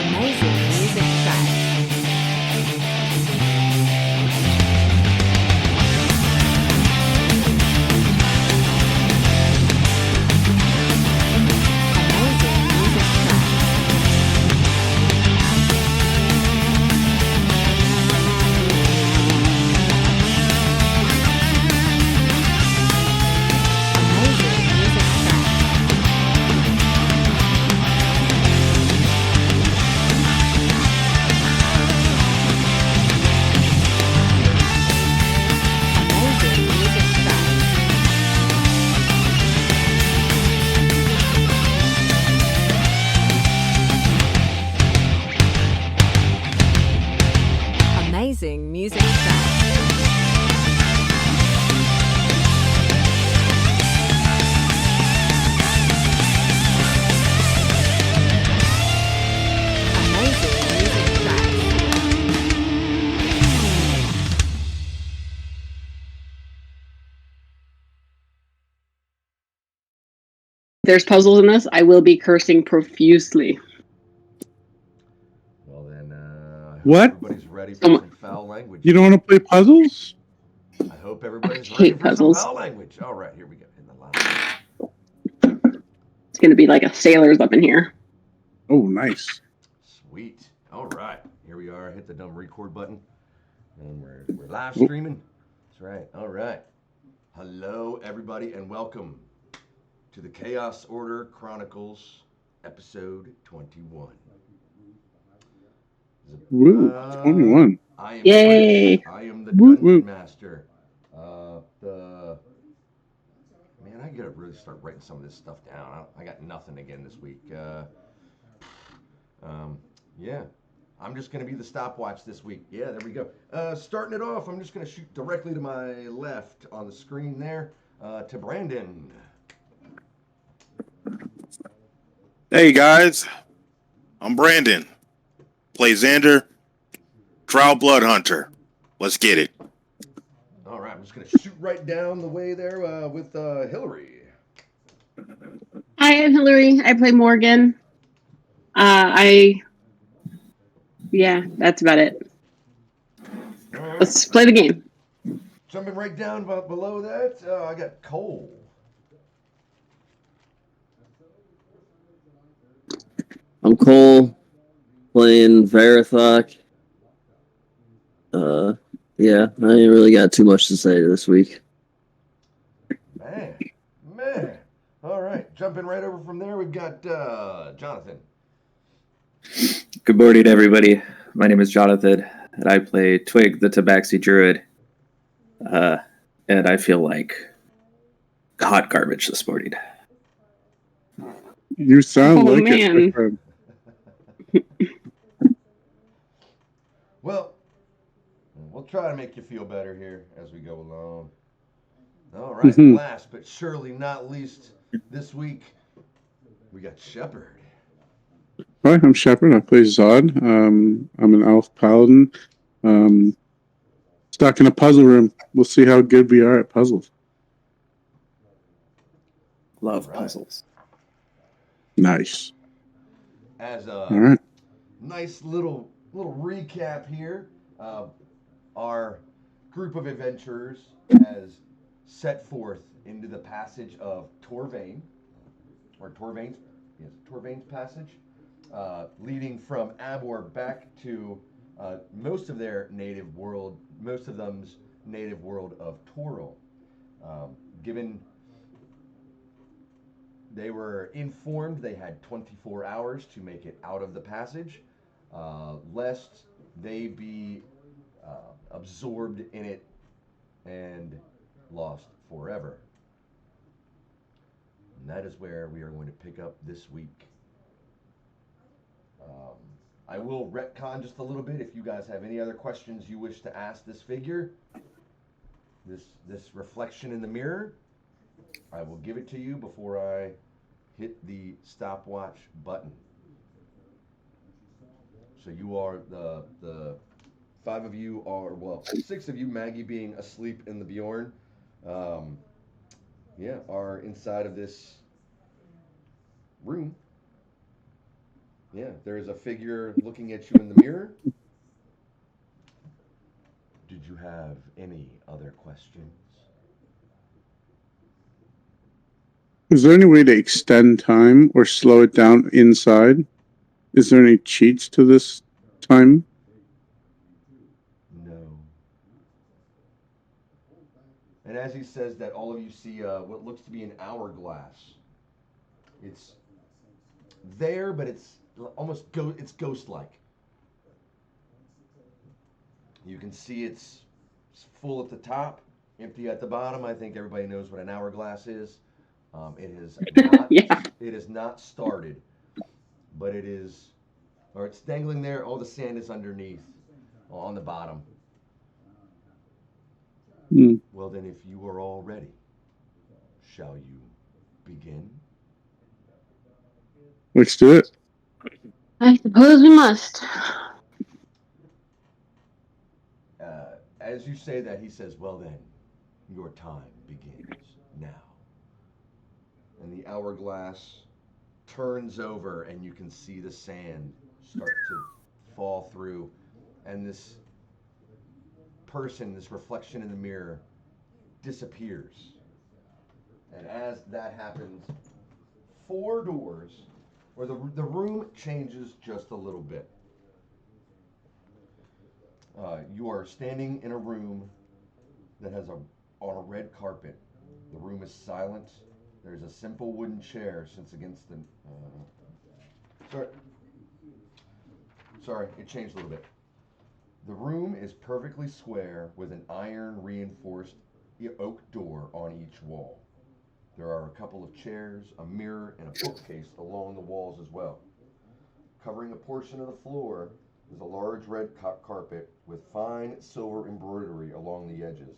Amazing music track. Amazing music track. Amazing music track. Amazing music track. Amazing music track. Amazing music track. There's puzzles in this, I will be cursing profusely. Well then, I hope What? everybody's ready for Some- some foul language. You don't want to play puzzles? I hope everybody's I ready hate for puzzles. some foul language. All right, here we go. In the line. It's gonna be like a sailor's up in here. Oh, nice. Sweet. All right, here we are. Hit the dumb record button, and we're live Oh. streaming. That's right. All right. Hello, everybody, and welcome to the Chaos Order Chronicles, episode 21. Woo, 21. I am Yay. Chris. I am the Woo, dungeon woo. master. Man, I gotta really start writing some of this stuff down. I got nothing again this week. Yeah, I'm just gonna be the stopwatch this week. Yeah, there we go. Starting it off, I'm just gonna shoot directly to my left on the screen there to Brandon. Hey guys, I'm Brandon. Play Xander, Drow Blood Hunter. Let's get it. All right, I'm just gonna shoot right down the way there with Hillary. Hi, I'm Hillary. I play Morgan. Yeah, that's about it. All right, Let's play the game. jumping right down below that, I got Cole. I'm Cole, playing Varathok. Yeah, I ain't really got too much to say this week. Man. All right, jumping right over from there, we've got Jonathan. Good morning, everybody. My name is Jonathan, and I play Twig, the Tabaxi Druid. And I feel like hot garbage this morning. You sound Oh, like man. it, my friend. Well, we'll try to make you feel better here as we go along. All right, Mhm. last but surely not least, this week, we got Shepard. Hi, I'm Shepard. I play Zod. I'm an elf paladin. Stuck in a puzzle room. We'll see how good we are at puzzles. Love Right. puzzles. Nice. As All a right. nice little recap here, our group of adventurers has set forth into the passage of Tor Vain, or Tor Vain's passage, leading from Abor back to most of them's native world of Toril. Given they were informed they had 24 hours to make it out of the passage, lest they be absorbed in it and lost forever. And that is where we are going to pick up this week. I will retcon just a little bit. If you guys have any other questions you wish to ask this figure, this reflection in the mirror, I will give it to you before I hit the stopwatch button. So you are the 5 of you are, well, 6 of you, Maggie being asleep in the Bjorn, are inside of this room, yeah, there is a figure looking at you in the mirror. Did you have any other questions? Is there any way to extend time or slow it down inside? Is there any cheats to this time? No. And as he says that, all of you see what looks to be an hourglass. It's there, but it's almost it's ghost-like. You can see it's full at the top, empty at the bottom. I think everybody knows what an hourglass is. It is not. Yeah. It is not started, but it is, or it's dangling there. All the sand is underneath, on the bottom. Hmm. Well, then, if you are all ready, shall you begin? Let's do it. I suppose we must. As you say that, he says, "Well, then, your time begins now." And the hourglass turns over, and you can see the sand start to fall through, and this person, this reflection in the mirror, disappears. And as that happens, four doors, or the room changes just a little bit. You are standing in a room that has on a red carpet. The room is silent. There's a simple wooden chair since against the. Sorry, it changed a little bit. The room is perfectly square with an iron reinforced oak door on each wall. There are a couple of chairs, a mirror, and a bookcase along the walls as well. Covering a portion of the floor is a large red carpet with fine silver embroidery along the edges.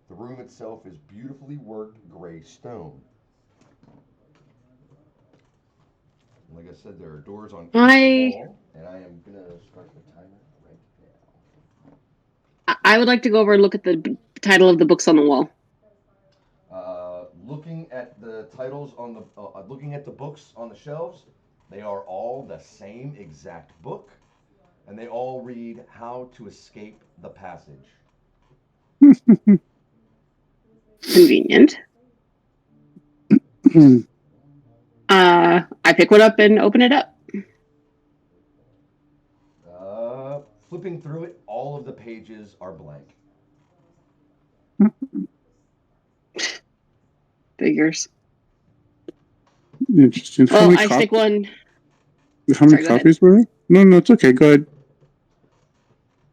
The room itself is beautifully worked gray stone. Like I said, there are doors on each wall, and I am going to start the timer right now. I would like to go over and look at the title of the books on the wall. Looking at the titles on the, looking at the books on the shelves, they are all the same exact book, and they all read "How to Escape the Passage." Convenient. I pick one up and open it up. Flipping through it, all of the pages are blank. Figures. Interesting. Well, I stick one. How many copies were there? No, it's okay. Go ahead.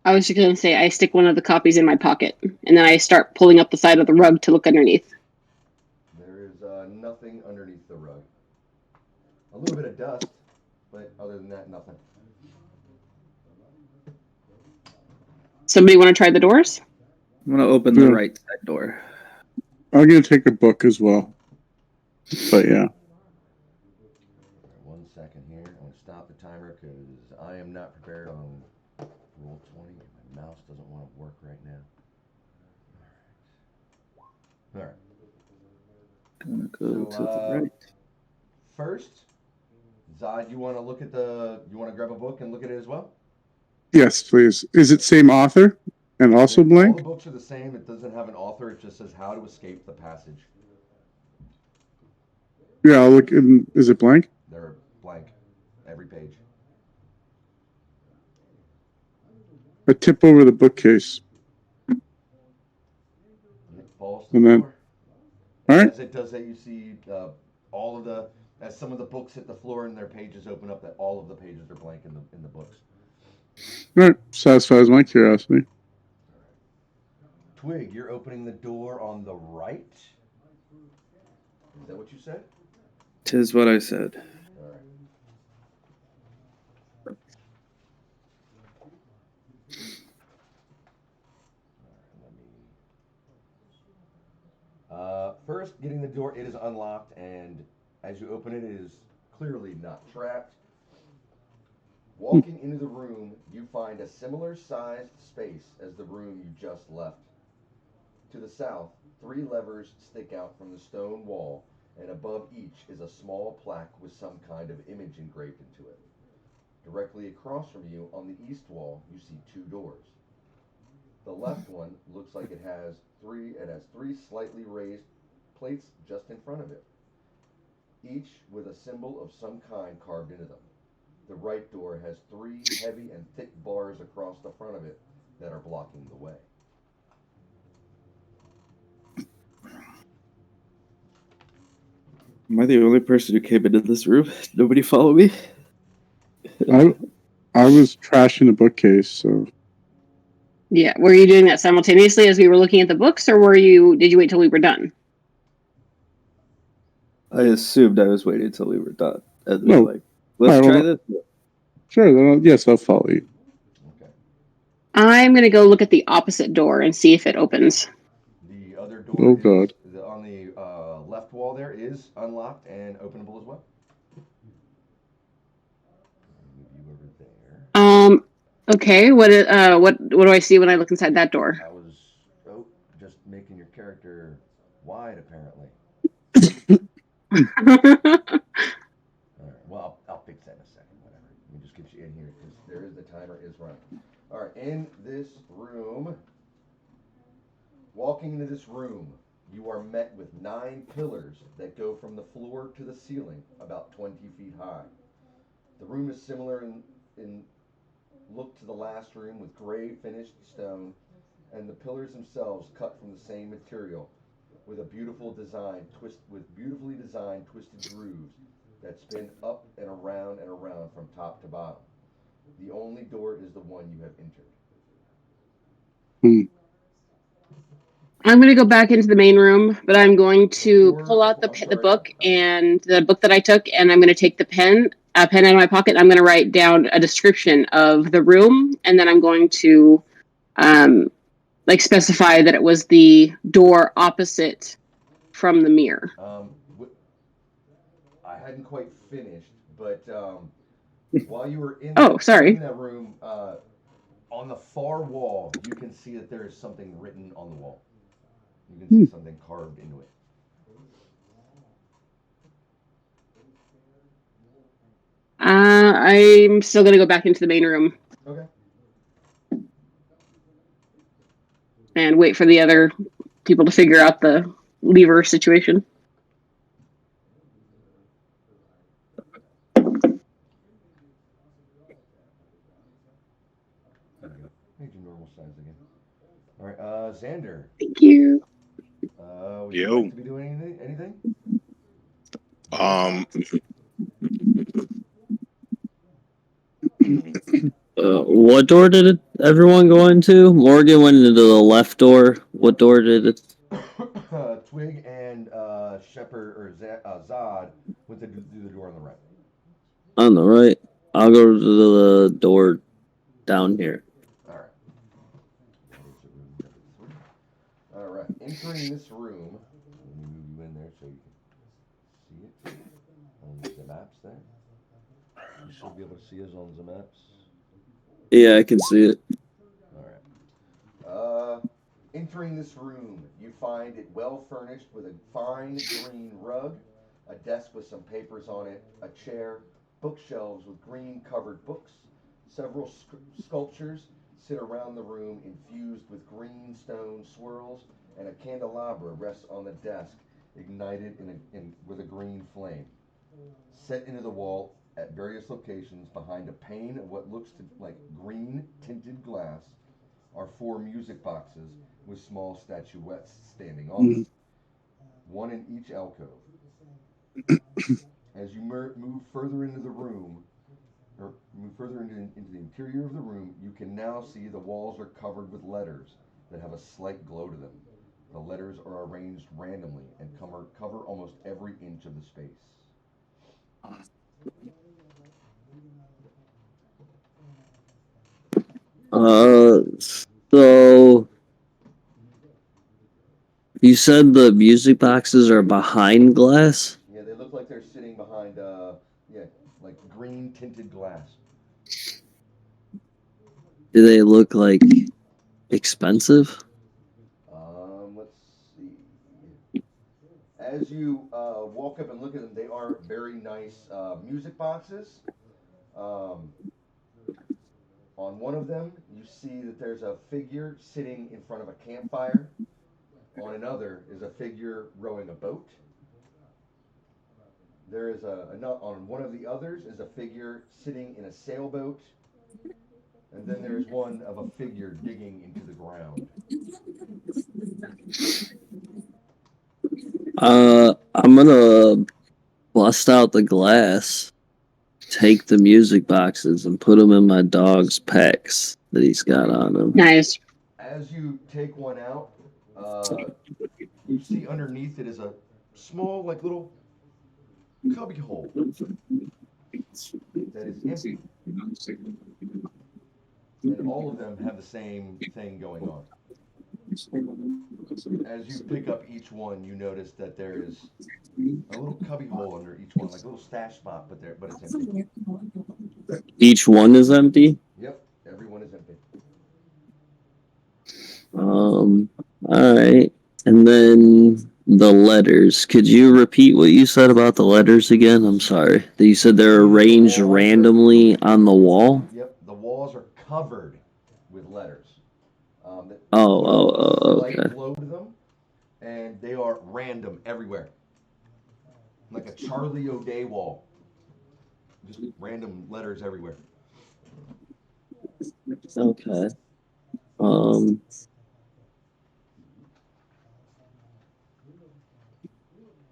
I was just going to say, I stick one of the copies in my pocket, and then I start pulling up the side of the rug to look underneath. There is nothing underneath the rug. A little bit of dust, but other than that, nothing. Somebody want to try the doors? I'm gonna open the right side door. I'm going to take a book as well. But yeah. 1 second here. I'm going to stop the timer because I am not prepared on roll 20. My mouse doesn't want to work right now. All right. I'm gonna go to the right. First, Zod, you want to look at you want to grab a book and look at it as well? Yes, please. Is it same author and also blank? All the books are the same. It doesn't have an author. It just says How to Escape the Passage. Yeah, I'll look. Is it blank? They're blank. Every page. I tip over the bookcase. And it falls to And the then, floor. all right. As it does that, you see all of the, as some of the books hit the floor and their pages open up, that all of the pages are blank in the books. All right. Satisfies my curiosity. Twig, you're opening the door on the right. Is that what you said? 'Tis what I said. All right. First, getting the door, it is unlocked, and as you open it, it is clearly not trapped. Walking into the room, you find a similar sized space as the room you just left. To the south, 3 levers stick out from the stone wall and above each is a small plaque with some kind of image engraved into it. Directly across from you on the east wall, you see two doors. The left one looks like it has three slightly raised plates just in front of it, each with a symbol of some kind carved into them. The right door has three heavy and thick bars across the front of it that are blocking the way. Am I the only person who came into this room? Nobody follow me? I was trashing the bookcase, so Yeah. Were you doing that simultaneously as we were looking at the books, or did you wait till we were done? I assumed I was waiting until we were done. And No. they're like, let's Alright, try well, this. sure. Then yes, I'll follow you. Okay. I'm gonna go look at the opposite door and see if it opens. The other door Oh, God. on the left wall there is unlocked and openable as well. Move you over there. Okay. What do I see when I look inside that door? I was just making your character wide apparently. All right. Well, I'll fix that in a second. Whatever. Let me just get you in here because the timer is running. All right. In this room, walking into this room, you are met with 9 pillars that go from the floor to the ceiling, about 20 feet high. The room is similar in look to the last room with gray finished stone, and the pillars themselves cut from the same material, with beautifully designed twisted grooves that spin up and around from top to bottom. The only door is the one you have entered. Hmm. I'm going to go back into the main room, but I'm going to Before- pull out I'm the sorry, book I'm- and the book that I took, and I'm going to take a pen out of my pocket. And I'm going to write down a description of the room, and then I'm going to specify that it was the door opposite from the mirror. I hadn't quite finished, but while you were in sorry. that room, on the far wall, you can see that there is something written on the wall. You can see something carved into it. I'm still going to go back into the main room. Okay. And wait for the other people to figure out the lever situation. There you go. Make your normal size again. All right, Xander. Thank you. Would you like to be doing anything? What door did everyone go into? Morgan went into the left door. What door did it? Twig and Shepard or Zod went through the door on the right. On the right. I'll go to the door down here. All right. All right. Entering this room, let me move you in there so you can see it on the maps there. You should be able to see us on the maps. Yeah, I can see it. All right. Entering this room, you find it well furnished with a fine green rug, a desk with some papers on it, a chair, bookshelves with green covered books. Several sculptures sit around the room infused with green stone swirls, and a candelabra rests on the desk, ignited with a green flame. Set into the wall at various locations behind a pane of what looks like green tinted glass are 4 music boxes with small statuettes standing on them, one in each alcove. As you move further into the room, or move further into the interior of the room, you can now see the walls are covered with letters that have a slight glow to them. The letters are arranged randomly and cover almost every inch of the space. So you said the music boxes are behind glass? Yeah, they look like they're sitting behind, like green tinted glass. Do they look like expensive? Let's see. As you walk up and look at them, they are very nice music boxes. Um, on one of them, you see that there's a figure sitting in front of a campfire. On another is a figure rowing a boat. There is on one of the others is a figure sitting in a sailboat, and then there is one of a figure digging into the ground. I'm gonna bust out the glass, take the music boxes, and put them in my dog's packs that he's got on him. Nice. As you take one out, you see underneath it is a small, like little cubby hole that is empty, and all of them have the same thing going on. As you pick up each one, you notice that there is a little cubby hole under each one, like a little stash spot, but it's empty. Each one is empty. Yep, everyone is empty. All right. And then the letters. Could you repeat what you said about the letters again? I'm sorry. You said they're arranged randomly on the wall? Yep, the walls are covered with letters. Okay. Light glow to them, and they are random everywhere. Like a Charlie O'Day wall. Just random letters everywhere. Okay.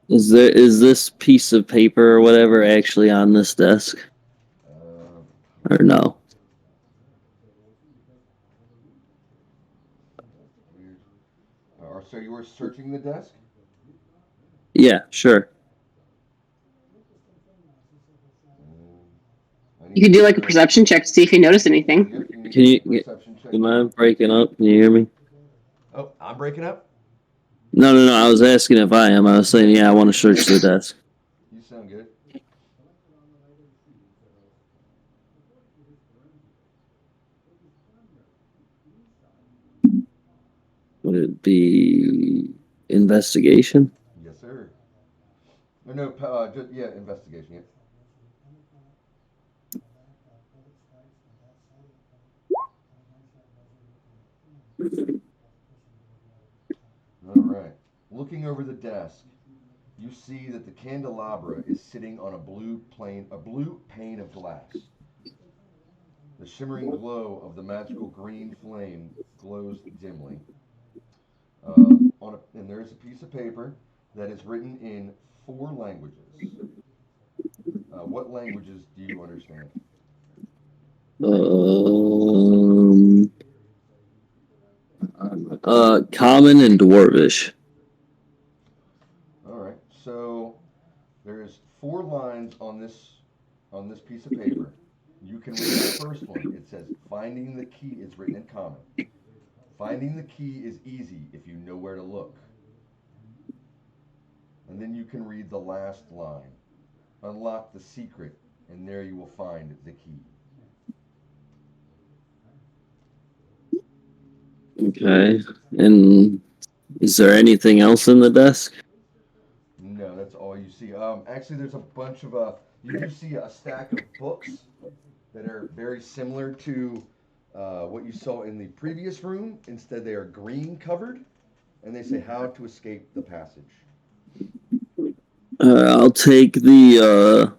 Is this piece of paper or whatever actually on this desk? Or no? So you were searching the desk? Yeah, sure. You can do like a perception check to see if you notice anything. Yep, Can you perception check. am I breaking up? Can you hear me? Oh, I'm breaking up? No. I was asking if I am. I was saying, yeah, I want to search the desk. You sound good. Would it be investigation? Yes, sir. No, yeah, investigation. Yeah. All right. Looking over the desk, you see that the candelabra is sitting on a blue pane of glass. The shimmering glow of the magical green flame glows dimly. And there is a piece of paper that is written in 4 languages. What languages do you understand? Common and Dwarvish. All right. So there's 4 lines on this piece of paper. You can read the first one. It says, "Finding the key." It's written in common. "Finding the key is easy if you know where to look." And then you can read the last line. "Unlock the secret, and there you will find the key." Okay. And is there anything else in the desk? No, that's all you see. Actually, there's a bunch of you do see a stack of books that are very similar to what you saw in the previous room. Instead, they are green covered, and they say "How to Escape the Passage." I'll take the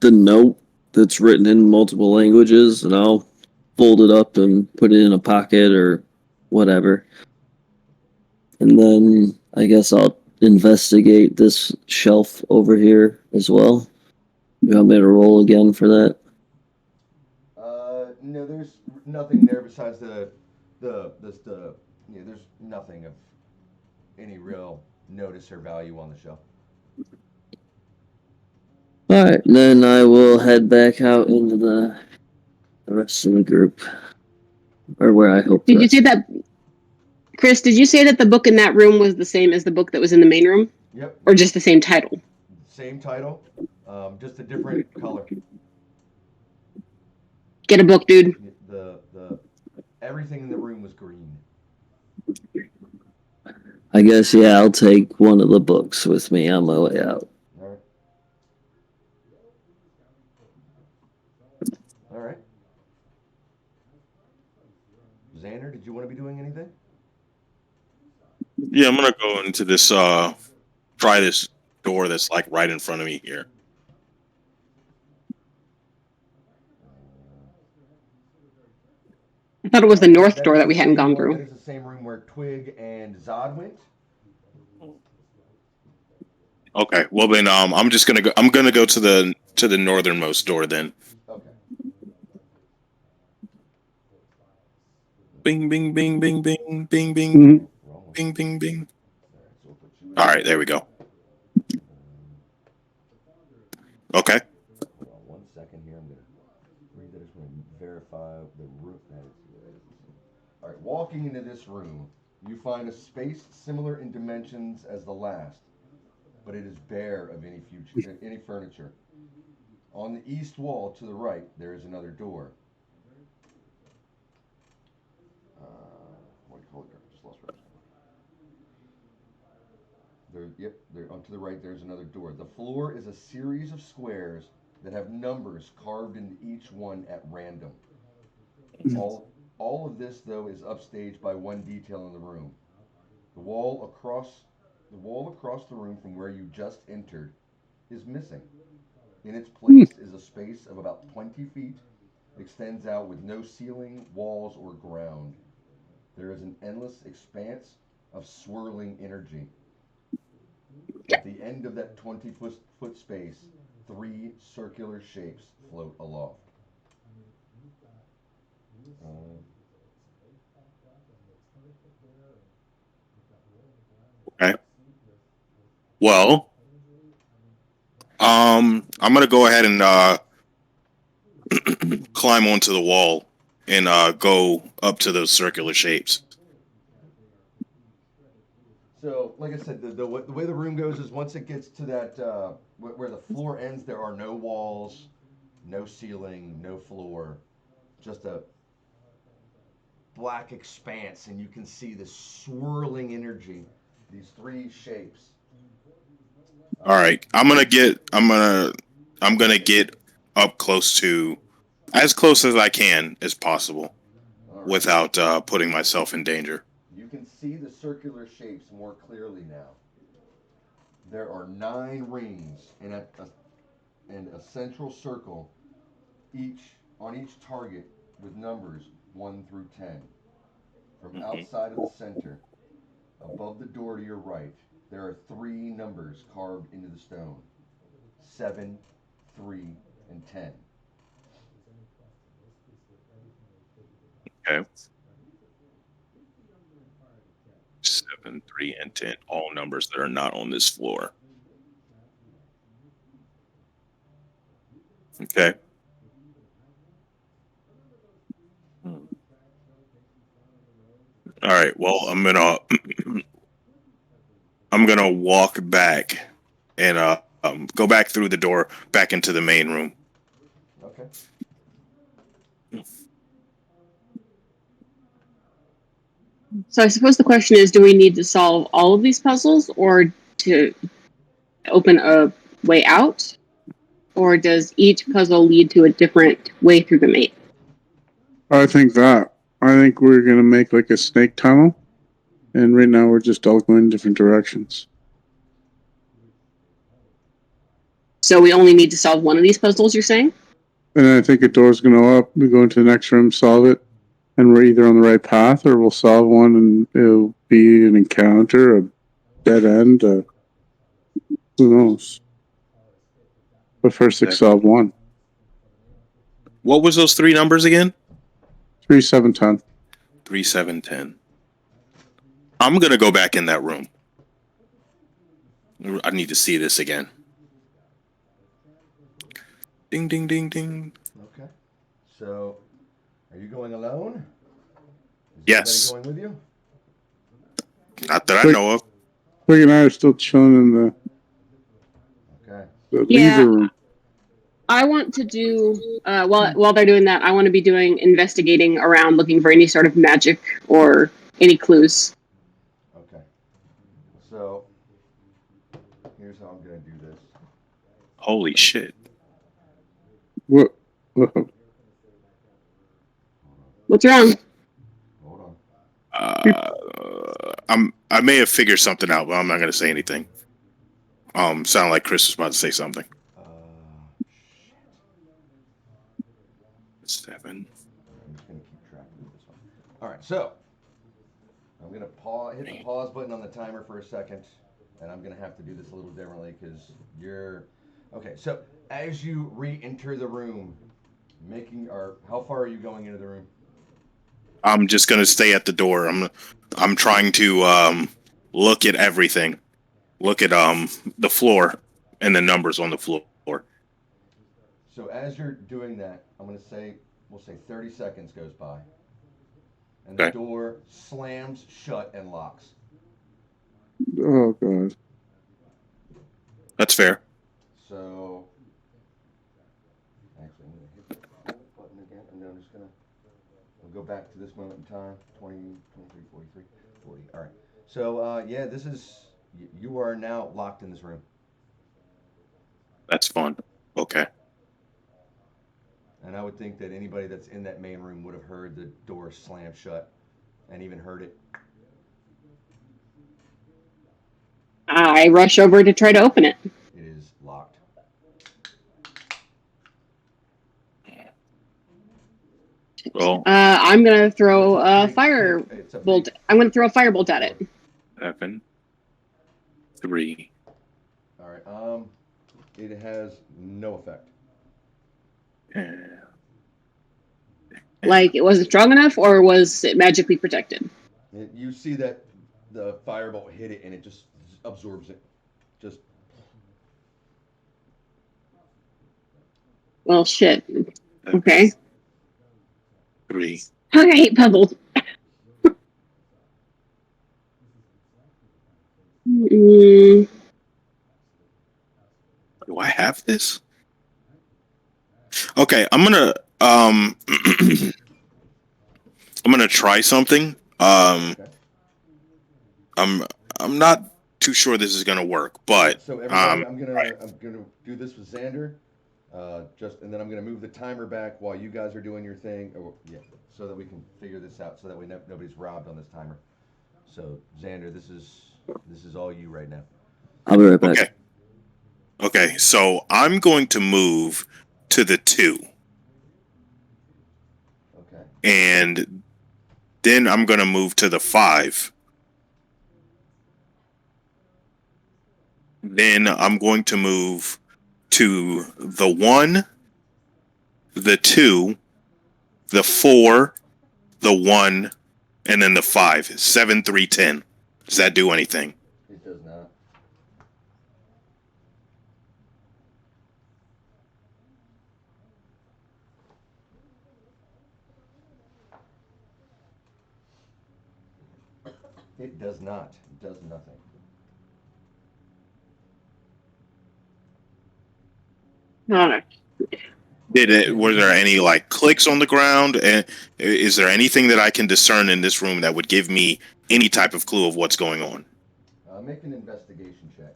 note that's written in multiple languages, and I'll fold it up and put it in a pocket or whatever. And then I guess I'll investigate this shelf over here as well. You want me to roll again for that? No, there's nothing there besides there's nothing of any real notice or value on the shelf. Alright, then I will head back out into the rest of the group. Or where I hope Did you say that, Chris? Did you say that the book in that room was the same as the book that was in the main room, Yep. or just the same title? Same title, just a different color. Get a book, dude. The everything in the room was green. I guess, yeah, I'll take one of the books with me on my way out. All right. All right. Xander, did you want to be doing anything? Yeah, I'm gonna go into this. Try this door that's like right in front of me here. I thought it was the north That door is that the we hadn't same gone one- through. That is the same room where Twig and Zod went. Okay, well then, I'm just gonna go. I'm gonna go to the northernmost door then. Okay. Bing, bing, bing, bing, bing, bing, bing, Mhm. Wrong one. bing, bing, bing. All right, so we'll put you in All right, there we go. Okay. Hold on 1 second here. I'm gonna read that. I just want to verify the room. All right. Walking into this room, you find a space similar in dimensions as the last, but it is bare of any furniture. On the east wall to the right, there is another door. What do you call it? Just lost where there. On to the right, there's another door. The floor is a series of squares that have numbers carved into each one at random. All of this, though, is upstaged by one detail in the room. The wall across the room from where you just entered is missing. In its place is a space of about 20 feet, extends out with no ceiling, walls, or ground. There is an endless expanse of swirling energy. At the end of that 20-foot space, 3 circular shapes float aloft. Okay. Well, I'm gonna go ahead and climb onto the wall and go up to those circular shapes. So, like I said, the way the room goes is once it gets to that where the floor ends, there are no walls, no ceiling, no floor, just a black expanse, and you can see this swirling energy, these 3 shapes. All right, I'm gonna get up as close as I can as possible, All right. without putting myself in danger. You can see the circular shapes more clearly now. There are 9 rings in a central circle, each on each target with numbers 1 through 10. From outside of the center, above the door to your right, there are 3 numbers carved into the stone: 7, 3, and 10. Okay. 7, 3, and 10. All numbers that are not on this floor. Okay. All right. Well, I'm gonna walk back and go back through the door back into the main room. Okay. So I suppose the question is, do we need to solve all of these puzzles or to open a way out? Or does each puzzle lead to a different way through the map? I think we're gonna make like a snake tunnel, and right now we're just all going in different directions. So we only need to solve one of these puzzles, you're saying? And I think a door's gonna up. We go into the next room, solve it, and we're either on the right path or we'll solve one and it'll be an encounter, a dead end. Who knows? But first, Okay. solve one. What was those 3 numbers again? 3, 7, 10. 3, 7, 10. I'm gonna go back in that room. I need to see this again. Ding, ding, ding, ding. Okay. So, are you going alone? Is Yes. anybody going with you? Not that I know of. Twig and I are still chilling in the Okay. Yeah. leisure room. I want to do, while they're doing that, I want to be doing investigating around, looking for any sort of magic or any clues. Okay. So here's how I'm gonna do this. Holy shit. What? What's wrong? Hold on. I may have figured something out, but I'm not gonna say anything. Sound like Chris was about to say something. Shit. 7. I'm just gonna keep track of this one. All right, so I'm gonna hit the pause button on the timer for a second, and I'm gonna have to do this a little differently because you're okay. So as you re-enter the room, how far are you going into the room? I'm just gonna stay at the door. I'm trying to look at everything. Look at the floor and the numbers on the floor. So as you're doing that, we'll say 30 seconds goes by, and the Okay. door slams shut and locks. Oh god. That's fair. So actually, I'm gonna hit the pause button again, and then we'll go back to this moment in time. 20, 23, 43, 40. All right. So yeah, you are now locked in this room. That's fun. Okay. And I would think that anybody that's in that main room would have heard the door slam shut and even heard it. I rush over to try to open it. It is locked. Well, I'm gonna throw a It's a firebolt. big I'm gonna throw a firebolt at it. 7, 3. All right. It has no effect. Like, it wasn't strong enough, or was it magically protected? You see that the firebolt hit it and it just absorbs it. Just Well, shit. Okay. 3. I hate puzzles. Mm, Do I have this? Okay, I'm gonna I'm gonna try something. okay. I'm not too sure this is gonna work, but So everybody, I'm gonna do this with Xander. And then I'm gonna move the timer back while you guys are doing your thing. So that we can figure this out, so that nobody's robbed on this timer. So Xander, this is all you right now. I'll be right back. okay. Okay, so I'm going to move to the 2. Okay. And then I'm gonna move to the 5. Then I'm going to move to the 1, the 2, the 4, the 1, and then the 5. 7, 3, 10. Does that do anything? It does not. It does not. It does nothing. no. Were there any like clicks on the ground? And is there anything that I can discern in this room that would give me any type of clue of what's going on? Make an investigation check.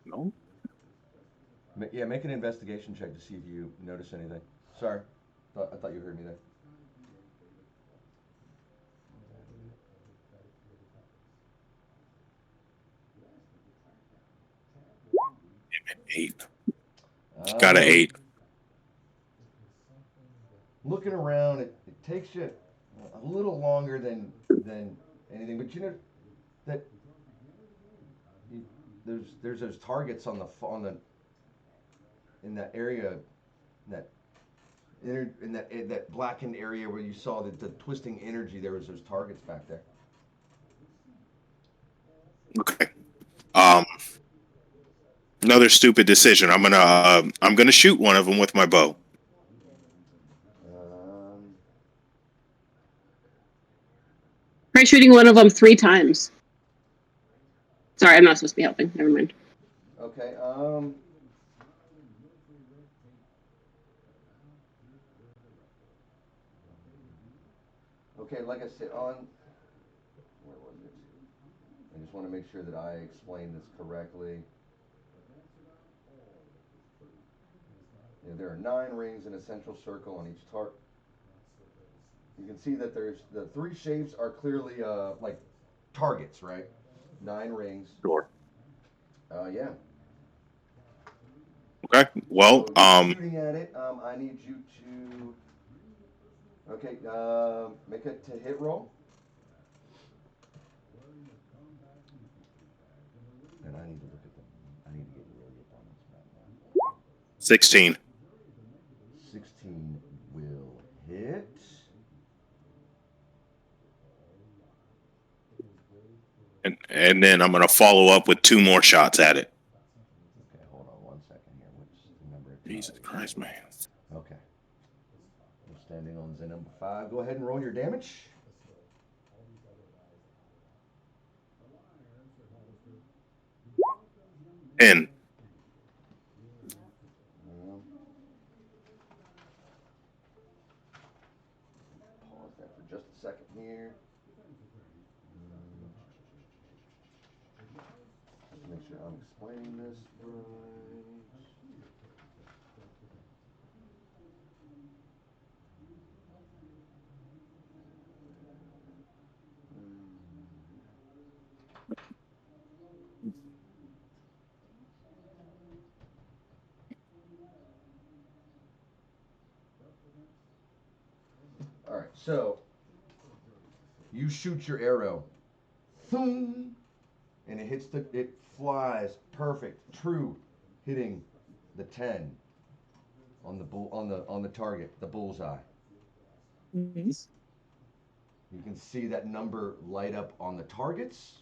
No. Yeah, make an investigation check to see if you notice anything. Sorry, I thought you heard me there. 8. Got an 8. Looking around, it takes you a little longer than anything, but you know that there's those targets on the in that area, that in that blackened area where you saw the twisting energy. There was those targets back there. Okay. Um. Another stupid decision. I'm gonna shoot one of them with my bow. Try shooting one of them 3 times. Sorry, I'm not supposed to be helping. Never mind. Okay. Okay, like I said, where was it? I just want to make sure that I explain this correctly. There are 9 rings in a central circle on each target. You can see that there's the 3 shapes are clearly like targets, right? 9 rings. Sure. Yeah. Okay. Well, So shooting at it, I need you to make a to hit roll. And I need to look at them. I need to really get down this map now. 16. 16 will hit. And then I'm gonna follow up with 2 more shots at it. Okay, hold on 1 second here. Which number? Jesus Christ, man. Okay. We're standing on the number 5. Go ahead and roll your damage. And Pause that for just a second here. Just make sure I'm explaining this right. All right, so you shoot your arrow, boom, and it flies perfect, true, hitting the 10 on the target, the bullseye. You can see that number light up on the targets,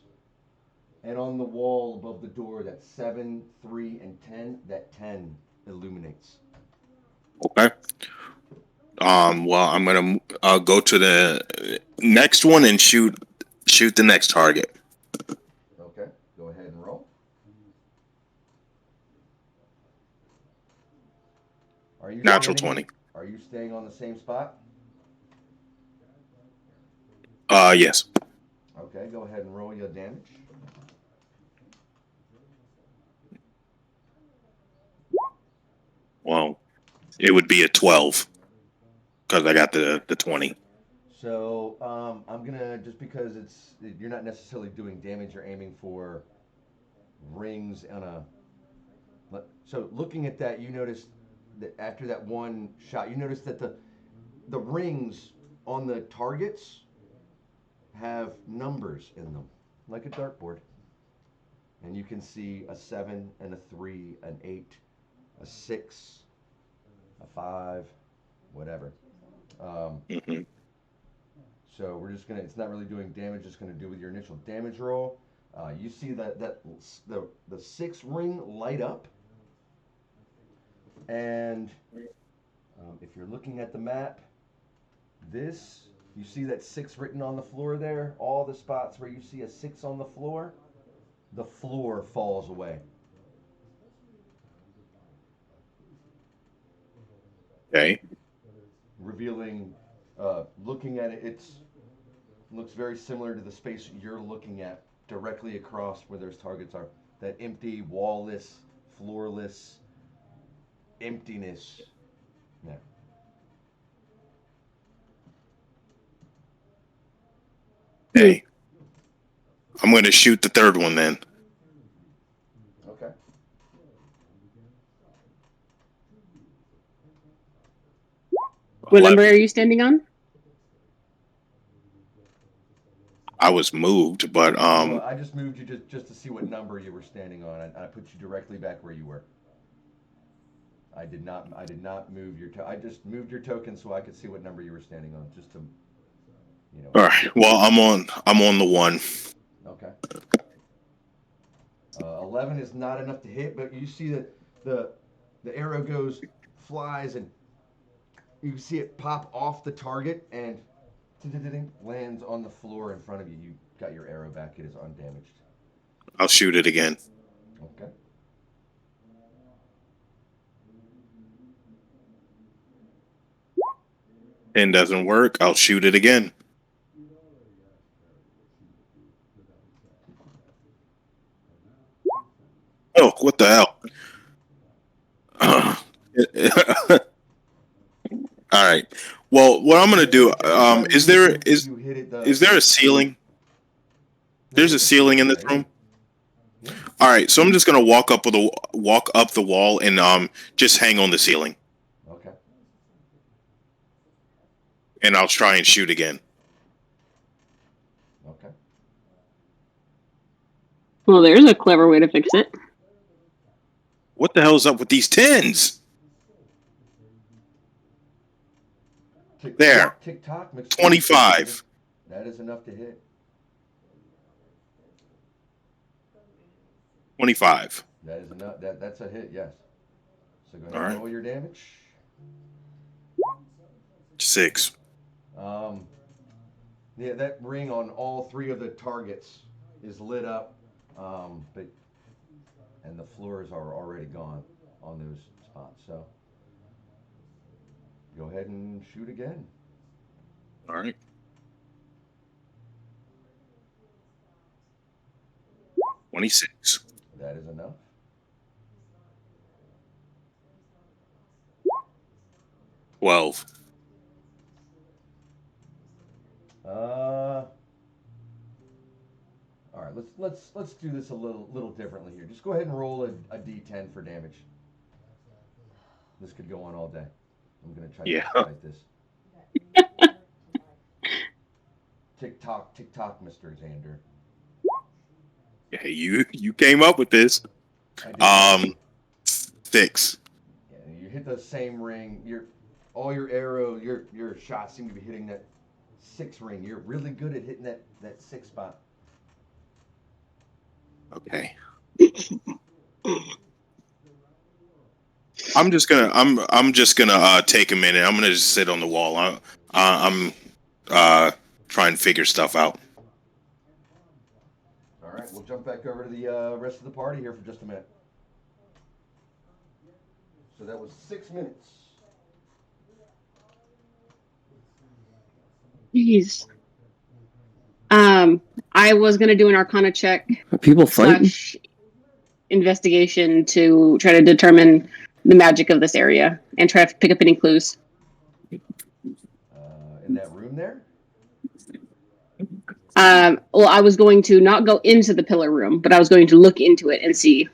and on the wall above the door, that 7, 3, and 10. That 10 illuminates. okay. Well, I'm gonna go to the next one and shoot the next target. Okay, go ahead and roll. Are you Natural standing 20. Are you staying on the same spot? Yes. Okay, go ahead and roll your damage. Well, it would be a 12 because I got the 20. So I'm gonna, just because you're not necessarily doing damage, you're aiming for rings on a. So looking at that, you notice that after that one shot, you notice that the rings on the targets have numbers in them, like a dartboard. And you can see a 7 and a 3, an 8, a 6, a 5, whatever. Mm-hmm. So we're just gonna. It's not really doing damage. It's gonna do with your initial damage roll. You see that the 6 ring light up, and if you're looking at the map, you see that 6 written on the floor there. All the spots where you see a 6 on the floor falls away. Okay. Revealing, looking at it, it looks very similar to the space you're looking at directly across where those targets are. That empty, wall-less, floorless emptiness. Yeah. Hey, I'm going to shoot the 3rd one then. Okay. What number are you standing on? I was moved, but Well, I just moved you just to see what number you were standing on. I put you directly back where you were. I did not move your. I just moved your token so I could see what number you were standing on, just to, all right. Well, I'm on the 1. Okay. 11 is not enough to hit, but you see that the arrow flies, and you see it pop off the target and lands on the floor in front of you. You got your arrow back. It is undamaged. I'll shoot it again. Okay. And doesn't work. I'll shoot it again. Oh, what the hell? All right. Well, what I'm gonna do? Is there a ceiling? There's a ceiling in this room. Yeah. All right. So I'm just gonna walk up the wall and just hang on the ceiling, Okay. and I'll try and shoot again. Okay. Well, there's a clever way to fix it. What the hell's up with these tens? There. Tick tock. 25. That is enough to hit. 25. That is enough. That's a hit. Yes. So go ahead All and right. roll your damage. 6. Yeah, that ring on all three of the targets is lit up, and the floors are already gone on those spots. So go ahead and shoot again. All right. 26. That is enough. $12. All right. Let's do this a little differently here. Just go ahead and roll a d10 for damage. This could go on all day. I'm gonna try to expedite this. Tick tock, Mr. Xander. Yeah, you came up with this. I did. 6. Yeah, you hit the same ring. All your your shots seem to be hitting that 6 ring. You're really good at hitting that 6 spot. Okay. I'm just gonna take a minute. I'm gonna just sit on the wall. I'm trying to figure stuff out. All right, we'll jump back over to the rest of the party here for just a minute. So that was 6 minutes. Jeez. I was gonna do an Arcana check Are people fighting? / investigation to try to determine the magic of this area and try to pick up any clues. In that room there? Well, I was going to not go into the pillar room, but I was going to look into it and see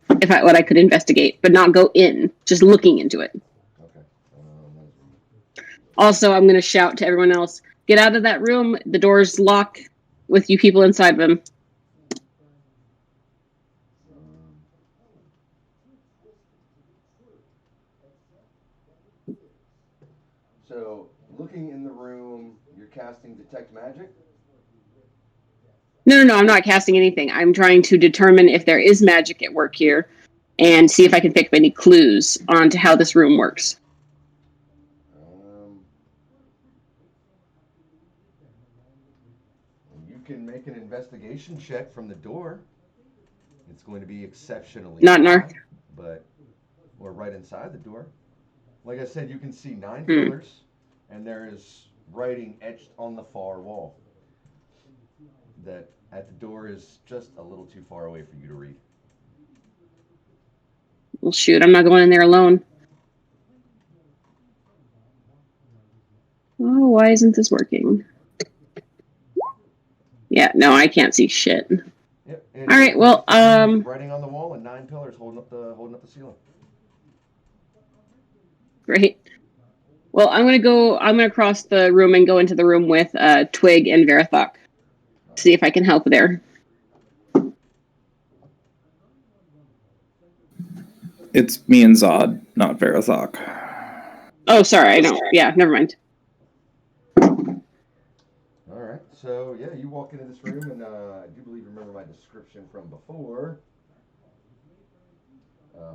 what I could investigate, but not go in, just looking into it. Okay. Also, I'm going to shout to everyone else, get out of that room. The door's locked with you people inside them. So, looking in the room, you're casting Detect Magic? No, I'm not casting anything. I'm trying to determine if there is magic at work here and see if I can pick up any clues onto how this room works. You can make an investigation check from the door. It's going to be exceptionally Not in our... high, or right inside the door. Like I said, you can see 9 pillars, and there is writing etched on the far wall that at the door is just a little too far away for you to read. Well, shoot, I'm not going in there alone. Oh, why isn't this working? Yeah, no, I can't see shit. Yep. All right, well, writing on the wall and 9 pillars holding up the ceiling. Great. Well, I'm gonna cross the room and go into the room with Twig and Verathok. See if I can help there. It's me and Zod, not Verathok. Oh, sorry, I know. Yeah, never mind. All right, so yeah, you walk into this room, and I do believe you remember my description from before.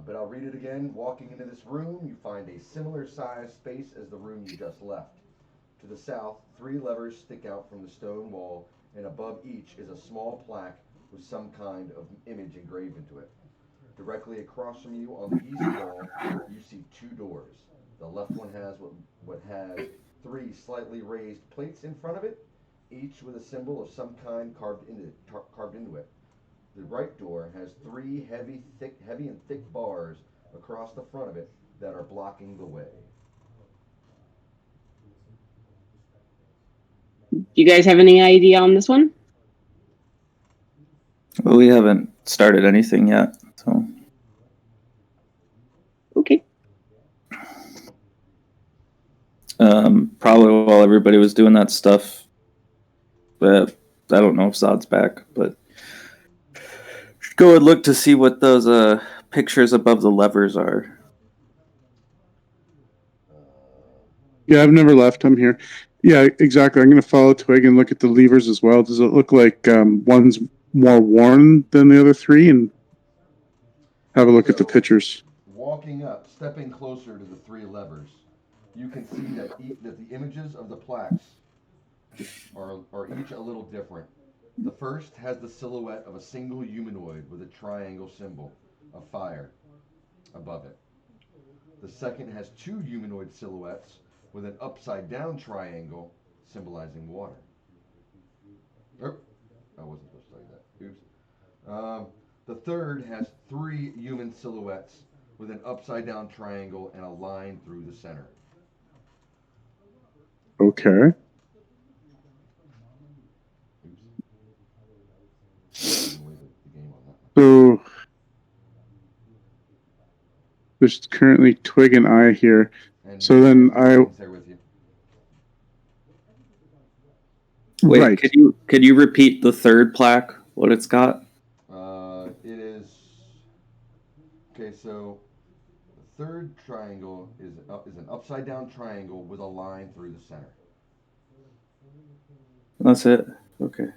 But I'll read it again. Walking into this room, you find a similar sized space as the room you just left. To the south, 3 levers stick out from the stone wall, and above each is a small plaque with some kind of image engraved into it. Directly across from you on the east wall, you see 2 doors. The left one has what has 3 slightly raised plates in front of it, each with a symbol of some kind carved into it. The right door has 3 heavy and thick bars across the front of it that are blocking the way. Do you guys have any idea on this one? Well, we haven't started anything yet, so Okay. probably while everybody was doing that stuff, but I don't know if Zod's back, but go and look to see what those pictures above the levers are. Yeah, I've never left. I'm here. Yeah, exactly. I'm going to follow Twig and look at the levers as well. Does it look like one's more worn than the other 3? And have a look at the pictures. Walking up, stepping closer to the 3 levers, you can see that the images of the plaques are each a little different. The first has the silhouette of a single humanoid with a triangle symbol of fire above it. The second has 2 humanoid silhouettes with an upside down triangle symbolizing water. Oh, I wasn't supposed to tell you that. Oops. The third has 3 human silhouettes with an upside down triangle and a line through the center. Okay. So there's currently Twig and I here. And So then Morgan's there with you. Wait, right. could you repeat the third plaque? What it's got? It is okay. So the third triangle is an upside down triangle with a line through the center. That's it. Okay.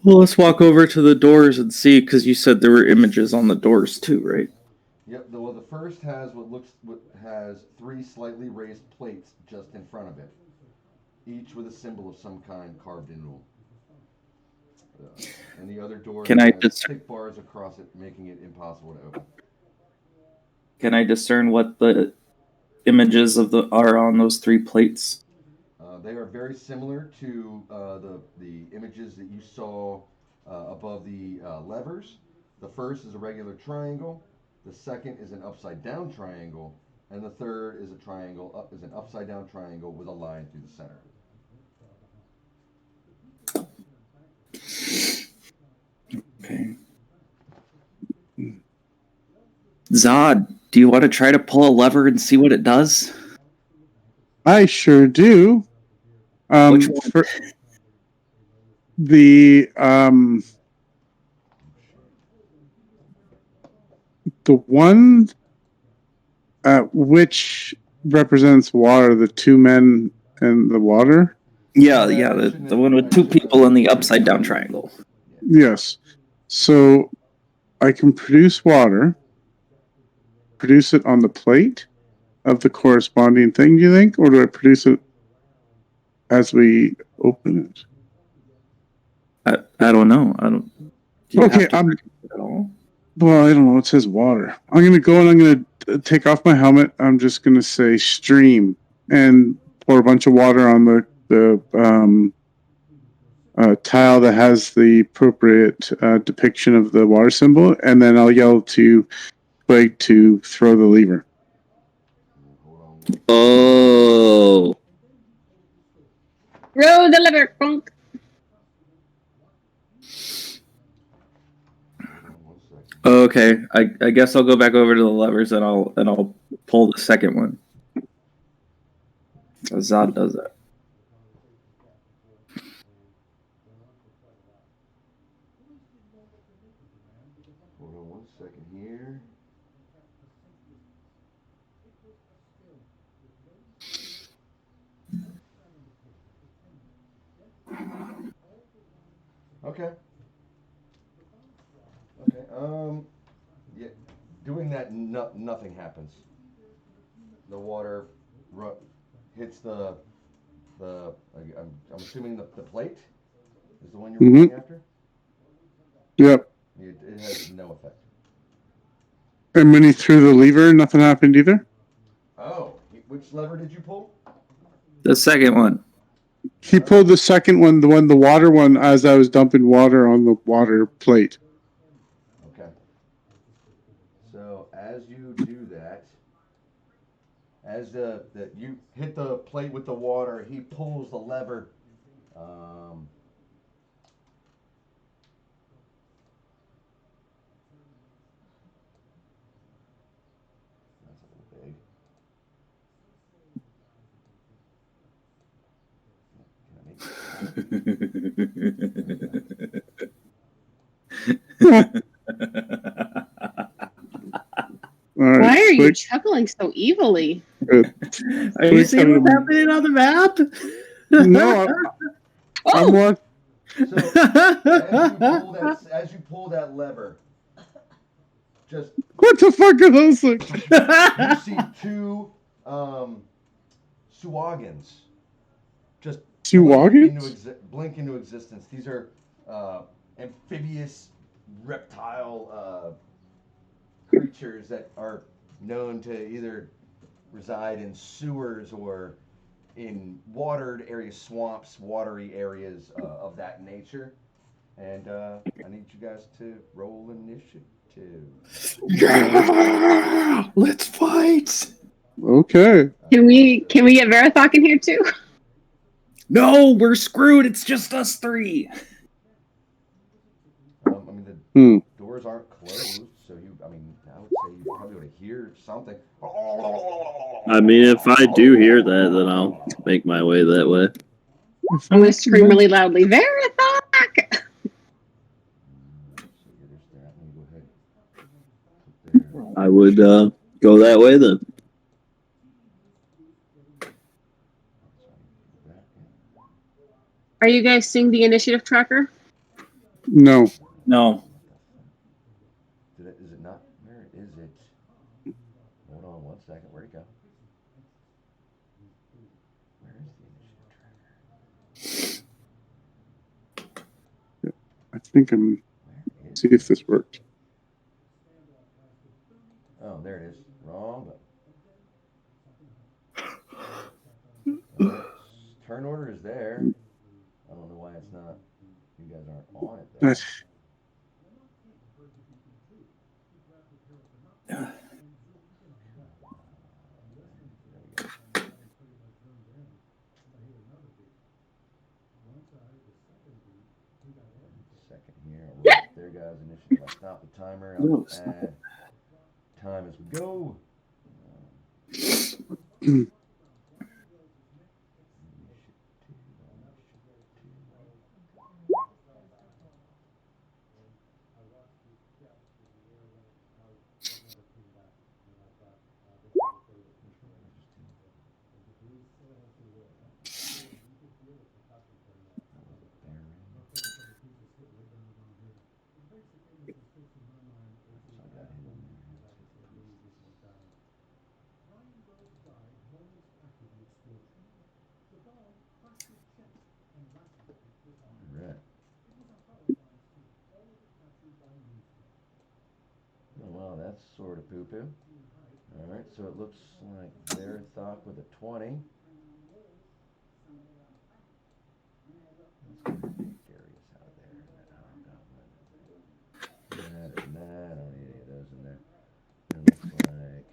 Well, let's walk over to the doors and see, because you said there were images on the doors too, right? Yep. Well, the first has what has 3 slightly raised plates just in front of it, each with a symbol of some kind carved into them. And the other door Can I has thick bars across it, making it impossible to open. Can I discern what the images are on those 3 plates? They are very similar to the images that you saw above the levers. The first is a regular triangle. The second is an upside down triangle, and the third is an upside down triangle with a line through the center. Okay. Zod, do you want to try to pull a lever and see what it does? I sure do. Which one? For the one which represents water, the 2 men and the water. Yeah, the one with 2 people in the upside down triangle. Yes. So I can produce water, produce it on the plate of the corresponding thing, do you think? Or do I produce it as we open it? I don't know. I don't. Okay, well, I don't know. It says water. I'm going to go and I'm going to take off my helmet. I'm just going to say stream and pour a bunch of water on the tile that has the appropriate depiction of the water symbol, and then I'll yell to Blake to throw the lever. Oh. Throw the lever, punk. Okay, I guess I'll go back over to the levers and I'll pull the second one. Zod does that. Hold on 1 second here. Okay. Yeah, doing that, nothing happens. The water hits I'm assuming the plate is the one you're Mhm. pulling after. Yep. It has no effect. And when he threw the lever, nothing happened either. Oh, which lever did you pull? The second one. He pulled the second one, the water one, as I was dumping water on the water plate. Okay. So as you do that, as you hit the plate with the water, he pulls the lever. Um, that's a little big. All right, Why are you Slick. chuckling so evilly? Are you Slick's seeing having what's a- happening on the map? No, I'm Oh, watching. So as you pull that lever, just What the fuck are those things? you see two um, Suagans just Two wagons? blink into existence. These are amphibious reptile creatures that are known to either reside in sewers or in watered areas, swamps, watery areas of that nature. And I need you guys to roll initiative. Yeah! Let's fight! Okay. can we get Verathok in here too? No, we're screwed. It's just us three. I mean, the Hmm. doors aren't closed, so I would say you probably would hear something. I mean, if I do hear that, then I'll make my way that way. I'm gonna scream really loudly, Verathok! So yeah, there's that. Let me go ahead. Put there. I would go that way then. Are you guys seeing the initiative tracker? No. No. Is it not? Where is it? Hold on one second. Where'd it go? Where is the initiative tracker? I think I'm. Where is See if this works. Oh, there it is. Wrong button. Turn order is there. I don't know why it's not. You guys aren't on it though. Second here. I'll roll up there, guys. Initiative. I stop the timer. I'll No, just it's not. add time as we go. Right. Oh, wow, that's sort of poo-poo. All right, so it looks like Verathok with a 20. Let's go ahead and take Darius out of there. That and that. I don't need any of those in there. It looks like. All right.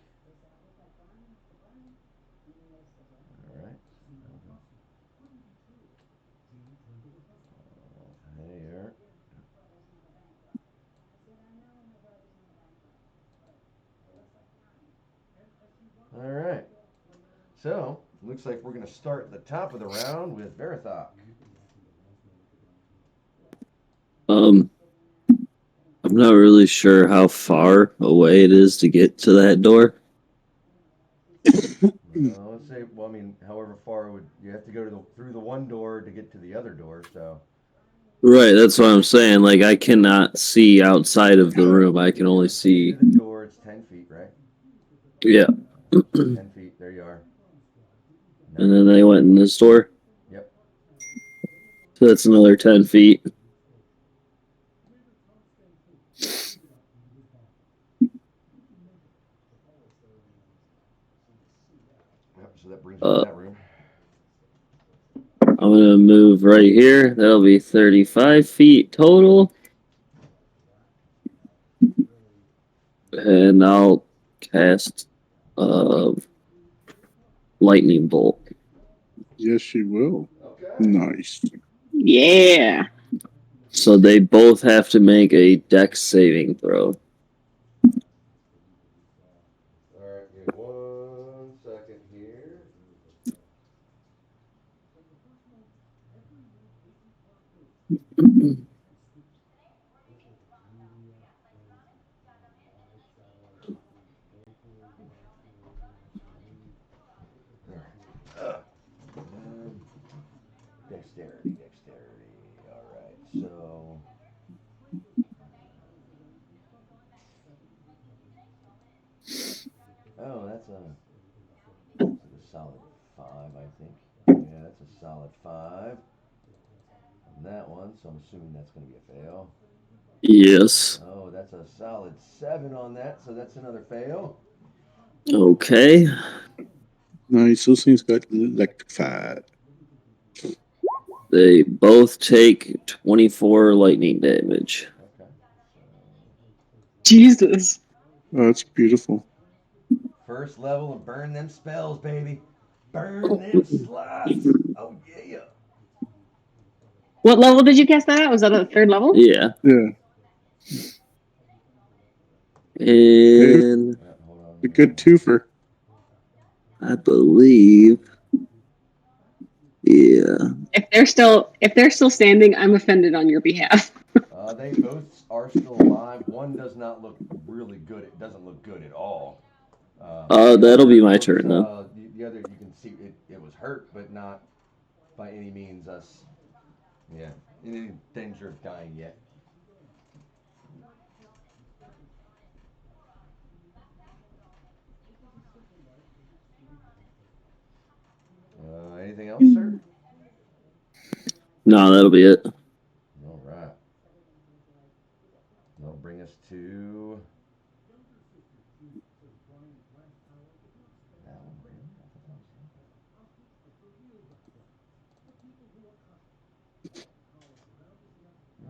There. All right. So, looks like we're going to start at the top of the round with Verathok. I'm not really sure how far away it is to get to that door. Let's say, however far you have to go through the one door to get to the other door, so Right, that's what I'm saying. Like, I cannot see outside of the room. I can only see. To the door, it's 10 feet, right? Yeah. 10 feet, there you are. Now And then they went in this door. Yep. So that's another 10 feet. Yep, so that brings you to that room. I'm going to move right here. That'll be 35 feet total. And I'll cast lightning bolt. Yes, you will. Okay. Nice. Yeah. So they both have to make a dex saving throw. Alright, give me 1 second here. Dexterity. Alright, so. Oh, that's a solid 5, I think. Yeah, that's a solid 5 on that one, so I'm assuming that's going to be a fail. Yes. Oh, that's a solid 7 on that, so that's another fail. Okay. Nice. Those things got electrified. They both take 24 lightning damage. Okay. Jesus. Oh, that's beautiful. First level of burn them spells, baby. Burn them slots. Oh, yeah. What level did you cast that at? Was that a third level? Yeah. Yeah. And Hold on. A good twofer. I believe. Yeah. If they're still standing, I'm offended on your behalf. They both are still alive. One does not look really good. It doesn't look good at all. That'll be my turn then. The other, you can see it was hurt, but not by any means in any danger of dying yet. Anything else, sir? No, that'll be it. All right. That'll bring us to that one.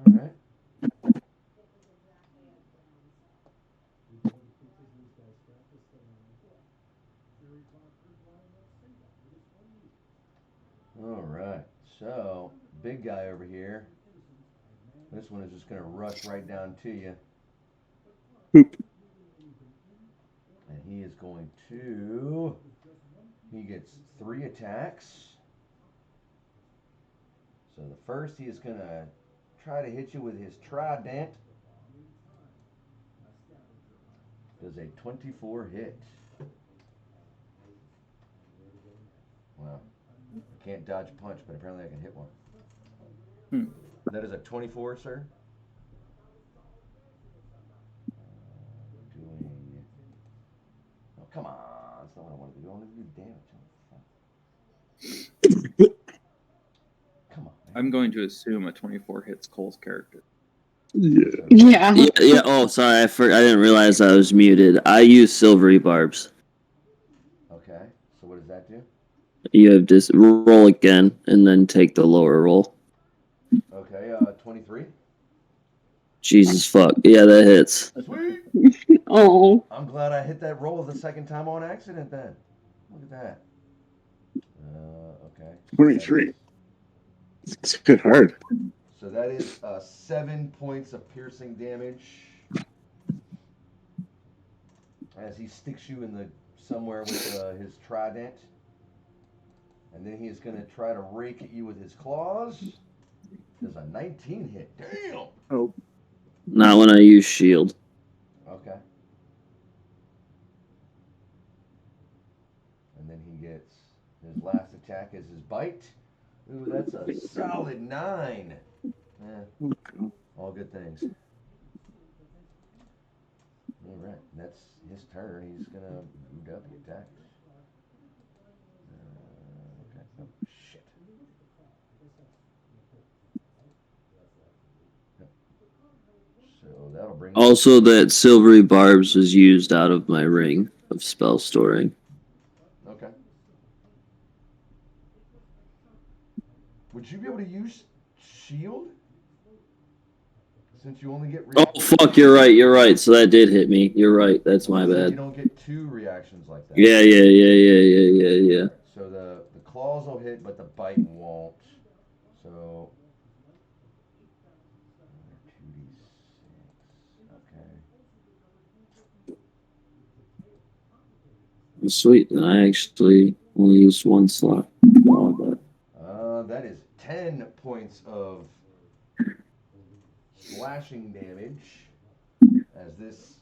All right. All right. So, big guy over here. This one is just going to rush right down to you. Boop. And he is going to. He gets 3 attacks. So the first, he is going to try to hit you with his trident. Does a 24 hit. Wow. I can't dodge a punch, but apparently I can hit one. That is a 24, sir. Doing. Oh, come on. That's not what I wanted to do. I wanted to do damage. Come on, man. I'm going to assume a 24 hits Cole's character. Yeah. Yeah. Yeah. Oh, sorry. I didn't realize I was muted. I use silvery barbs. Okay. So what does that do? You have to roll again and then take the lower roll. Okay. 23. Jesus fuck. Yeah, that hits. Sweet. Oh. I'm glad I hit that roll the second time on accident. Then look at that. Okay. 23. It's a bit hard. So that is 7 points of piercing damage as he sticks you in the somewhere with his trident, and then he is going to try to rake at you with his claws. Does a 19 hit? Damn. Oh, Not when I use shield. Okay. And then he gets his last attack as his bite. Ooh, that's a solid 9. Yeah, all good things. All right, that's his turn. He's gonna move up. He attacks. Okay. Oh, shit. Yep. So that'll bring us. Also, that silvery barbs was used out of my ring of spell storing. Okay. Would you be able to use shield? Since you only get Oh fuck! You're right. You're right. So that did hit me. You're right. That's my So you bad. don't get two reactions like that. Yeah. Yeah. So the claws will hit, but the bite won't. So 2d6. Okay. Sweet. And I actually only used one slot. Oh, but That is 10 points of slashing damage as its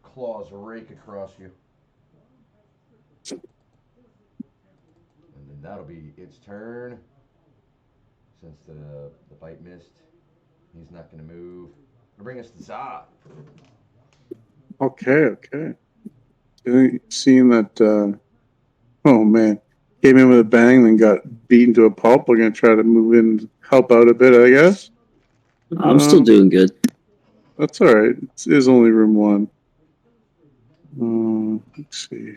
claws rake across you. And then that'll be its turn. Since the bite missed, he's not going to move. It'll bring us to Zod. Okay. Seeing that, oh man, came in with a bang, then got beaten to a pulp. We're gonna try to move in, help out a bit, I guess. I'm still doing good. That's all right. It is only room one. Let's see.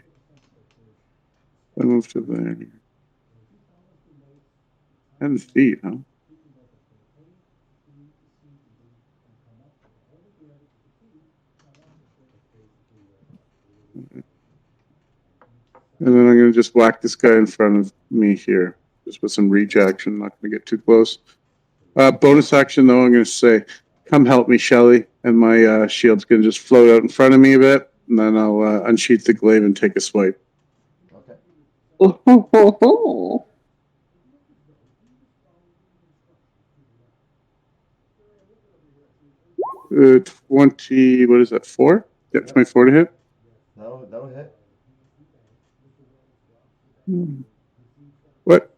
I moved to there. 10 feet, huh? And then I'm going to just whack this guy in front of me here. Just with some reach action. Not going to get too close. Bonus action, though, I'm going to say, come help me, Shelly. And my shield's going to just float out in front of me a bit. And then I'll unsheath the glaive and take a swipe. Okay. Oh, ho, ho, ho. 20, what is that, 4? Yeah, 24 to hit. That'll hit. What?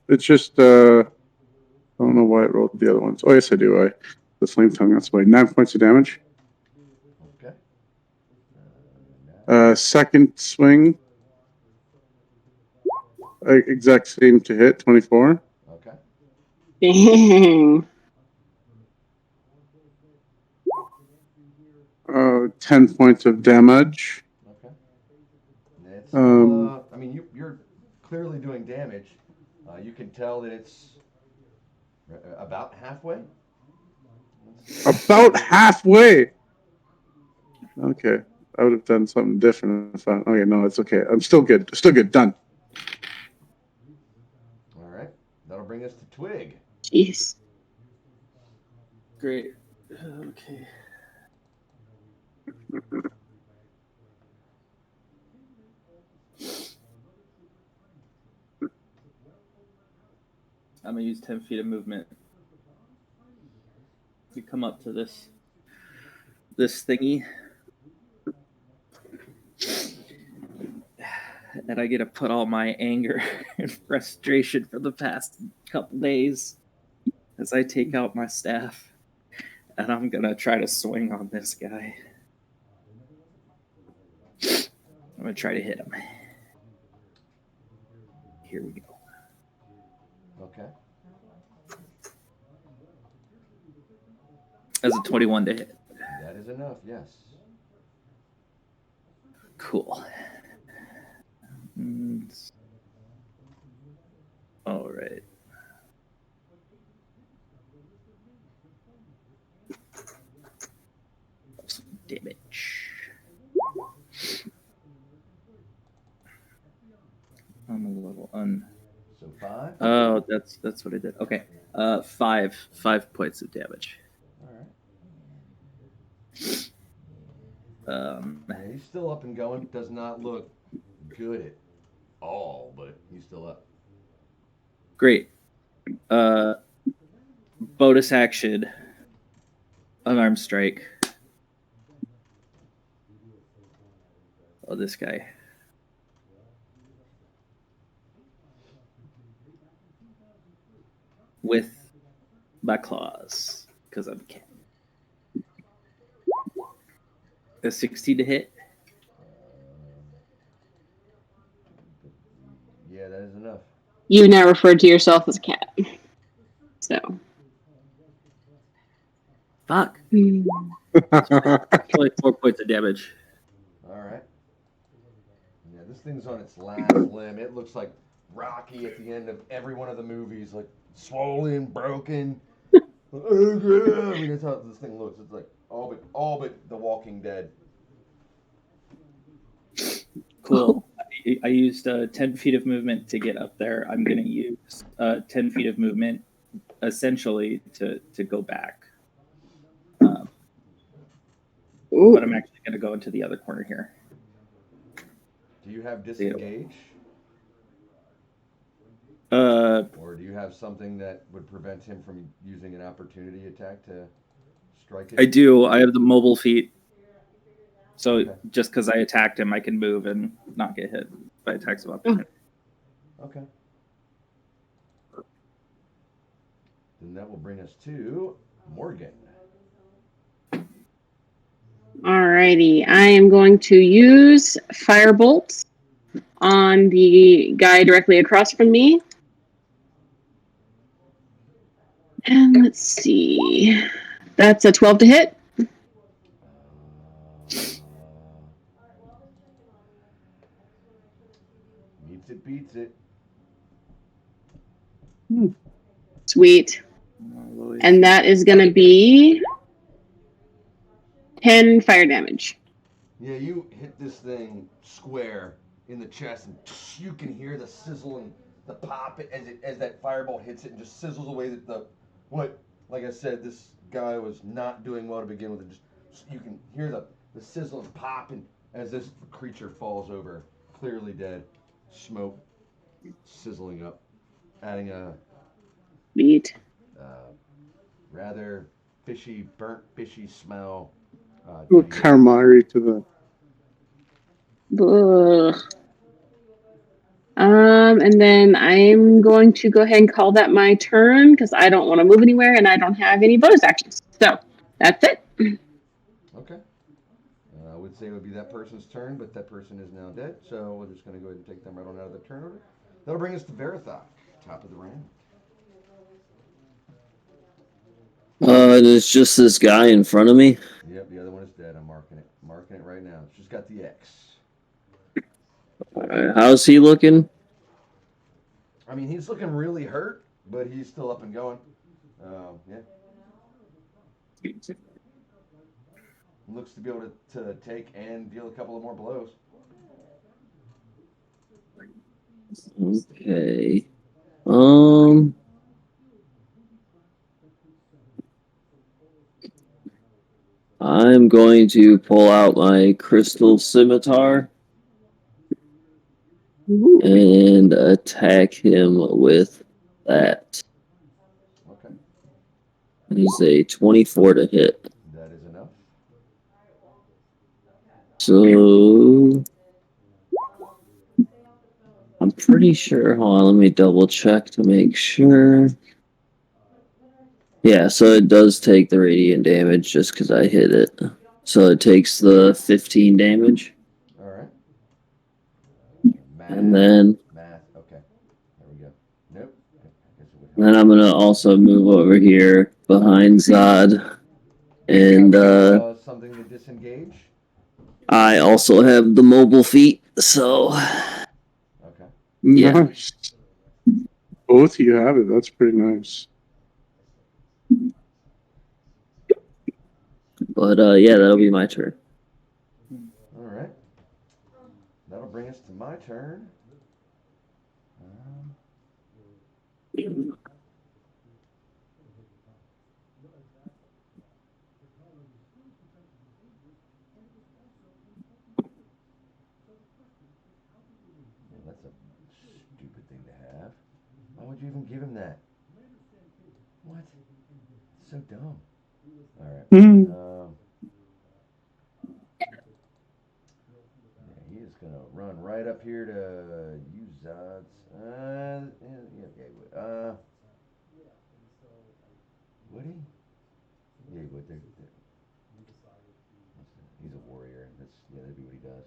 It's just, I don't know why it rolled the other ones. Oh, yes, I do. The flame tongue, that's why. 9 points of damage. Okay. Second swing, exact same to hit, 24. Okay. Dang. 10 points of damage. Okay. And it's still, Um, I mean, you're clearly doing damage. You can tell that it's about halfway. About halfway. Okay, I would have done something different if I. Okay, no, it's okay. I'm still good. Still good. Done. All right. That'll bring us to Twig. Jeez. Great. Okay. I'm gonna use 10 feet of movement. You come up to this thingy, and I get to put all my anger and frustration for the past couple days as I take out my staff, and I'm gonna try to swing on this guy. I'm gonna try to hit him. Here we go. Okay. As a 21 to hit. That is enough, yes. Cool. All right. Some damage. I'm a little So 5? Oh, that's what I did. Okay. 5 points of damage. Alright. Yeah, he's still up and going. Does not look good at all, but he's still up. Great. Bonus action. Unarmed strike. Oh, this guy. with my claws because I'm a cat. A 16 to hit. Yeah, that is enough. You now refer to yourself as a cat. So. Fuck. Hmm. Only 4 points of damage. All right. Yeah, this thing's on its last limb. It looks like Rocky at the end of every one of the movies, like swollen, broken. I mean, that's how this thing looks. It's like all but The Walking Dead. Cool. I used 10 feet of movement to get up there. I'm going to use 10 feet of movement essentially to go back. Ooh. But I'm actually going to go into the other corner here. Do you have disengage? Or do you have something that would prevent him from using an opportunity attack to strike it? I do. I have the mobile feat. So Okay. just because I attacked him, I can move and not get hit by attacks of opportunity. Okay. Then that will bring us to Morgan. Alrighty. I am going to use Firebolt on the guy directly across from me. And let's see. That's a 12 to hit. Meets it, beats it. Sweet. And that is going to be 10 fire damage. Yeah, you hit this thing square in the chest, and you can hear the sizzle and the pop as that fireball hits it and just sizzles away what. Like I said, this guy was not doing well to begin with. And just you can hear the sizzle and pop, and as this creature falls over, clearly dead, smoke sizzling up, adding a Sweet. rather burnt fishy smell. Little calamari to the. Ugh. And then I'm going to go ahead and call that my turn because I don't want to move anywhere and I don't have any bonus actions. So that's it. Okay. I would say it would be that person's turn, but that person is now dead, so we're just going to go ahead and take them right on out of the turn order. That'll bring us to Verathok, top of the round. There's just this guy in front of me. Yep, the other one is dead. I'm marking it. Marking it right now. She's got the X. How's he looking? I mean, he's looking really hurt, but he's still up and going. Yeah. Looks to be able to take and deal a couple of more blows. Okay. I'm going to pull out my crystal scimitar and attack him with that. Okay. He's a 24 to hit. That is enough. So I'm pretty sure. Hold on, let me double check to make sure. Yeah, so it does take the radiant damage just because I hit it. So it takes the 15 damage. All right. And then Math. Okay. There we go. Nope. I guess it would help. then I'm gonna also move over here behind Zod. And something to disengage. I also have the mobile feat, so Okay. yeah. Nice. Both of you have it. That's pretty nice. But yeah, that'll be my turn. All right. That'll bring us to my turn. Well, that's a stupid thing to have. Why would you even give him that? What? So dumb. All right. Yeah, he is gonna run right up here to use Zod's. Would he? Yeah, he would. He's a warrior. That'd be what he does.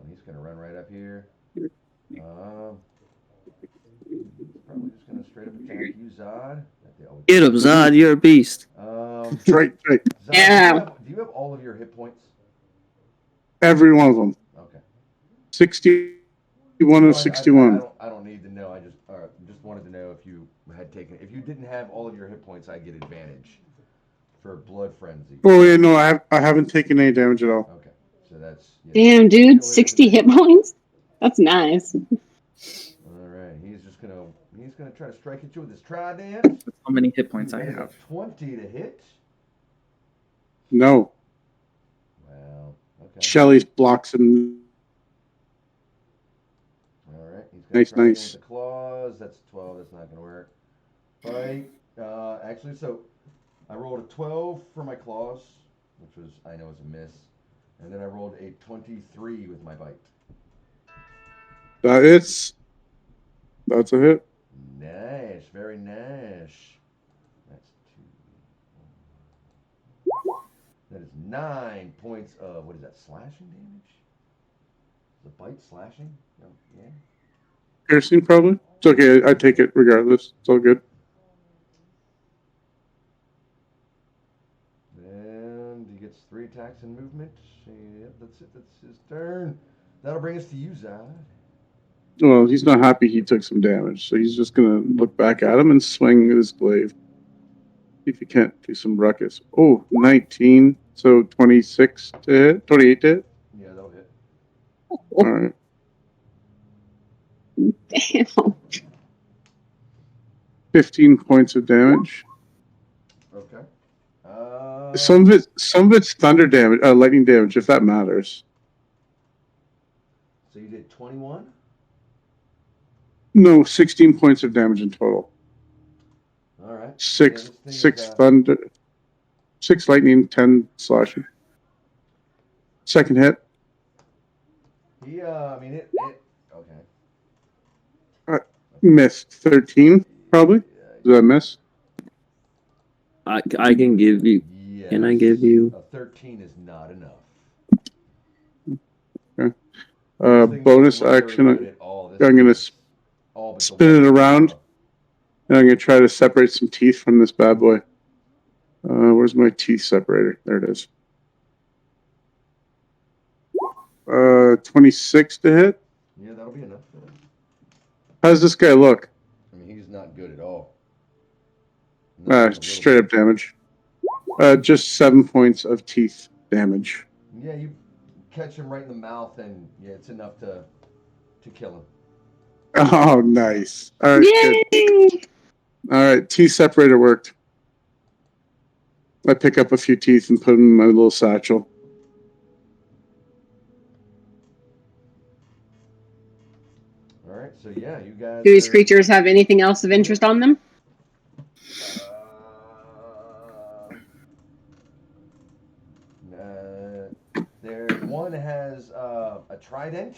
He's gonna run right up here. He's probably just gonna straight up attack you, Zod. Get him, Zod. You're a beast. Right. Zod, Yeah. do you have all of your hit points? Every one of them. Okay. 61 of 61. I don't need to know. I just wanted to know if you had taken. If you didn't have all of your hit points, I get advantage for blood frenzy. Oh yeah, no, I haven't taken any damage at all. Okay, so that's. Damn, dude, 60 hit points? That's nice. All right, he's gonna try to strike at you with his trident. How many hit points I That is a have? 20 to hit. No. Wow. Okay. Shelly blocks him. All right, he's gonna Nice, try again nice. with the claws. That's 12. That's not gonna work. Bite. Actually, so I rolled a 12 for my claws, which was I know is a miss, and then I rolled a 23 with my bite. That's a hit. Nice, very nice. That's 2. That is 9 points of what is that? Slashing damage? The bite slashing? No, yeah. Piercing, probably. It's okay. I take it regardless. It's all good. And he gets 3 attacks and movement. Yep, that's it. That's his turn. That'll bring us to you, Zod. Well, he's not happy he took some damage, so he's just gonna look back at him and swing his glaive. See if he can't do some ruckus. Oh, 19. So 26 to hit. 28 to hit. Yeah, that'll hit. All right. Damn. 15 points of damage. Okay. Some of it's thunder damage, lightning damage, if that matters. So you did 21? No, 16 points of damage in total. All right. Six Yeah, this thing is, thunder, 6 lightning, 10 slashing. Second hit. I mean it. Okay. Missed 13, probably. Did I miss? I can give you. Yes. Can I give you? A 13 is not enough. Okay. This thing Bonus is very action. good at all. This I'm gonna is all but the spin it one around. combo. And I'm gonna try to separate some teeth from this bad boy. Where's my teeth separator? There it is. 26 to hit. Yeah, that'll be enough. How does this guy look? I mean, he's not good at all. Not even a little Straight bit. up damage. Just 7 points of teeth damage. Yeah, you catch him right in the mouth, and yeah, it's enough to kill him. Oh, nice. All right, good. Yay! All right, teeth separator worked. I pick up a few teeth and put them in my little satchel. All right, so yeah, you guys. Do these are- creatures have anything else of interest on them? One has a trident,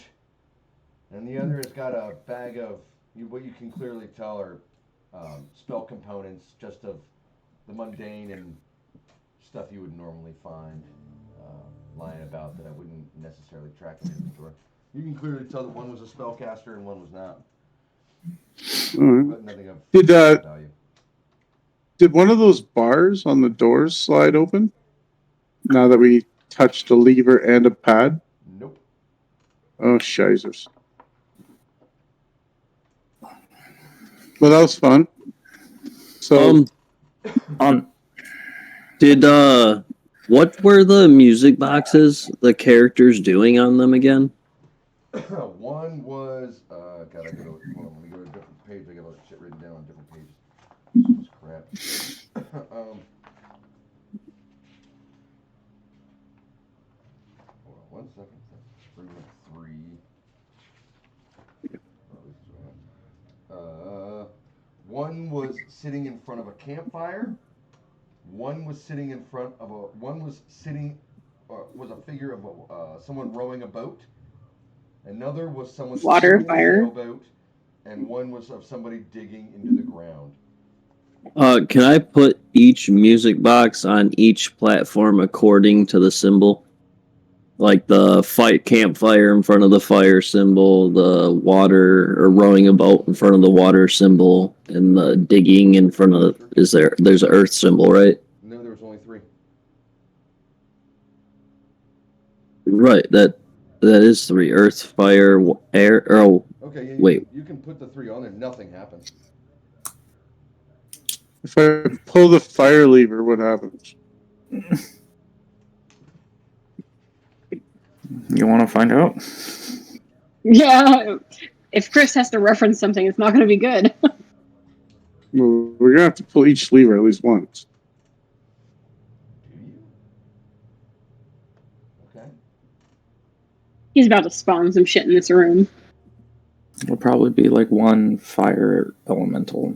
and the other has got a bag of what you can clearly tell are spell components, just of the mundane and stuff you would normally find lying about that I wouldn't necessarily track in inventory. You can clearly tell that one was a spellcaster and one was not. All right. But nothing of Did value. did one of those bars on the doors slide open? Now that we touched a lever and a pad? Nope. Oh, shizers. Well, that was fun. So, Did what were the music boxes the characters doing on them again? One was God, I gotta hold on, let me go to a different page. I got all that shit written down on different pages. This is crap. Hold on 1 second. That's bring up 3. One was sitting in front of a campfire. One was sitting in front of a. One was sitting. Was a figure of someone rowing a boat. Another was someone Water, sitting in a fire. sailboat, and one was of somebody digging into the ground. Can I put each music box on each platform according to the symbol? Like the fight campfire in front of the fire symbol, the water or rowing a boat in front of the water symbol, and the digging in front of there's an earth symbol, right? No, there was only 3. Right, that is 3. Earth, fire, air. Oh, Okay, yeah, wait. You can put the 3 on there. Nothing happens. If I pull the fire lever, what happens? You want to find out? Yeah. If Chris has to reference something, it's not going to be good. Well, we're gonna have to pull each lever at least once. Do you? Okay. He's about to spawn some shit in this room. It'll probably be like one fire elemental.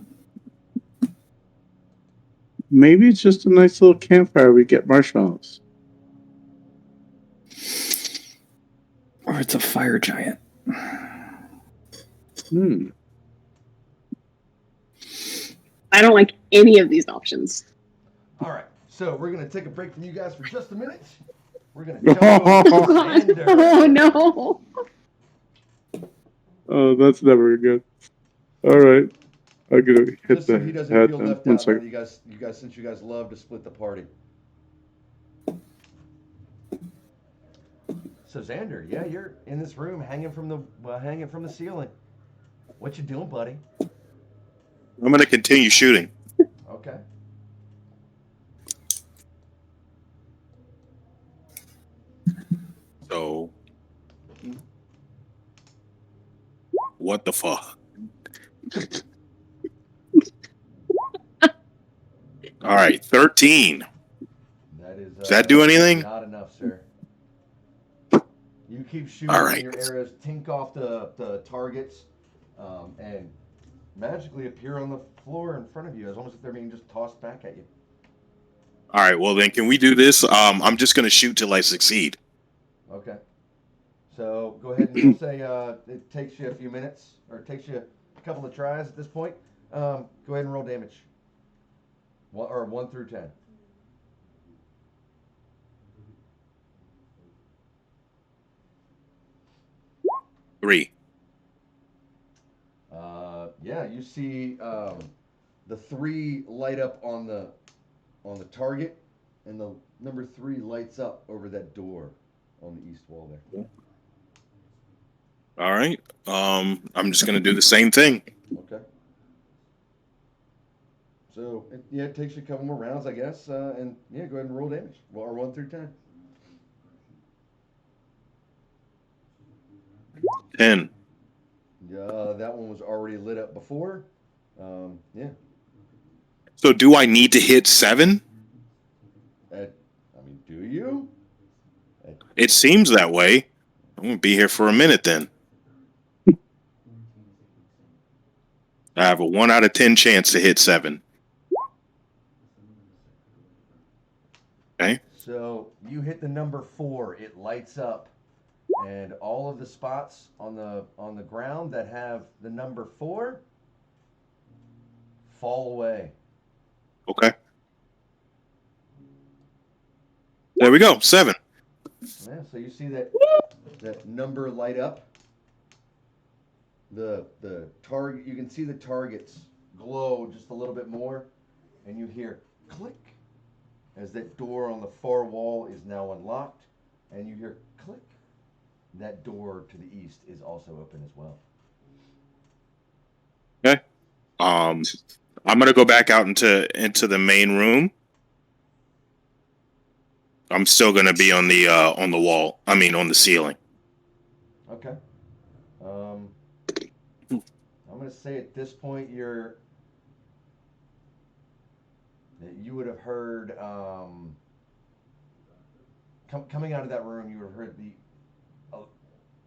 Maybe it's just a nice little campfire. We get marshmallows. Or it's a fire giant. I don't like any of these options. All right. So we're gonna take a break from you guys for just a minute. We're gonna jump over to Oh, God. Xander. Oh, no. Oh, that's never good. All right, I'm gonna hit Just so the he doesn't head feel then. left One out. second. You guys, since you guys love to split the party. So Xander, yeah, you're in this room, hanging from the ceiling. What you doing, buddy? I'm gonna continue shooting. Okay. So, what the fuck? All right, 13. That is. Does that do anything? Not enough, sir. You keep shooting, All right. and your arrows tink off the targets, and magically appear on the floor in front of you, as almost if they're being just tossed back at you. All right, well then, can we do this? I'm just gonna shoot till I succeed. Okay. So go ahead and we'll say it takes you a few minutes, or it takes you a couple of tries at this point. Go ahead and roll damage. 1 through 10. 3. Yeah, you see the 3 light up on the target, and the number 3 lights up over that door on the east wall there. All right. I'm just gonna do the same thing. Okay. So it takes you a couple more rounds, I guess, and yeah, go ahead and roll damage. Or 1 through 10. 10. That one was already lit up before. Yeah. So do I need to hit 7? Do you? It seems that way. I'm gonna be here for a minute then. I have a 1 out of 10 chance to hit 7. Okay. So you hit the number 4. It lights up, and all of the spots on the ground that have the number 4 fall away. Okay. There we go. 7. Yeah. So you see that number light up. The target. You can see the targets glow just a little bit more, and you hear click as that door on the far wall is now unlocked, and you hear click. That door to the east is also open as well. Okay. I'm gonna go back out into the main room. I'm still gonna be on the wall. I mean, on the ceiling. Okay. I'm gonna say at this point you would have heard coming out of that room. You would have heard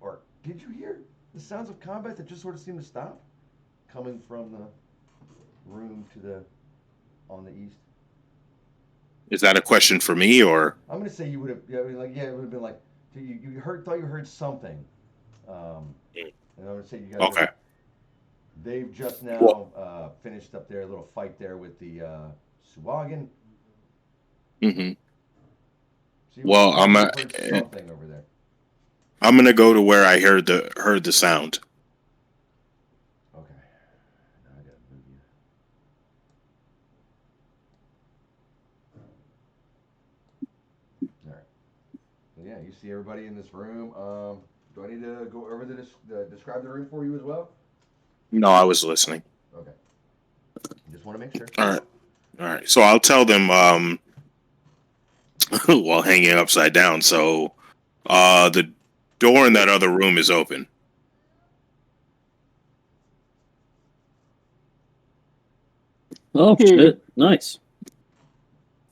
or did you hear the sounds of combat that just sort of seemed to stop coming from the room on the east? Is that a question for me or? I'm gonna say you would have, it would have been like thought you heard something, and I'm gonna say you guys. Okay. they've just now finished up their little fight there with the Suwagan. Mm-hmm. So Well, you heard something over there. I'm gonna go to where I heard the sound. Okay. Now I gotta move you. All right. So yeah, you see everybody in this room. Do I need to go over describe the room for you as well? No, I was listening. Okay. Just want to make sure. All right. So I'll tell them while hanging upside down. So, the door in that other room is open. Oh shit! Nice.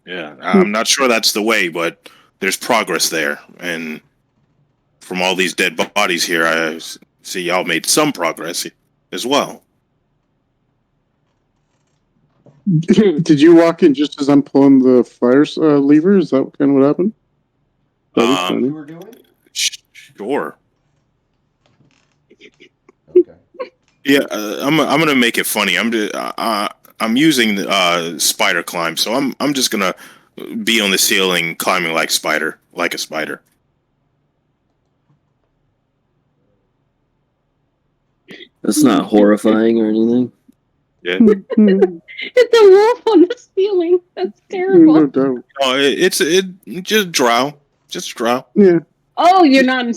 Yeah, I'm not sure that's the way, but there's progress there, and from all these dead bodies here, I see y'all made some progress as well. Did you walk in just as I'm pulling the fire lever? Is that kind of what happened? That'd be You funny. were doing? Sure. Okay. Yeah, I'm gonna make it funny. I'm using spider climb, so I'm just gonna be on the ceiling climbing like a spider. That's not horrifying or anything. Yeah. It's a wolf on the ceiling. That's terrible. No doubt. Oh, it just drow, Yeah. Oh, you're not in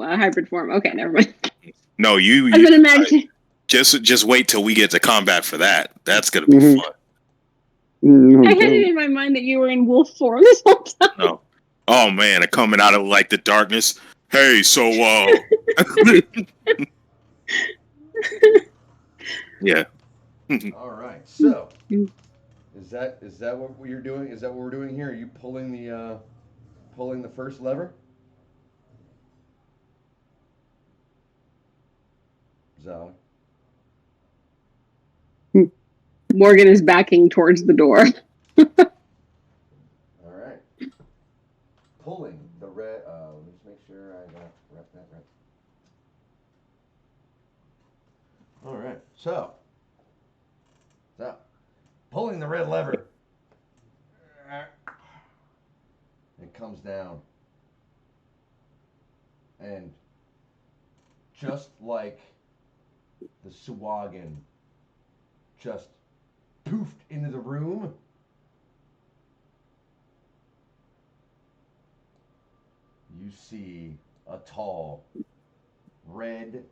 hybrid form. Okay, never mind. No, I was gonna imagine. Just wait till we get to combat for that. That's gonna be fun. No I had doubt. it in my mind that you were in wolf form this whole time. No. Oh man, coming out of like the darkness. Hey, so yeah. All right. So, is that what you're doing? Is that what we're doing here? Are you pulling the first lever? Zod. Morgan is backing towards the door. All right. Pulling the red. Let me just make sure I got that right. All right. So, pulling the red lever. It comes down. And just like the Suwagan just poofed into the room, you see a tall, red,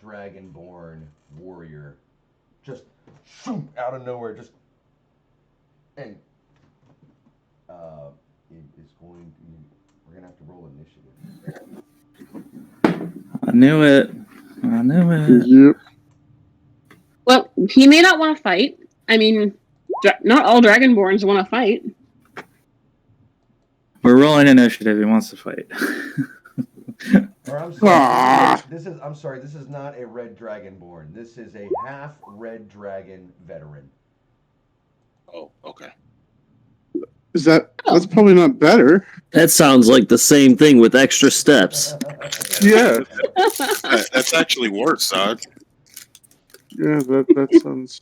dragonborn warrior just shoot out of nowhere, just and it is going to. We're gonna have to roll initiative. I knew it. Yep. Well, he may not want to fight. I mean, not all dragonborns want to fight. We're rolling initiative. He wants to fight. Or I'm sorry, I'm sorry. This is not a red dragonborn. This is a half red dragon veteran. Oh, okay. That's probably not better? That sounds like the same thing with extra steps. Yeah. That's actually worse, Zod. Yeah, that sounds.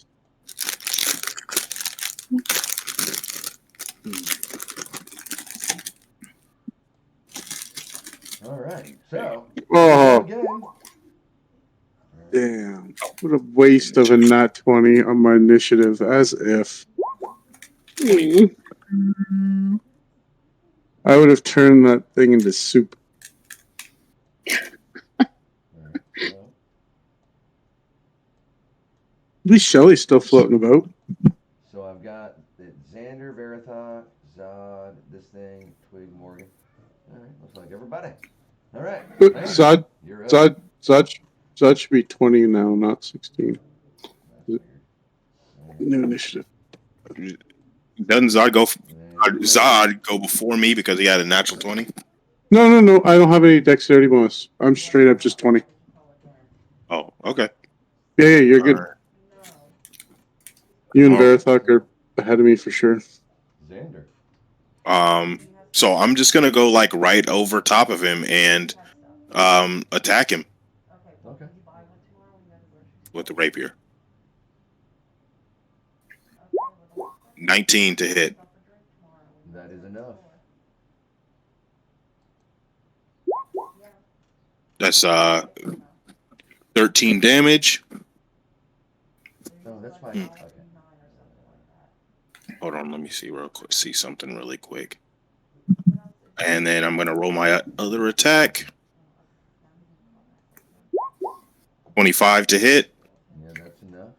All right. So. Oh, Again. damn. What a waste of a nat 20 on my initiative, as if. I would have turned that thing into soup. Right, so. At least Shelly's still floating about. So I've got Xander, Verathok, Zod, this thing, Twig, Morgan. All right, looks like everybody. All right. Zod, You're up. Zod should be 20 now, not 16. That's weird. New initiative. Doesn't Zod go before me because he had a natural 20? No. I don't have any dexterity bonus. I'm straight up just 20. Oh, okay. Yeah, you're good. Right. You and Oh. Verathok are ahead of me for sure. Xander. So I'm just gonna go like right over top of him and attack him. Okay. with the rapier. 19 to hit. That is enough. That's 13 damage. No, that's fine. Okay. Hold on, let me see real quick. See something really quick. And then I'm gonna roll my other attack. 25 to hit Yeah, that's enough.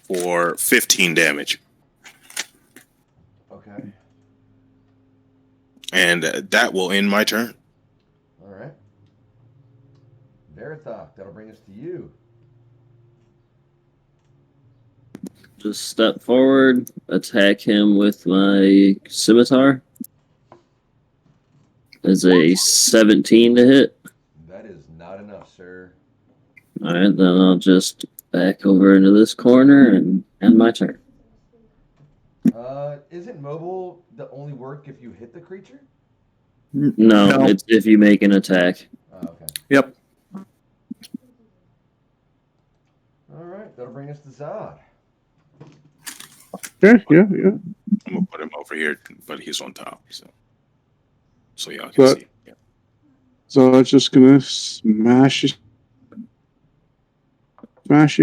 for 15 damage. Okay. And that will end my turn. All right. Verathok, that'll bring us to you. Just step forward, attack him with my scimitar. Is a 17 to hit. That is not enough, sir. Alright, then I'll just back over into this corner and end my turn. Isn't mobile the only work if you hit the creature? No, No. it's if you make an attack. Oh, okay. Yep. All right, that'll bring us to Zod. Yeah. I'm gonna put him over here, but he's on top, so y'all can But- see. Yeah. So I'm just gonna smash you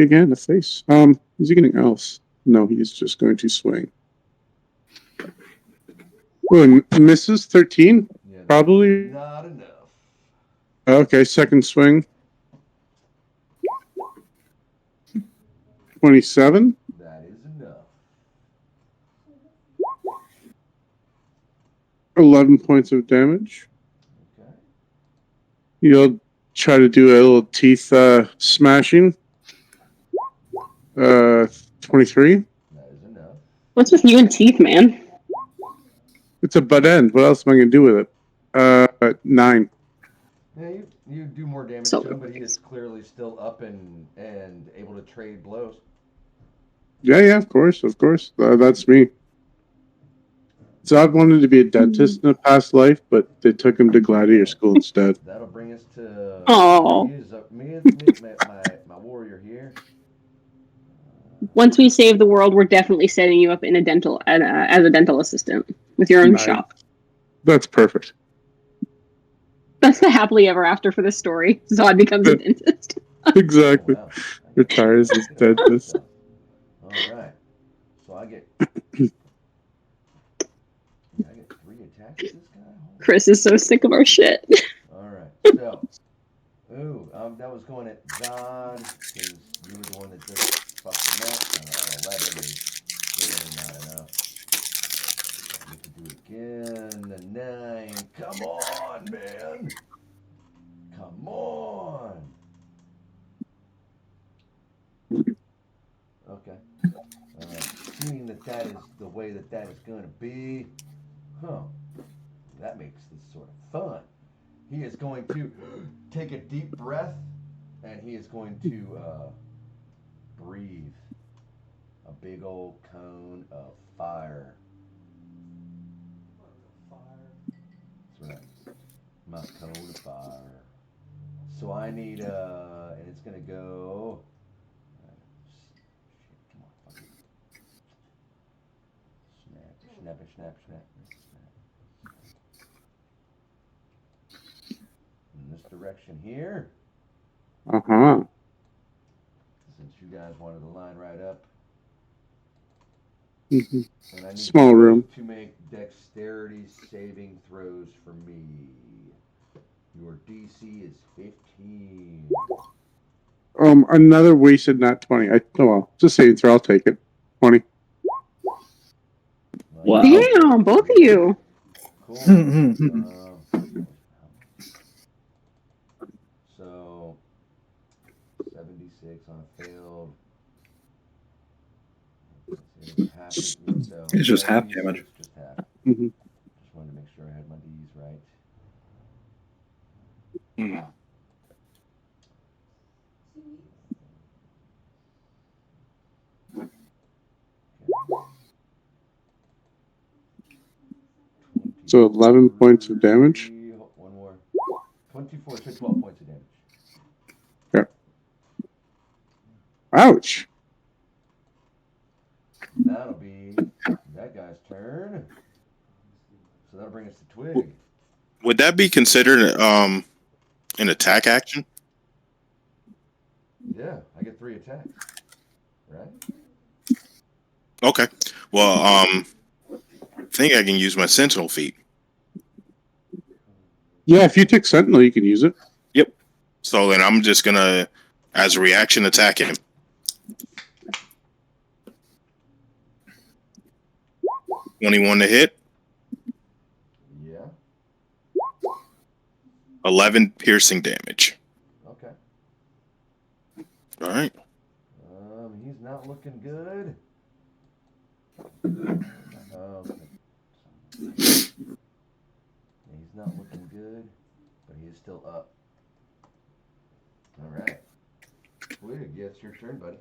again in the face. Is he getting else? No, he's just going to swing. Oh, misses 13. Yeah, that's Probably. not enough. Okay, second swing. 27. That is enough. 11 points of damage. Okay. You'll try to do a little teeth smashing. 23. That is enough. What's with you and teeth, man? It's a butt end. What else am I going to do with it? 9. Yeah, you do more damage So- to him, but he is clearly still up and able to trade blows. Yeah, of course. That's me. So I wanted to be a dentist in a past life, but they took him to gladiator school instead. That'll bring us to Aw. me and my warrior here. Once we save the world, we're definitely setting you up in a dental as a dental assistant with your own Nice. shop. That's perfect. That's the happily ever after for this story. Zod becomes a dentist. Exactly. Oh, wow. Retires as dentist. All right. So I get 3 attacks with this guy. Holy Chris is so sick of our shit. All right. So, that was going at Zod because you were the one that just fucked him up. 11 is clearly not enough. We have to do it again. The 9. Come on, man. Come on. Okay. Seeing that is the way that is going to be, that makes this sort of fun. He is going to take a deep breath, and he is going to breathe a big old cone of fire. That's right. My cone of fire. So I need, and it's going to go. Shit, come on, fuck it. Snap. In this direction here. Uh-huh. Since you guys wanted to line right up. Mhm. And I need Small you room. both to make dexterity saving throws for me. Your DC is 15. Another wasted nat 20. Just saying throw. I'll take it. 20. Wow. Damn, both of you. Cool. So 76 on a failed. It's just half damage. Just half. Mm-hmm. Just wanted to make sure I had my D's right. Mm. So 11 points of damage. One more. 2, 4, so 12 points of damage. Ouch. That'll be that guy's turn. So that'll bring us to Twig. Would that be considered an attack action? Yeah, I get 3 attacks. Right? Okay. Well, I think I can use my Sentinel feat. Yeah, if you take Sentinel, you can use it. Yep. So then I'm just gonna, as a reaction, attack him. $21 to hit. Yeah. 11 piercing damage. Okay. All right. He's not looking good. He's not looking good, but he is still up. All right. Twig, yeah, it's your turn, buddy.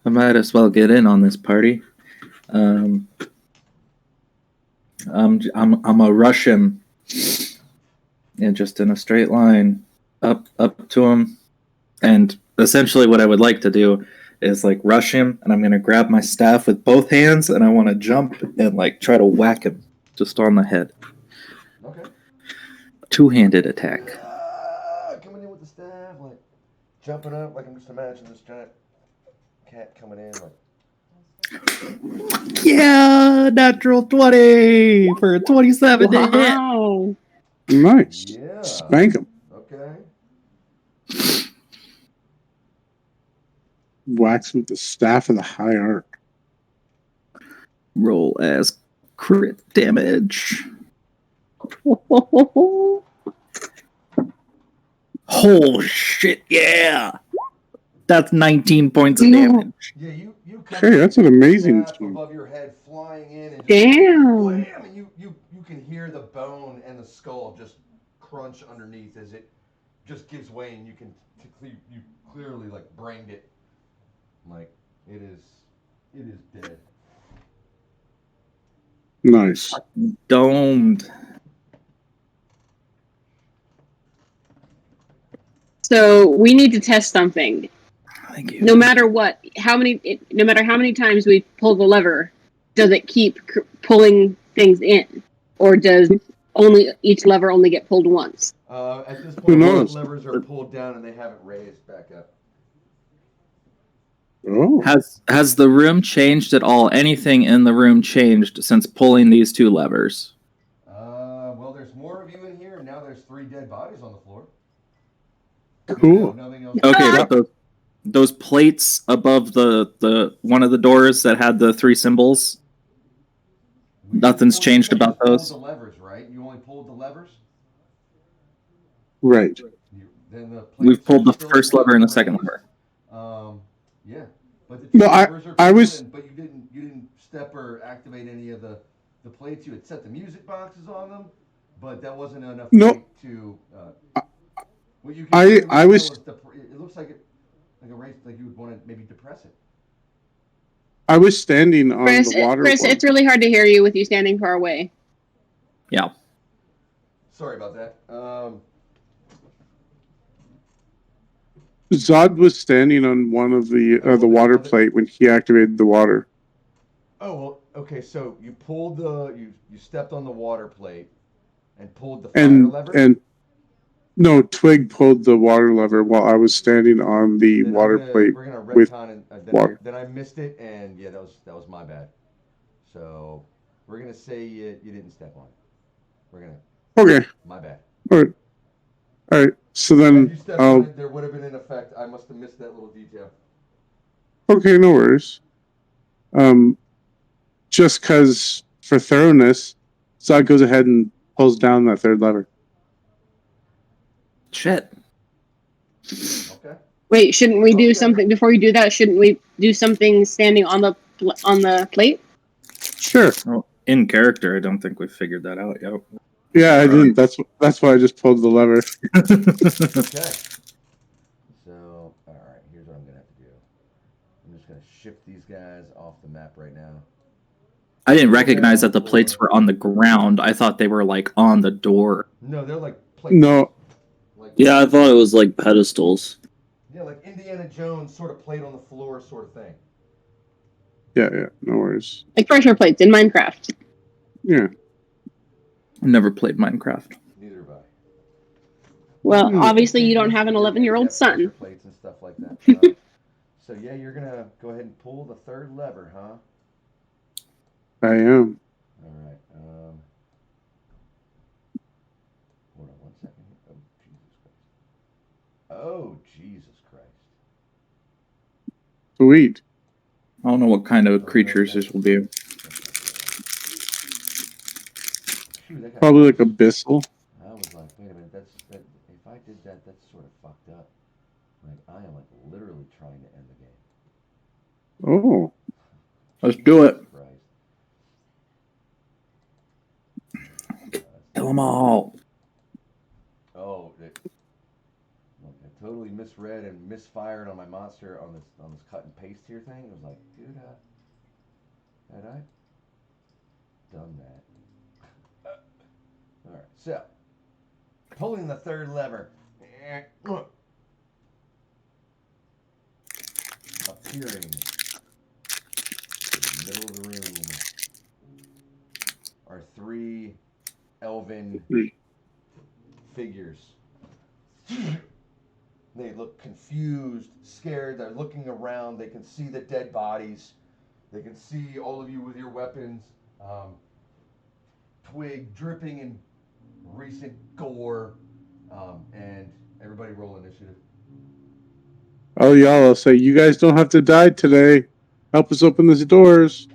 I might as well get in on this party. I'm a rush him, and just in a straight line up to him, and essentially what I would like to do is like rush him, and I'm gonna grab my staff with both hands, and I want to jump and like try to whack him just on the head. Okay. Two-handed attack. Coming in with the staff, like jumping up, like I'm just imagining this giant cat coming in, like. Yeah, natural 20 for a 27 to hit. Wow. Nice. Yeah. Spank him. Okay. Wax with the staff of the high arc. Roll as crit damage. Oh shit! Yeah, that's 19 points of damage. Yeah, you come Hey, that's an amazing staff team. above your head, flying in, and just Damn. wham, and you can hear the bone and the skull just crunch underneath as it just gives way, and you clearly like brained it, like it is dead. Nice. Domed. So we need to test something. Thank you. No matter what, no matter how many times we pull the lever, does it keep pulling things in, or does each lever only get pulled once? At this Who point, both knows? levers are pulled down and they haven't raised back up. Oh. Has the room changed at all? Anything in the room changed since pulling these two levers? Well, there's more of you in here, and now there's 3 dead bodies on the floor. Cool. Nothing else. Okay, but those plates above the one of the doors that had the 3 symbols. Nothing's changed about those. The levers, right? You only pulled the levers. Right. We've pulled the first lever and the second lever. Yeah, but the 2 No, levers are I was- in, but you didn't step or activate any of the plates. You had set the music boxes on them, but that wasn't enough No. to. What you I was- It looks like a race, like you would want to maybe depress it. I was standing on Chris, the water. Chris, one. it's really hard to hear you with you standing far away. Yeah. Sorry about that. Zod was standing on one of the water plate when he activated the water. Oh well, okay. So you pulled you stepped on the water plate and pulled the fire lever. And no, Twig pulled the water lever while I was standing on the Then water plate. We're gonna with retcon, and water. then I missed it, and yeah, that was my bad. So we're gonna say you didn't step on it. We're gonna. Okay. My bad. All right. So If then, you stepped on it, there would have been an effect. I must have missed that little detail. okay, no worries. Just because for thoroughness, Zod goes ahead and pulls down that 3rd lever. Shit. Okay. Wait, shouldn't we do Okay. something before you do that? Shouldn't we do something standing on the plate? Sure. Well, in character, I don't think we've figured that out yet. Yeah, I didn't. That's why I just pulled the lever. Okay. So, all right. Here's what I'm gonna have to do. I'm just gonna shift these guys off the map right now. I didn't recognize that the plates were on the ground. I thought they were like on the door. No, they're like plates. No. Like, Yeah, I thought it was like pedestals. yeah, like Indiana Jones sort of plate on the floor sort of thing. Yeah, no worries. Like pressure plates in Minecraft. Yeah. I've never played Minecraft. Neither have I. Well, Hmm. obviously you don't have an 11-year-old Pressure son. plates and stuff like that. So yeah, you're gonna go ahead and pull the third lever, huh? I am. All right. Hold on 1 second. Oh Jesus Christ! Sweet. I don't know what kind of creatures this will be. Phew, that got Probably like close. abyssal. I was like, wait a minute. That. If I did that, that's sort of fucked up. Like I am like literally trying to end the game. Oh. Let's do it. Christ. Kill them all. Oh, look, I totally misread and misfired on my monster on this cut and paste here thing. It was like, dude, had I done that? All right, so pulling the third lever, appearing in the middle of the room are three elven figures. They look confused, scared. They're looking around. They can see the dead bodies. They can see all of you with your weapons. Twig dripping in recent gore. And everybody roll initiative. Oh, y'all, I'll say, you guys don't have to die today. Help us open these doors.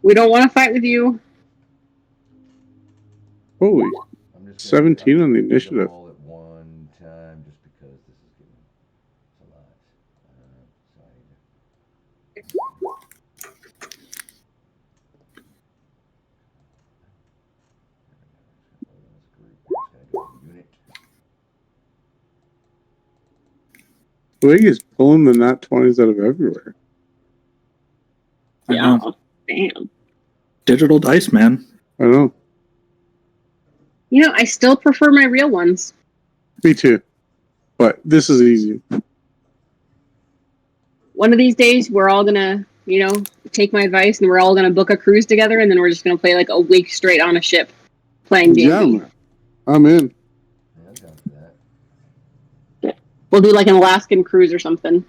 We don't want to fight with you. Holy. I'm just 17 on the read them initiative. all at one time just because this is getting a lot. So I need to... Unit. Twig is pulling the nat 20s out of everywhere. I Yeah. know. Damn. Digital dice, man. I know. You know, I still prefer my real ones. Me too. But this is easy. One of these days, we're all gonna, take my advice, and we're all gonna book a cruise together, and then we're just gonna play like a week straight on a ship, playing D&D. Yeah, man. I'm in. Yeah, I'm down for that. We'll do like an Alaskan cruise or something.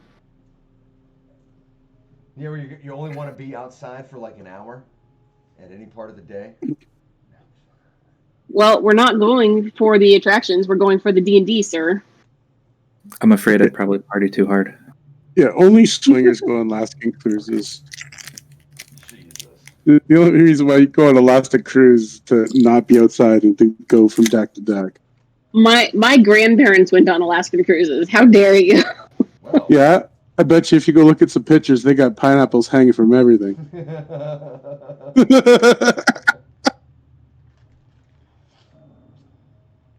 Yeah, where you only want to be outside for like an hour at any part of the day. Well, we're not going for the attractions. We're going for the D&D, sir. I'm afraid I'd probably party too hard. Yeah, only swingers go on Alaskan cruises. Jesus. The only reason why you go on Alaska cruise is to not be outside and to go from deck to deck. My grandparents went on Alaskan cruises. How dare you? Well. Yeah, I bet you if you go look at some pictures, they got pineapples hanging from everything.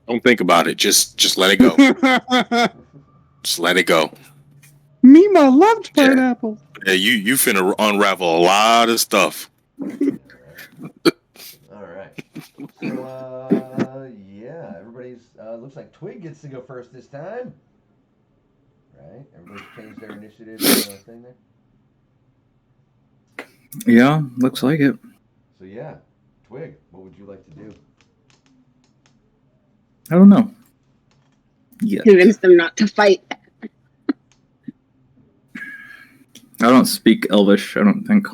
Don't think about it. Just let it go. Just let it go. Mima loved pineapple. Yeah, you finna unravel a lot of stuff. All right. So, yeah, everybody's looks like Twig gets to go first this time. Right? Everybody's changed their initiative thing there. Yeah, looks like it. So yeah, Twig, what would you like to do? I don't know. Yeah. Convince them not to fight. I don't speak Elvish, I don't think.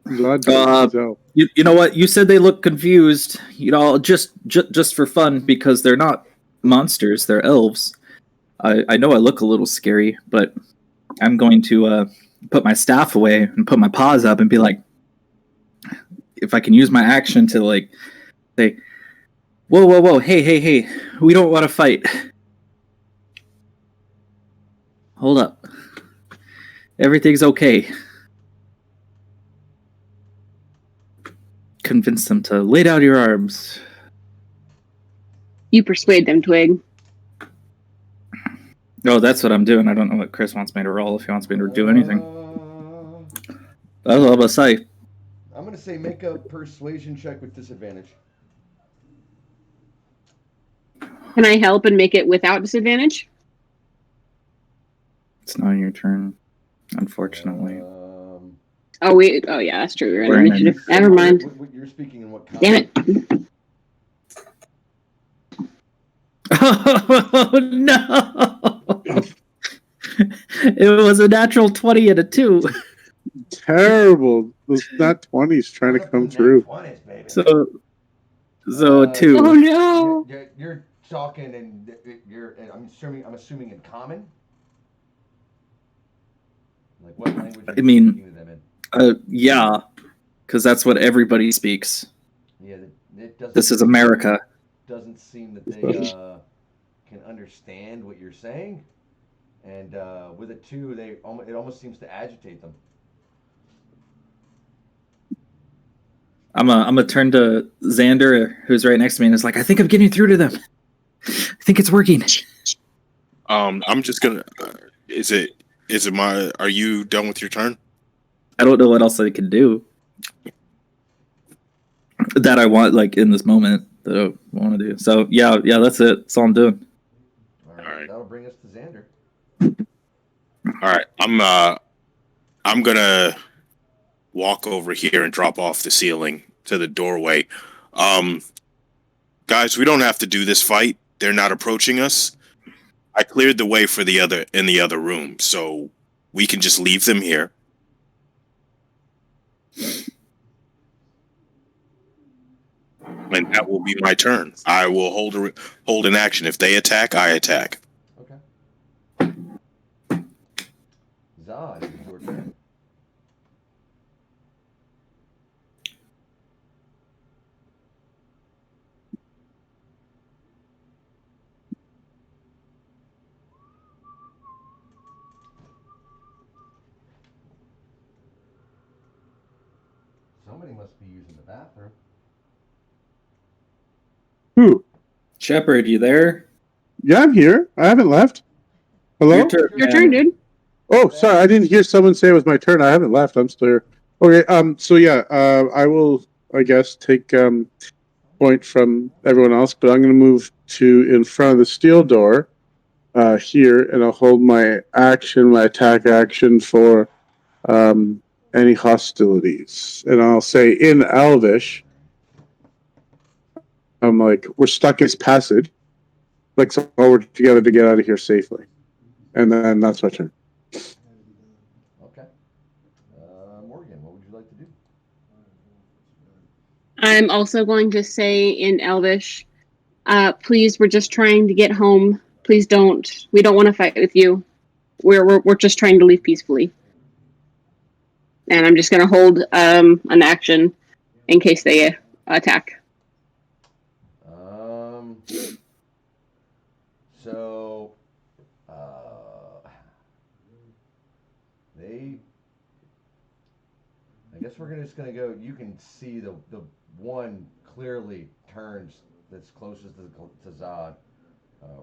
You know what? You said they look confused. Just for fun, because they're not monsters, they're elves. I know I look a little scary, but I'm going to put my staff away and put my paws up and be like, if I can use my action to like say, whoa, hey, we don't want to fight. Hold up. Everything's okay. Convince them to lay down your arms. You persuade them, Twig. No, that's what I'm doing. I don't know what Chris wants me to roll, if he wants me to do anything. That's all I'm going to say. I'm gonna say make a persuasion check with disadvantage. Can I help and make it without disadvantage? It's not your turn, unfortunately. Oh wait. Oh yeah, that's true. We're We're in in initiative. Never mind. You're speaking in what? Damn it. Oh no! It was a natural 20 and a 2. Terrible. Those nat 20s trying to come through. 20s, baby. So 2. Oh no. You're talking, and you're. I'm assuming in common. Like what language? Are I you mean, speaking to them in? Yeah, because that's what everybody speaks. Yeah, it doesn't. This is America. Doesn't seem that they can understand what you're saying, and with a 2, it almost seems to agitate them. I'm gonna turn to Xander, who's right next to me, and is like, I think I'm getting through to them. I think it's working. I'm just gonna. Is it my? Are you done with your turn? I don't know what else I can do that I want, like in this moment, that I want to do. So yeah, that's it. That's all I'm doing. All right. That'll bring us to Xander. All right, I'm gonna walk over here and drop off the ceiling to the doorway. Guys, we don't have to do this fight. They're not approaching us. I cleared the way for the other room, so we can just leave them here. And that will be my turn. I will hold an action. If they attack, I attack. Okay. Zod, it's your turn. Somebody must be using the bathroom. Who? Shepard, you there? Yeah, I'm here. I haven't left. Hello? Your turn, Your turn, dude. Oh, sorry. I didn't hear someone say it was my turn. I haven't left. I'm still here. Okay. So yeah. I will, I guess, take point from everyone else, but I'm going to move to in front of the steel door here, and I'll hold my attack action for any hostilities, and I'll say in Elvish. I'm like, we're stuck in this passage. Let's all work together to get out of here safely. And then that's my turn. Okay. Morgan, what would you like to do? I'm also going to say in Elvish, please, we're just trying to get home. Please don't. We don't want to fight with you. We're just trying to leave peacefully. And I'm just going to hold an action in case they attack. So, I guess we're just gonna go. You can see the one clearly turns that's closest to Zod,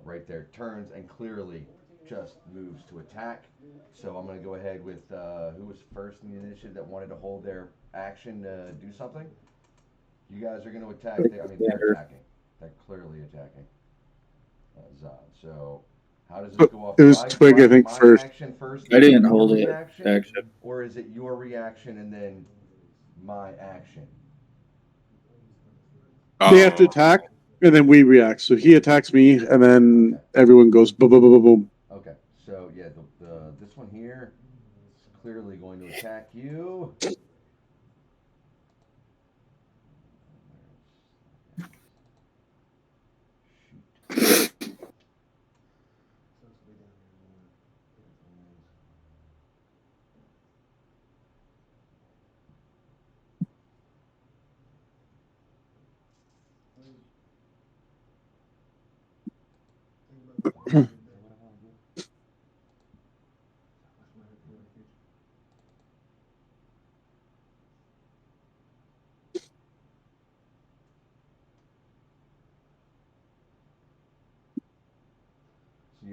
right there. Turns and clearly just moves to attack. So I'm gonna go ahead with who was first in the initiative that wanted to hold their action to do something. You guys are gonna attack. They're attacking. They're clearly attacking Zod. So how does this go off? It was Twig, I think, first. Action first. I didn't hold it. Action, or is it your reaction and then my action? They have to attack, and then we react. So he attacks me, and then everyone goes boom, boom, boom, boom, boom. Okay. So yeah, this one here is clearly going to attack you. So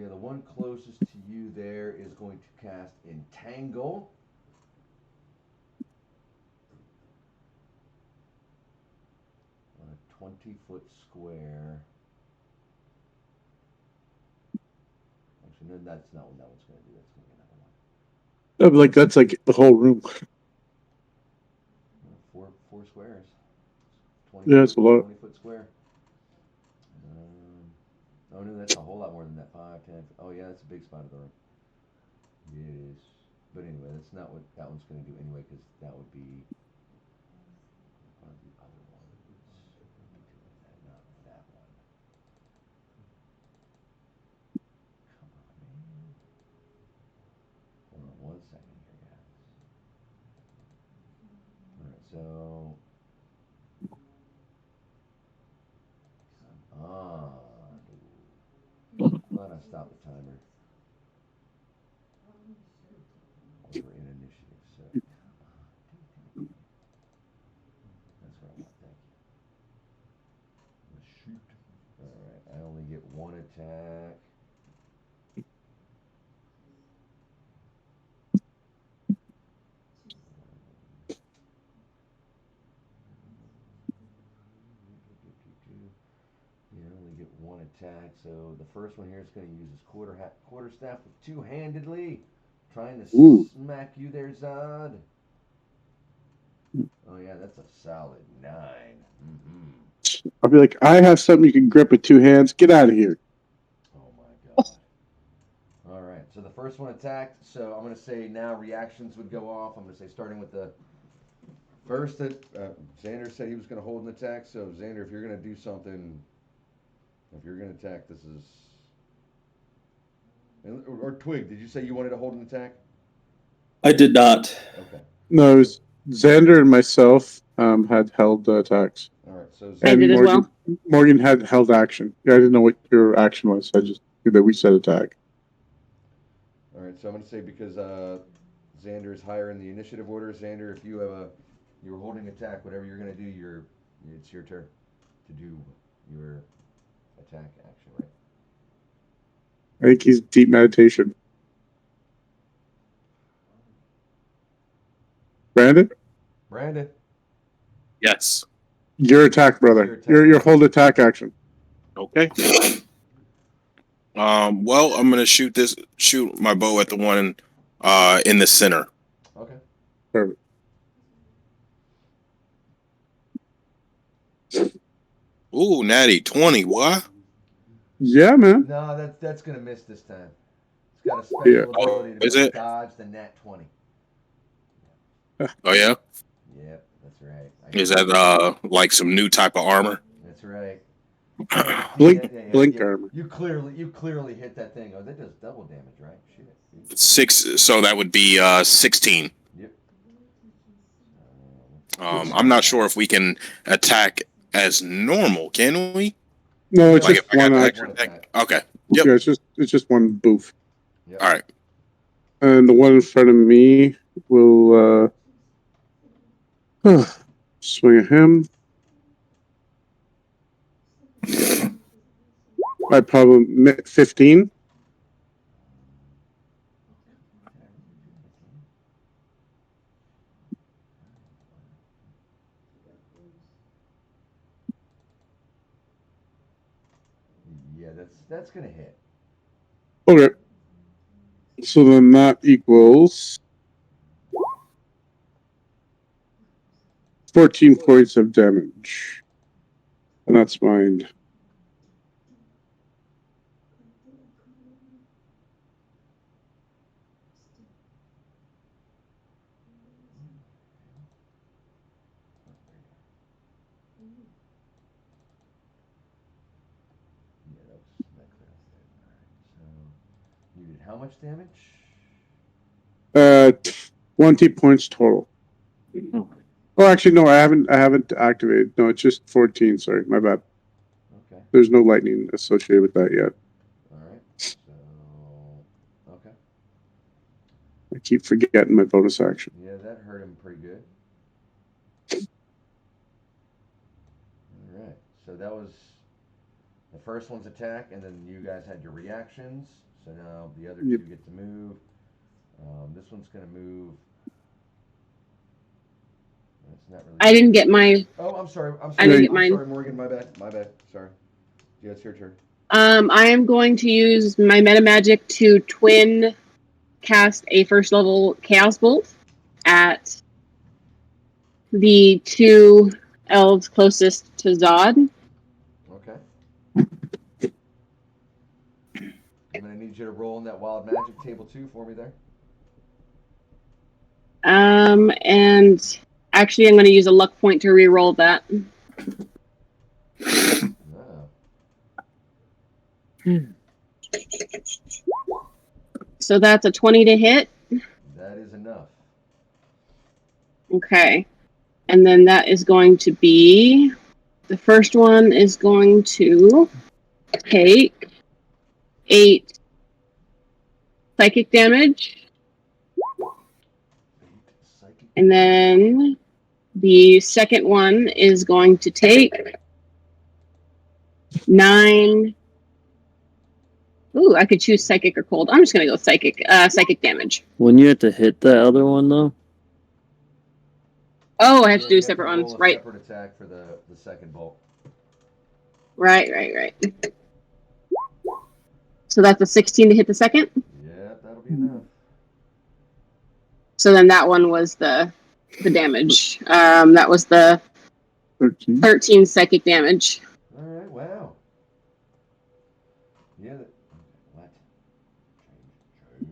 yeah, the one closest to you there is going to cast Entangle. 20-foot square. Actually, no, that's not what that one's going to do. That's going to be another one. That's like the whole room. Four squares. 20 Yeah, it's a lot. 20-foot square. Oh no, that's a whole lot more than that. 5, 10. Oh yeah, that's a big spot of the room. It is. But anyway, that's not what that one's going to do anyway, because that would be the other one. It's going to be doing that, not that one. Come on, man. Hold on 1 second here, guys. Alright, so. Come on. Glad I stopped the timer. We're in initiative, so. That's what I want, thank you. Let's shoot. Alright, I only get one attack. You only get one attack, so the first one here is going to use his quarterstaff with two-handedly, trying to Ooh. smack you there, Zod. Oh yeah, that's a solid 9. Mm-hmm. I'll be like, I have something you can grip with 2 hands. Get out of here. Oh my god. All right, so the first one attacked. So I'm going to say now reactions would go off. I'm going to say starting with the first that Xander said he was going to hold an attack. So Xander, if you're going to do something, if you're going to attack, this is. Or Twig, did you say you wanted to hold an attack? I did not. Okay. No, it was Xander and myself had held attacks. All right, so I And did as well. Morgan had held action. Yeah, I didn't know what your action was. I just knew that we said attack. All right, so I'm going to say because Xander is higher in the initiative order. Xander, if you have you're holding attack, whatever you're going to do, it's your turn to do your attack action, right? I think he's deep meditation. Brandon, Brandon. Yes. your attack, brother. Your attack. Your hold attack action. Okay. Well, I'm gonna shoot my bow at the one in the center. Okay. Perfect. Ooh, natty 20. What? Yeah, man. No, that's gonna miss this time. It's got a special Yeah. ability to be Is able to it? dodge the nat 20. Oh yeah. Yep, that's right. Is that like some new type of armor? That's right. Blink armor. You clearly hit that thing. Oh, that does double damage, right? Shit. 6. So that would be 16. Yep. I'm not sure if we can attack as normal. Can we? No, it's Like just if I one got action. extra attack? Okay. Yep. Yeah, it's just one boof. Yep. All right. And the one in front of me will swing at him. I probably 15. Yeah, that's gonna hit. Okay. So then that equals 14 points of damage. And that's mine. Yeah, that clears it. All right. So you did how much damage? 20 points total. Oh, actually, no, I haven't activated. No, it's just 14. Sorry, my bad. Okay. There's no lightning associated with that yet. All right. So okay. I keep forgetting my bonus action. Yeah, that hurt him pretty good. All right. So that was the first one's attack, and then you guys had your reactions. So now the other two get to move. This one's going to move. Let's It's not really. I didn't get my. Oh, I'm sorry. I'm sorry. I didn't get I'm mine. sorry, Morgan. My bad. My bad. Sorry. Yeah, it's your turn. I am going to use my meta magic to twin cast a first level chaos bolt at the two elves closest to Zod. Okay. I'm gonna need you to roll in that wild magic table 2 for me there. And actually, I'm going to use a luck point to re-roll that. Oh. So that's a 20 to hit. That is enough. Okay. And then that is going to be. The first one is going to take 8 psychic damage. Psychic. And then the second one is going to take 9. Ooh, I could choose psychic or cold. I'm just gonna go psychic. Psychic damage. When you have to hit the other one though, Oh, I have to Yeah, do you separate roll ones. a Right, separate attack for the second bolt. right. So that's a 16 to hit the second. Yeah, that'll be enough. So then that one was the damage. That was the 13. 13 psychic damage. All right. Wow. Yeah. What? Change.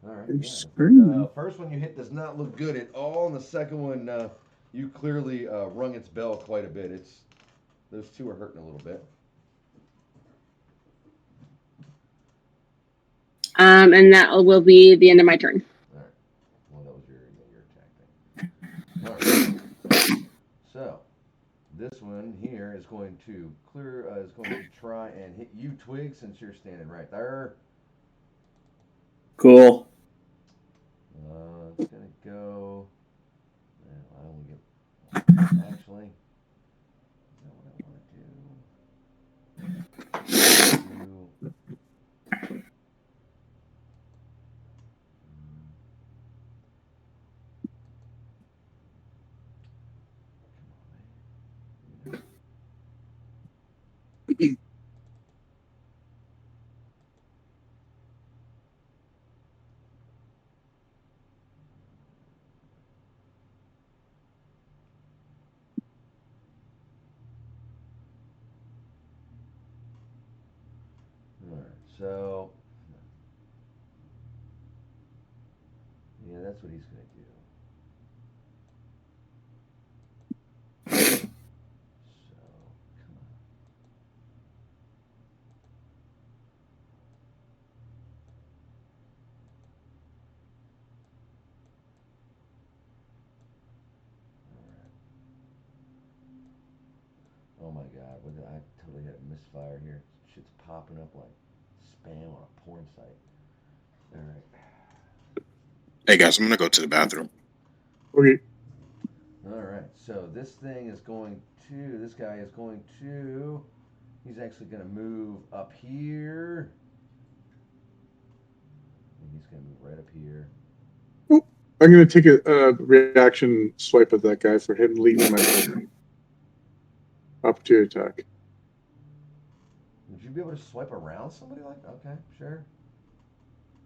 All right. Yeah. Scream. First one you hit does not look good at all, and the second one you clearly rung its bell quite a bit. Those two are hurting a little bit. And that will be the end of my turn. All right. Well, that was your attack thing. All right. So this one here is going to try and hit you, Twig, since you're standing right there. cool. It's gonna go. Well, I only get. Actually, is that what I want to do? All right. So, yeah, that's what he's gonna do. So, come on. Oh my God! I totally had a misfire here. Shit's popping up like spam on a porn site. All right. Hey guys, I'm gonna go to the bathroom. Okay. All right. So this thing is going to. This guy is going to. He's actually going to move up here. And he's going to move right up here. I'm going to take a reaction swipe at that guy for him leaving my turn. Opportunity attack. Would you be able to swipe around somebody like that? Okay, sure.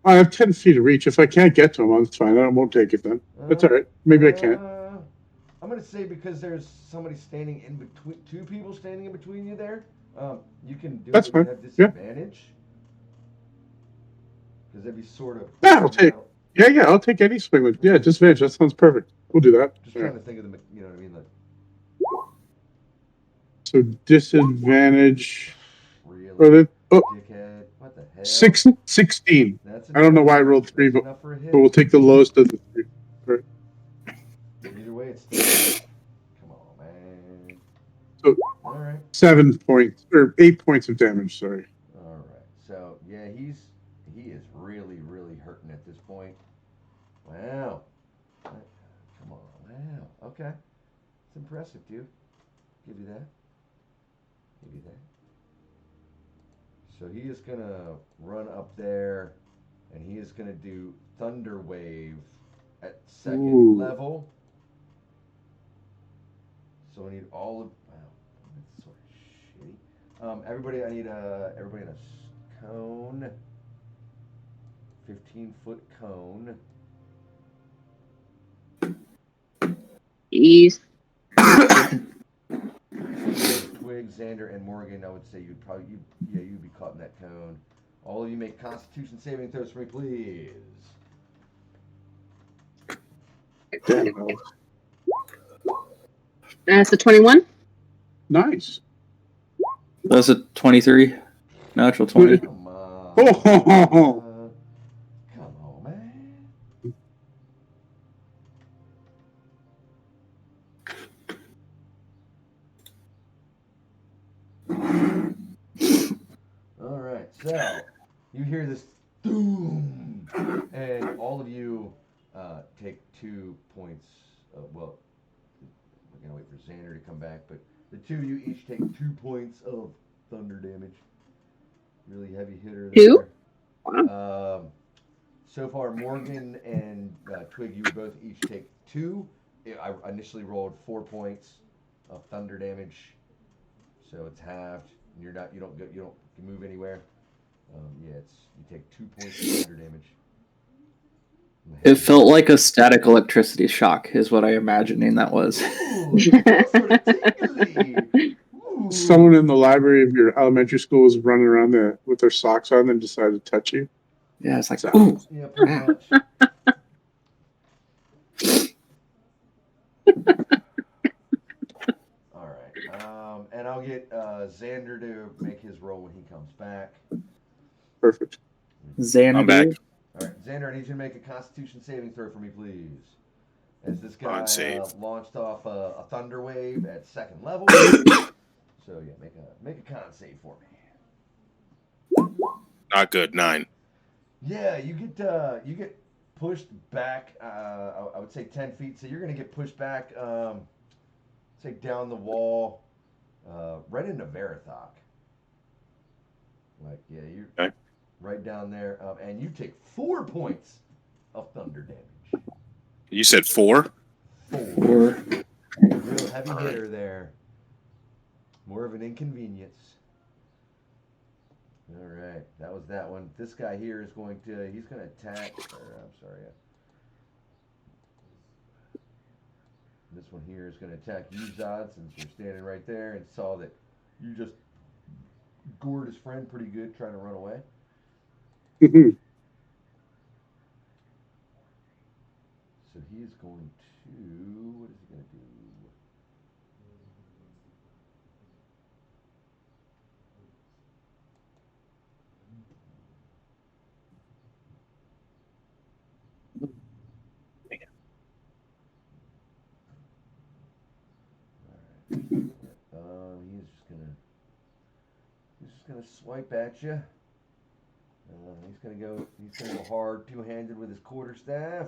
I have 10 feet of reach. If I can't get to him, that's fine. I won't take it then. That's all right. Maybe I can't. I'm going to say because there's somebody standing in between, two people standing in between you there, you can do That's it, but you fine. have Yeah. disadvantage. Because they'd be sort of. Yeah, I'll take. Yeah, I'll take any swing with. Yeah, disadvantage. That sounds perfect. We'll do that. Just trying to think of the, you know what I mean? Like, So disadvantage. really? For the, Dickhead. What the hell? 16. That's I don't know enough. why I rolled 3, That's but enough for a hit. we'll take the lowest of the 3. Right. Either way, it's still. Come on, man. So All right. 7 points or 8 points of damage. Sorry. All right. So yeah, he is really hurting at this point. Wow. Come on. Wow. Okay. It's impressive, dude. Give you that. Give you that. So he is gonna run up there, and he is gonna do Thunder Wave at second Ooh. level. So we need all of. Wow, that's sort of shitty. Everybody, I need everybody in a cone. 15-foot cone. Jeez. Twig, Xander, and Morgan. I would say you'd probably you'd be caught in that cone. All of you make Constitution saving throws for me, please. That's a 21. Nice. That's a 23. Natural 20. Come on. Oh. Come on, man. All right, so you hear this boom, and all of you take 2 points. Well, we're gonna wait for Xander to come back, but the two of you each take 2 points of thunder damage. Really heavy hitter there. 2? So far, Morgan and Twig, you both each take 2. I initially rolled 4 points of thunder damage, so it's halved. And you don't move anywhere. You take 2 points of thunder damage. It felt like a static electricity shock, is what I'm imagining that was. Ooh, that's sort of tingly. Ooh. Someone in the library of your elementary school was running around there with their socks on and decided to touch you. Yeah, it's like, So- ooh. Yeah, pretty much. All right. And I'll get Xander to make his roll when he comes back. Perfect. Xanadu. I'm back. All right, Xander, I need you to make a Constitution saving throw for me, please. As this guy On save. launched off a thunder wave at second level. So yeah, make a con save for me. Not good. 9. Yeah, you get pushed back. I would say 10 feet. So you're gonna get pushed back. Say down the wall, right into Verathok. Like you're Okay. right down there, and you take 4 points of thunder damage. You said 4? 4. Real heavy hitter there. More of an inconvenience. All right, that was that one. This guy here is he's going to attack. I'm sorry. This one here is going to attack you, Zod, since you're standing right there and saw that you just gored his friend pretty good trying to run away. So he's going to. What is he going to do? He's just gonna swipe at you. He's gonna go hard, two-handed with his quarterstaff.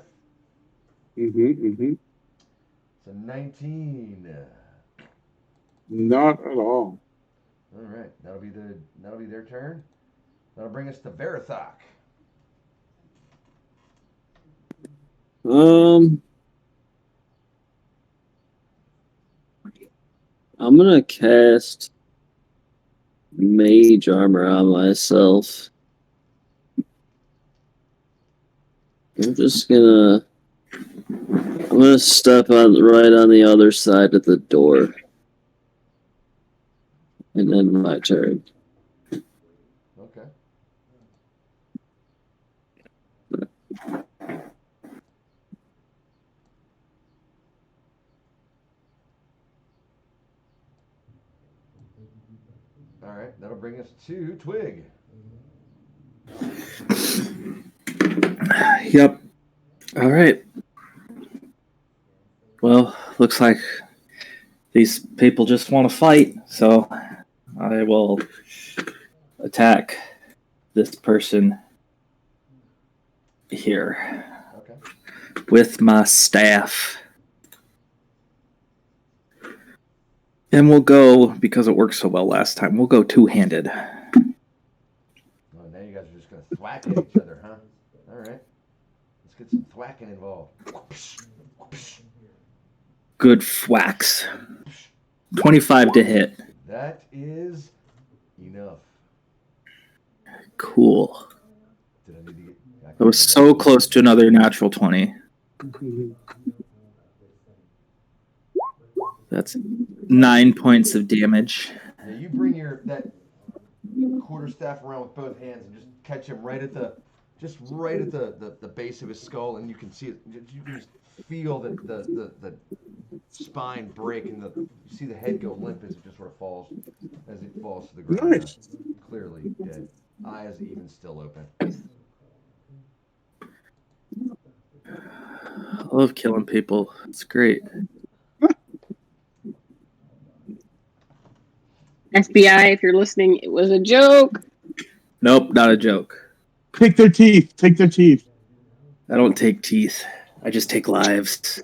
It's a 19. Not at all. All right, that'll be their turn. That'll bring us to Verathok. I'm gonna cast Mage Armor on myself. I'm gonna step right on the other side of the door. And then my turn. Okay. All right, that'll bring us to Twig. Yep. All right. Well, looks like these people just want to fight, so I will attack this person here Okay. with my staff. And we'll go, because it worked so well last time, we'll go two-handed. Well, now you guys are just gonna thwack at each other, huh? All right. Let's get some thwacking involved. Good thwacks. 25 to hit. That is enough. Cool. Did I need to get? I was so close to another natural 20. That's 9 points of damage. Yeah, you bring that quarterstaff around with both hands and just catch him right at the base of his skull, and you can see it. You can just feel the spine break, and you see the head go limp as it just sort of falls to the ground. Nice. Clearly dead. Eyes even still open. I love killing people. It's great. FBI, if you're listening, it was a joke. Nope, not a joke. Take their teeth. Take their teeth. I don't take teeth. I just take lives.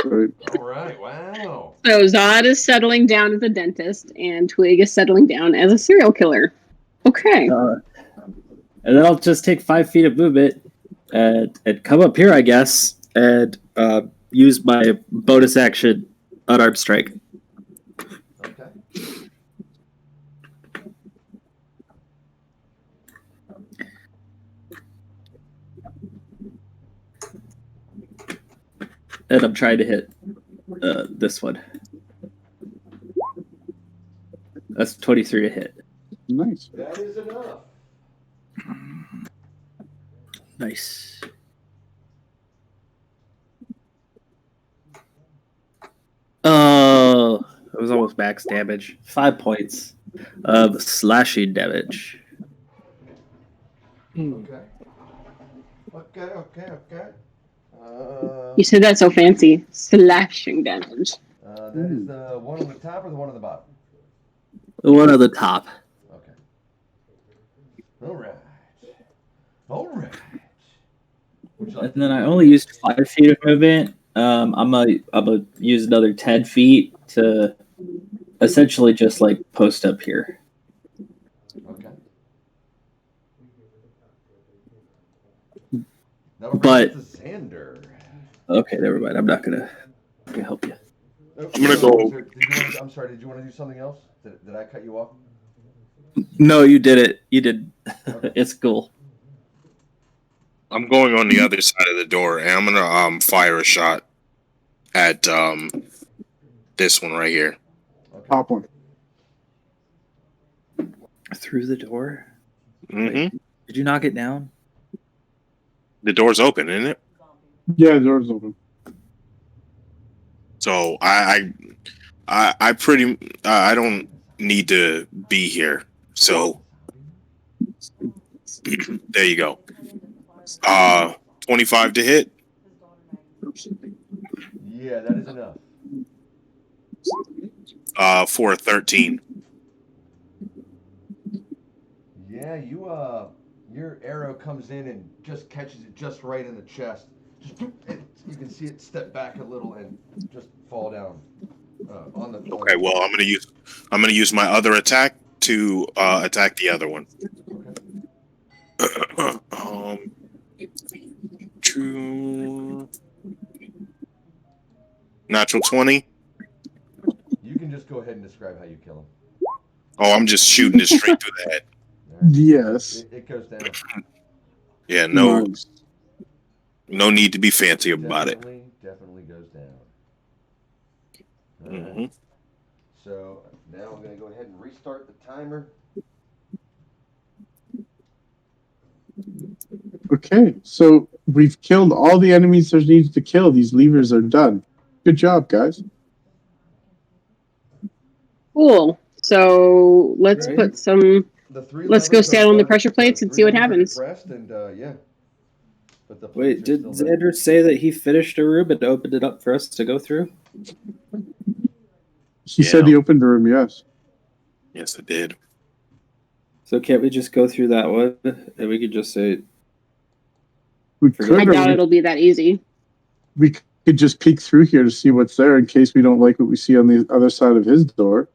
Right. All right. Wow. So Zod is settling down as a dentist, and Twig is settling down as a serial killer. Okay. And then I'll just take 5 feet of movement and come up here, I guess, and use my bonus action unarmed strike. Okay. And I'm trying to hit this one. That's 23 to hit. Nice. That is enough. Nice. Oh, it was almost max damage. 5 points of slashing damage. Okay. You said that so fancy. Slashing damage. That is the one on the top or the one on the bottom? The one at the top. Okay. All right. All right. And then I only used 5 feet of movement. I'm gonna use another 10 feet to essentially just like post up here. Okay. But- to Xander. Okay, never mind. I'm not gonna help you. Oh, I'm gonna go- I'm sorry. Did you want to do something else? Did I cut you off? No, you did it. You did. Okay. It's cool. I'm going on the other side of the door, and I'm gonna fire a shot at this one right here. Okay. Top one. Through the door. Mm-hmm. Did you knock it down? The door's open, isn't it? Yeah, the door's open. So I don't need to be here. So there you go. 25 to hit. Yeah, that is enough. For 13. Yeah, your arrow comes in and just catches it just right in the chest. You can see it step back a little and just fall down on the. Okay, well I'm gonna use my other attack to attack the other one. Okay. Natural 20. You can just go ahead and describe how you kill him. Oh, I'm just shooting it straight through the head. All right. Yes. It goes down. Yeah, no Nice. need to be fancy about it. Definitely goes down. All Mhm. right. So now I'm going to go ahead and restart the timer. Okay, so we've killed all the enemies there needs to kill. These levers are done. Good job, guys. Cool. So let's Right. put some. Let's go stand on the pressure plates and see what happens. And yeah. But the Wait, plates are did still there. Xander say that he finished a room and opened it up for us to go through? He said he opened the room, yes. Yes, it did. So can't we just go through that one and we could just say We Forget I could, doubt or it'll be that easy. we could just peek through here to see what's there in case we don't like what we see on the other side of his door.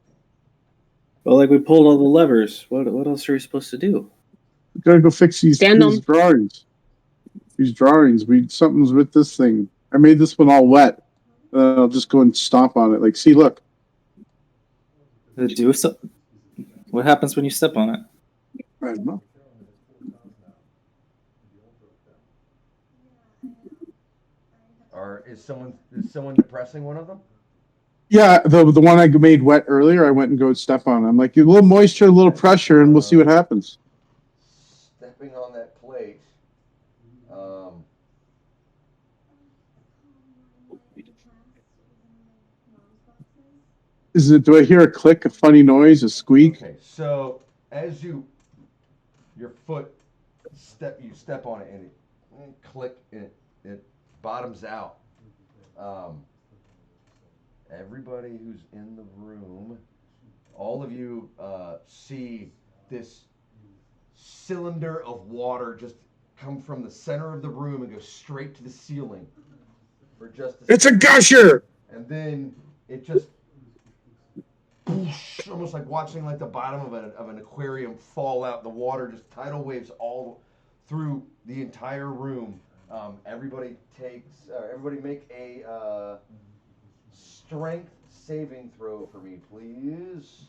well, like we pulled all the levers. What else are we supposed to do? We gotta go fix these Stand on. drawings. these drawings. Something's with this thing. I made this one all wet. I'll just go and stomp on it. Like, see, look. Do so. What happens when you step on it? I don't know. Or is someone depressing one of them? Yeah, the one I made wet earlier, I went and go step on. I'm like, a little moisture, a little pressure, and we'll see what happens. Stepping on that plate. Is it? Do I hear a click, a funny noise, a squeak? Okay, so as your foot step on it and it click and it bottoms out. Everybody who's in the room, all of you see this cylinder of water just come from the center of the room and go straight to the ceiling for just It's a gusher! and then it just almost like watching like the bottom of an aquarium fall out. The water just tidal waves all through the entire room. Everybody make a strength saving throw for me, please.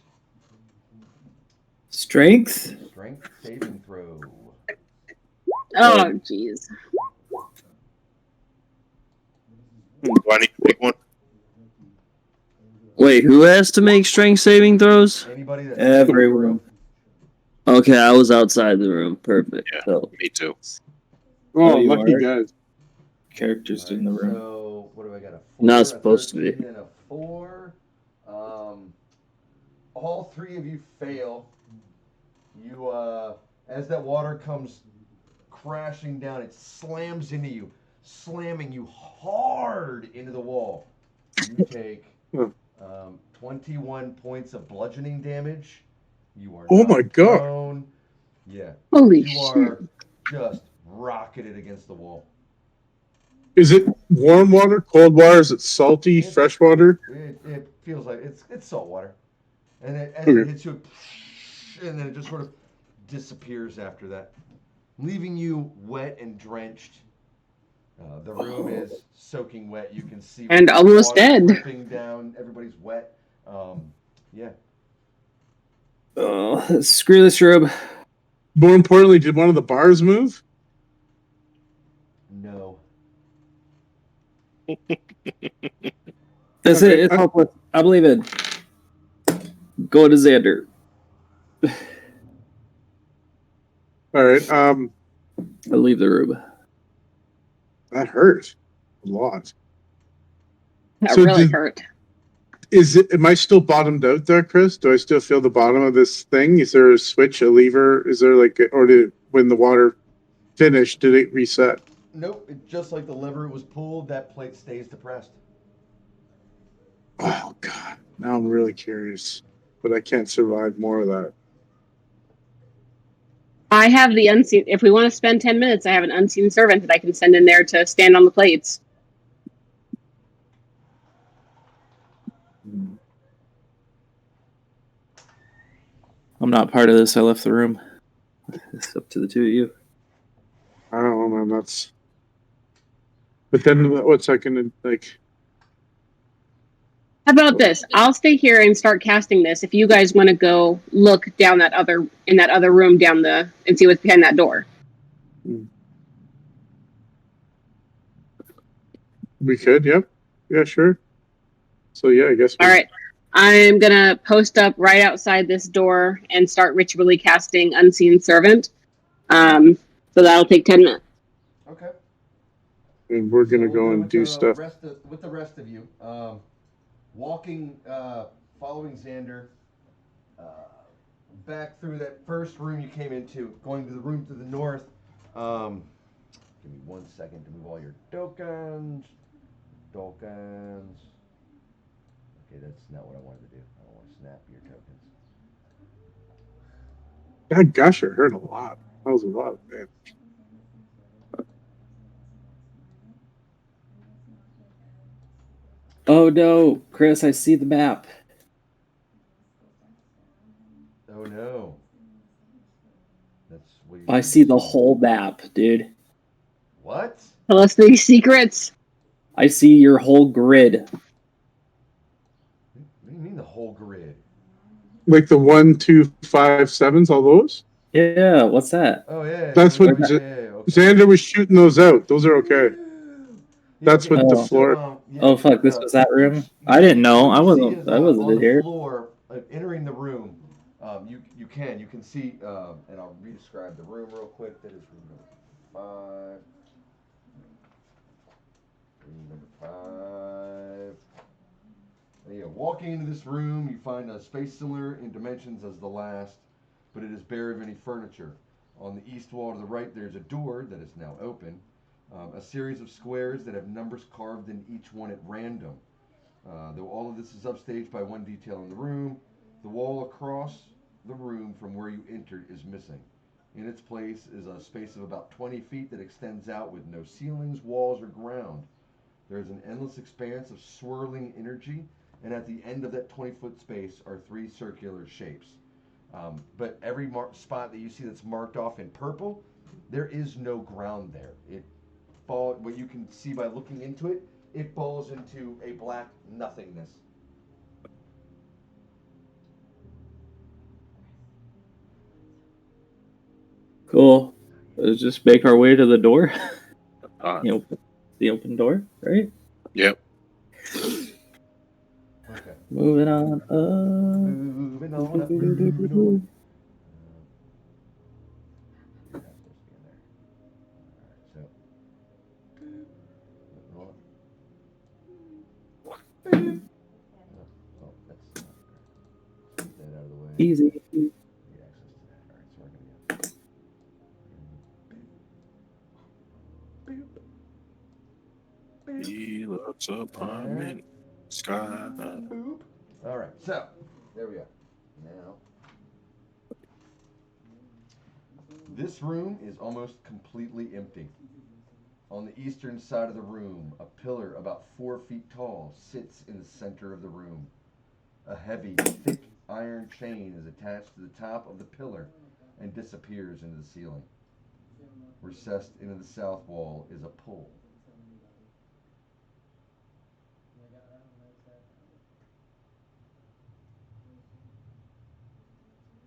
Strength? Strength saving throw. Oh, jeez. Do I need to make one? Wait, who has to make strength saving throws? Anybody that's Everyone. Okay, I was outside the room. Perfect. Yeah. So, Me too. Oh, Oh, you lucky are? guys. Characters in the room. So what do I got? A 4, Not a supposed to 13, be. and a 4. All three of you fail. You as that water comes crashing down, it slams into you, slamming you hard into the wall. You take 21 points of bludgeoning damage. You are Oh my God. prone. Yeah. Holy You shit. are just rocketed against the wall. Is it warm water, cold water? Is it salty, fresh water? It feels like it's salt water, and as Okay. it hits you, and then it just sort of disappears after that, leaving you wet and drenched. The room is soaking wet. You can see And almost water dead. dripping down. Everybody's wet. Yeah. oh, screw this room. More importantly, did one of the bars move? No. That's Okay, it. It's hopeless. I'm leaving. Go to Xander. All right. I'll leave the room. That hurt a lot. That So really did- hurt. Am I still bottomed out there, Chris? Do I still feel the bottom of this thing? Is there a switch, a lever? Is there when the water finished, did it reset? Nope. Just like the lever was pulled, that plate stays depressed. Oh God! Now I'm really curious, but I can't survive more of that. I have the unseen. If we want to spend 10 minutes, I have an unseen servant that I can send in there to stand on the plates. I'm not part of this. I left the room. It's up to the two of you. I don't know, man. That's. But then, what's I gonna like? How about this? I'll stay here and start casting this. If you guys want to go look down that other room and see what's behind that door. We could, yep, yeah, sure. So yeah, I guess. All right. I'm gonna post up right outside this door and start ritually casting Unseen Servant. So that'll take 10 minutes. Okay. And we're gonna So go we'll and with do the stuff. With the rest of you, walking, following Xander, back through that first room you came into, going to the room to the north. Give me 1 second to move all your tokens. Tokens. Okay, that's not what I wanted to do. I don't want to snap your tokens. God, gosh, it hurt a lot. That was a lot, man. Oh no, Chris! I see the map. Oh no. That's what you I see the whole map, dude. What? Tell us these secrets. I see your whole grid. What do you mean the whole grid? Like the 1, 2, 5, 7s, all those. Yeah, what's that? Oh yeah. That's so what yeah, okay. Xander was shooting those out. Those are okay. That's what the Oh. floor. Oh fuck, this was that room? I didn't know. I wasn't on the here. floor, entering the room. You can see, and I'll re-describe the room real quick. That is room number 5. Room number 5. Yeah, walking into this room, you find a space similar in dimensions as the last, but it is bare of any furniture. On the east wall to the right, there's a door that is now open. A series of squares that have numbers carved in each one at random. Though all of this is upstaged by one detail in the room, the wall across the room from where you entered is missing. In its place is a space of about 20 feet that extends out with no ceilings, walls, or ground. There is an endless expanse of swirling energy, and at the end of that 20-foot space are 3 circular shapes. But every spot that you see that's marked off in purple, there is no ground there. What you can see by looking into it, it falls into a black nothingness. Cool. Let's just make our way to the door. Uh, The open door, right? yep. Okay. Moving on. Moving on up, moving on. That's supposed to be in there. Alright, so. Hold on. Oh, that's not right. Get that out of the way. Easy. Get access to that. Alright, so we're gonna go. Boop. Boop. He looks apartment sky. Boop. Alright, so there we go. Now, this room is almost completely empty. On the eastern side of the room, a pillar about 4 feet tall sits in the center of the room. A heavy, thick iron chain is attached to the top of the pillar and disappears into the ceiling. Recessed into the south wall is a pole.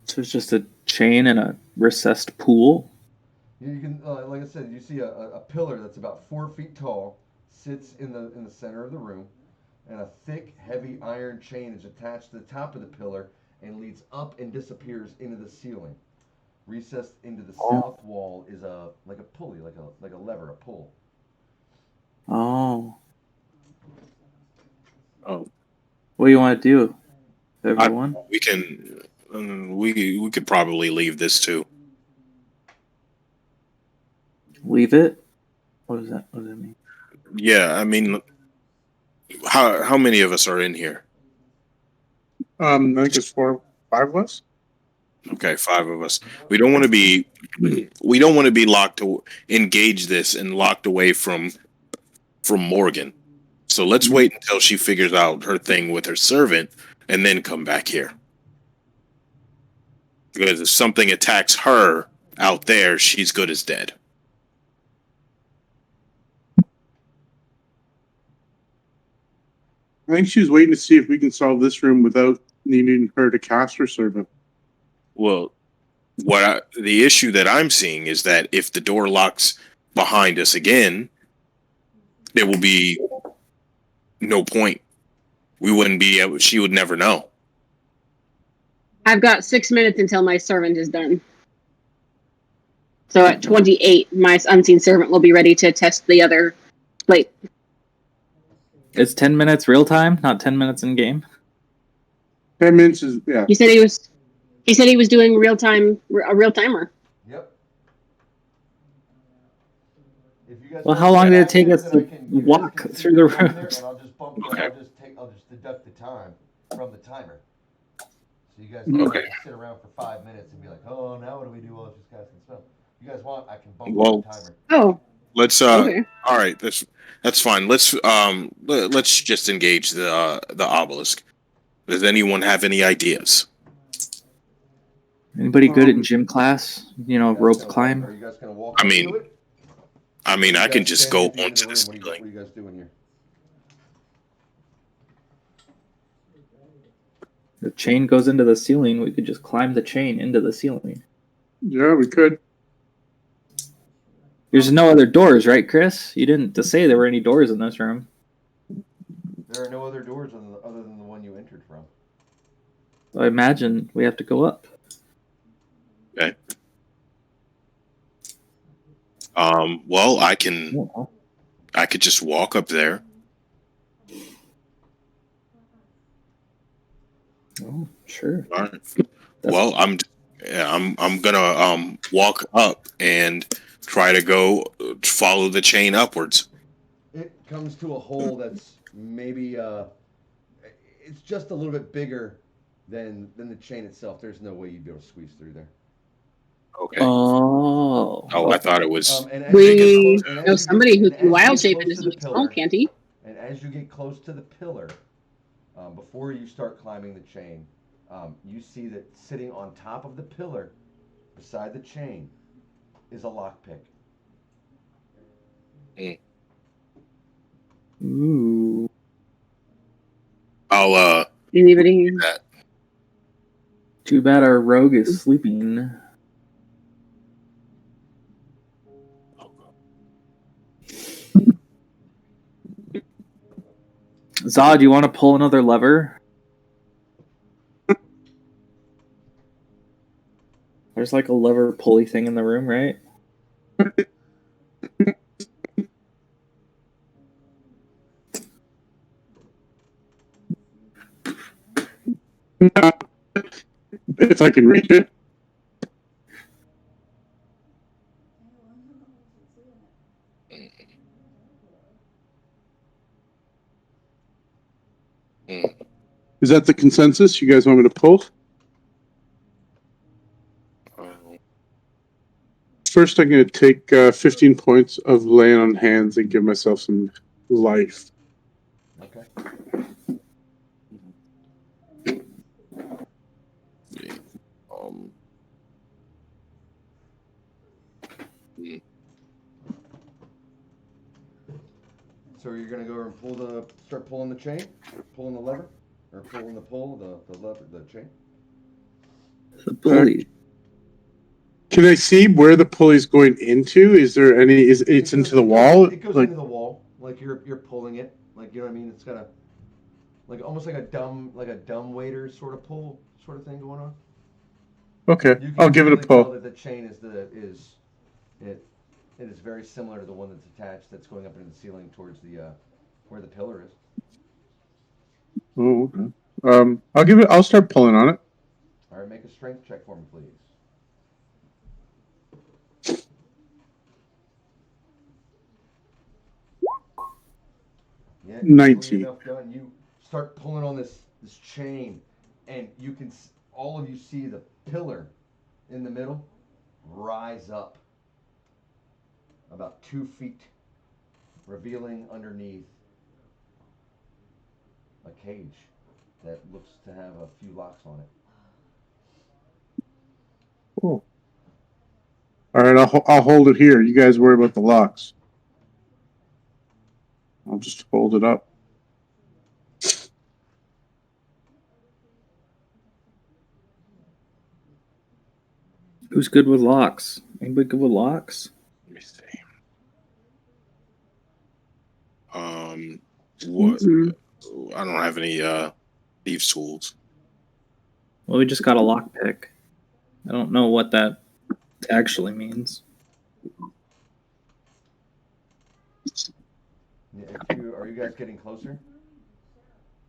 So it's just a chain and a recessed pool. You can, like I said, you see a pillar that's about 4 feet tall, sits in the center of the room, and a thick, heavy iron chain is attached to the top of the pillar and leads up and disappears into the ceiling. Recessed into the south wall is a pulley, like a lever, a pull. Oh. Oh, What do you want to do, everyone? we can. We could probably leave this too. Leave it? What does that mean? Yeah, I mean, how many of us are in here? I think it's 4, 5 of us. Okay, 5 of us. We don't want to be locked to engage this and locked away from Morgan. So let's wait until she figures out her thing with her servant and then come back here. Because if something attacks her out there, she's good as dead. I think she was waiting to see if we can solve this room without needing her to cast her servant. Well, the issue that I'm seeing is that if the door locks behind us again, there will be no point. We wouldn't be able. She would never know. I've got 6 minutes until my servant is done. So at 28, my unseen servant will be ready to test the other plate. It's 10 minutes real time, not 10 minutes in game. 10 minutes is, yeah. He said he was doing a real timer. Yep. If you guys Well, want how long to did it ask take it, us then to I can- you guys walk can through the sit down there, rooms? and I'll just bump. Okay. I'll just deduct the time from the timer. So you guys Okay. don't have to sit around for 5 minutes and be like, oh, now what do we do? Well, this guy's can spell. If you guys want, I can bump Well, the timer. Oh, Let's. okay. All right. That's fine. Let's just engage the obelisk. Does anyone have any ideas? Anybody good in gym class? You know, You guys rope gonna climb? Are you guys gonna walk I up mean, to it? I mean, I You can guys just standing go at the end of onto the the room. What ceiling. are you guys doing here? The chain goes into the ceiling. We could just climb the chain into the ceiling. Yeah, we could. There's no other doors, right, Chris? You didn't to say there were any doors in this room. There are no other doors other than the one you entered from. I imagine we have to go up. Okay. Well, I could just walk up there. Oh, sure. All right. Well, I'm gonna walk up and try to go follow the chain upwards. It comes to a hole that's maybe it's just a little bit bigger than the chain itself. There's no way you'd be able to squeeze through there. Okay. Oh. I thought it was. And as you get We close, and as know you somebody who get, and can as you wild get shape close into to the something small, pillar, can't he? and as you get close to the pillar, before you start climbing the chain, you see that sitting on top of the pillar, beside the chain, is a lockpick. Ooh. I'll Anybody? do that. Too bad our rogue is sleeping. Zod, you want to pull another lever? There's like a lever pulley thing in the room, right? If I can reach it. Is that the consensus? You guys want me to pull? First, I'm going to take 15 points of laying on hands and give myself some life. Okay. So you're gonna go and start pulling the chain, pulling the lever, or pulling the lever, the chain. The pulley. Can I see where the pulley's going into? Is there any? It's into the wall? It goes Like, into the wall, like you're pulling it, like you know what I mean. It's got a like almost like a dumb waiter sort of pull sort of thing going on. okay, You can I'll give it a clearly tell pull. that the chain it is very similar to the one that's attached that's going up into the ceiling towards the where the pillar is. Oh, okay. I'll start pulling on it. All right, make a strength check for me, please. Yeah, 90. enough done. You start pulling on this chain, and you can all of you see the pillar in the middle rise up about 2 feet, revealing underneath a cage that looks to have a few locks on it. Cool. All right, I'll hold it here. You guys worry about the locks. I'll just hold it up. Who's good with locks? Anybody good with locks? Let me see. What? I don't have any thieves tools. Well, we just got a lockpick. I don't know what that actually means. Yeah, are you guys getting closer?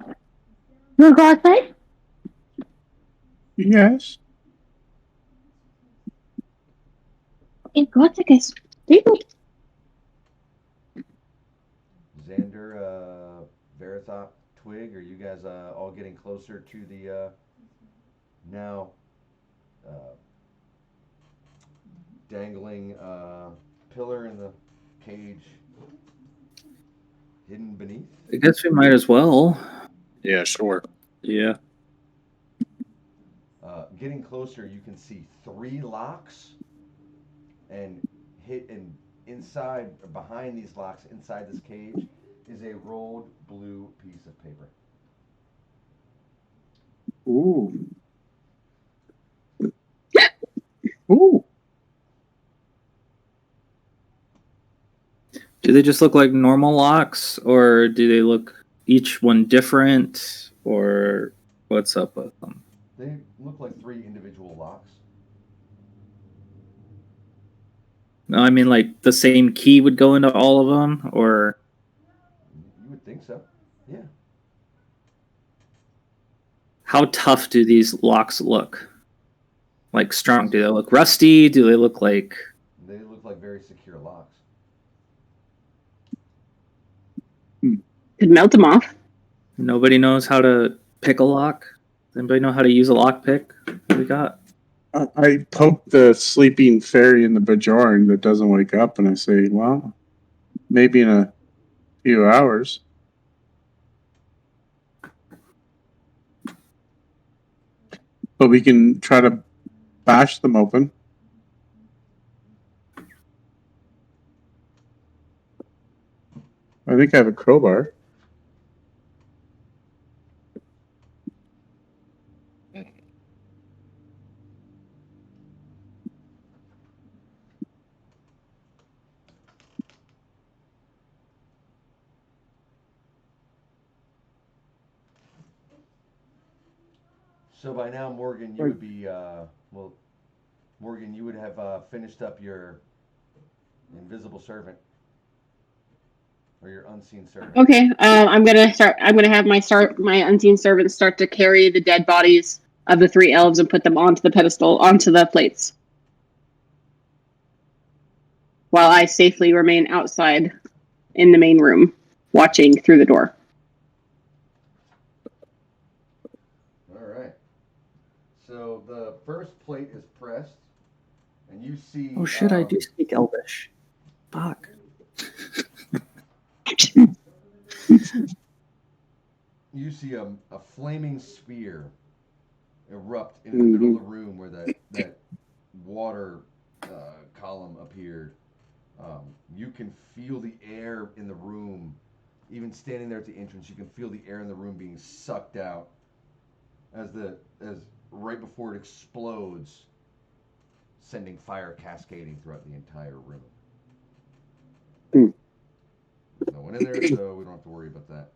You want to go outside? Yes. Yeah, go outside, guys. There you go. Xander, Verathop, Twig, are you guys all getting closer to the now dangling pillar in the cage hidden beneath? I guess we might as well. Yeah, sure. Yeah. Getting closer, you can see 3 locks and inside, or behind these locks, inside this cage, is a rolled blue piece of paper. Ooh. Ooh. Do they just look like normal locks, or do they look each one different, or what's up with them? They look like 3 individual locks. No, I mean like the same key would go into all of them, or You would think so. Yeah. how tough do these locks look? Like strong? Do they look rusty? Do they look like? They look like very secure locks. Could melt them off. Nobody knows how to pick a lock. Does anybody know how to use a lock pick? What we got? I poke the sleeping fairy in the Bajorn that doesn't wake up, and I say, well, maybe in a few hours. But we can try to bash them open. I think I have a crowbar. So by now, Morgan, you would be Morgan, you would have finished up your invisible servant or your unseen servant. Okay, I'm gonna have my unseen servants start to carry the dead bodies of the 3 elves and put them onto the pedestal, onto the plates, while I safely remain outside in the main room, watching through the door. All right. So the first plate is pressed, and you see. Oh shit! I do speak Elvish. Fuck. You see a flaming spear erupt in the middle of the room where that water column appeared. You can feel the air in the room, even standing there at the entrance. You can feel the air in the room being sucked out as right before it explodes, sending fire cascading throughout the entire room. There's no one in there, so we don't have to worry about that.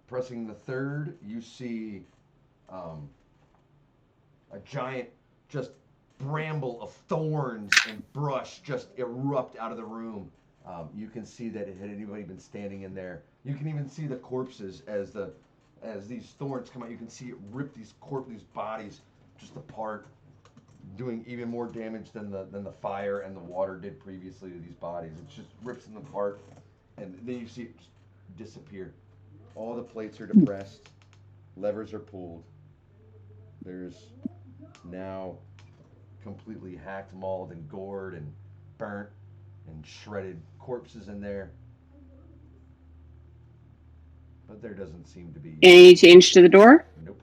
Pressing the third, you see a giant just bramble of thorns and brush just erupt out of the room. You can see that had anybody been standing in there. You can even see the corpses as these thorns come out. You can see it rip these bodies just apart, doing even more damage than the fire and the water did previously to these bodies. It just rips them apart, and then you see it just disappear. All the plates are depressed, levers are pulled. There's now completely hacked, mauled, and gored, and burnt, and shredded corpses in there. But there doesn't seem to be Any change to the door? Nope.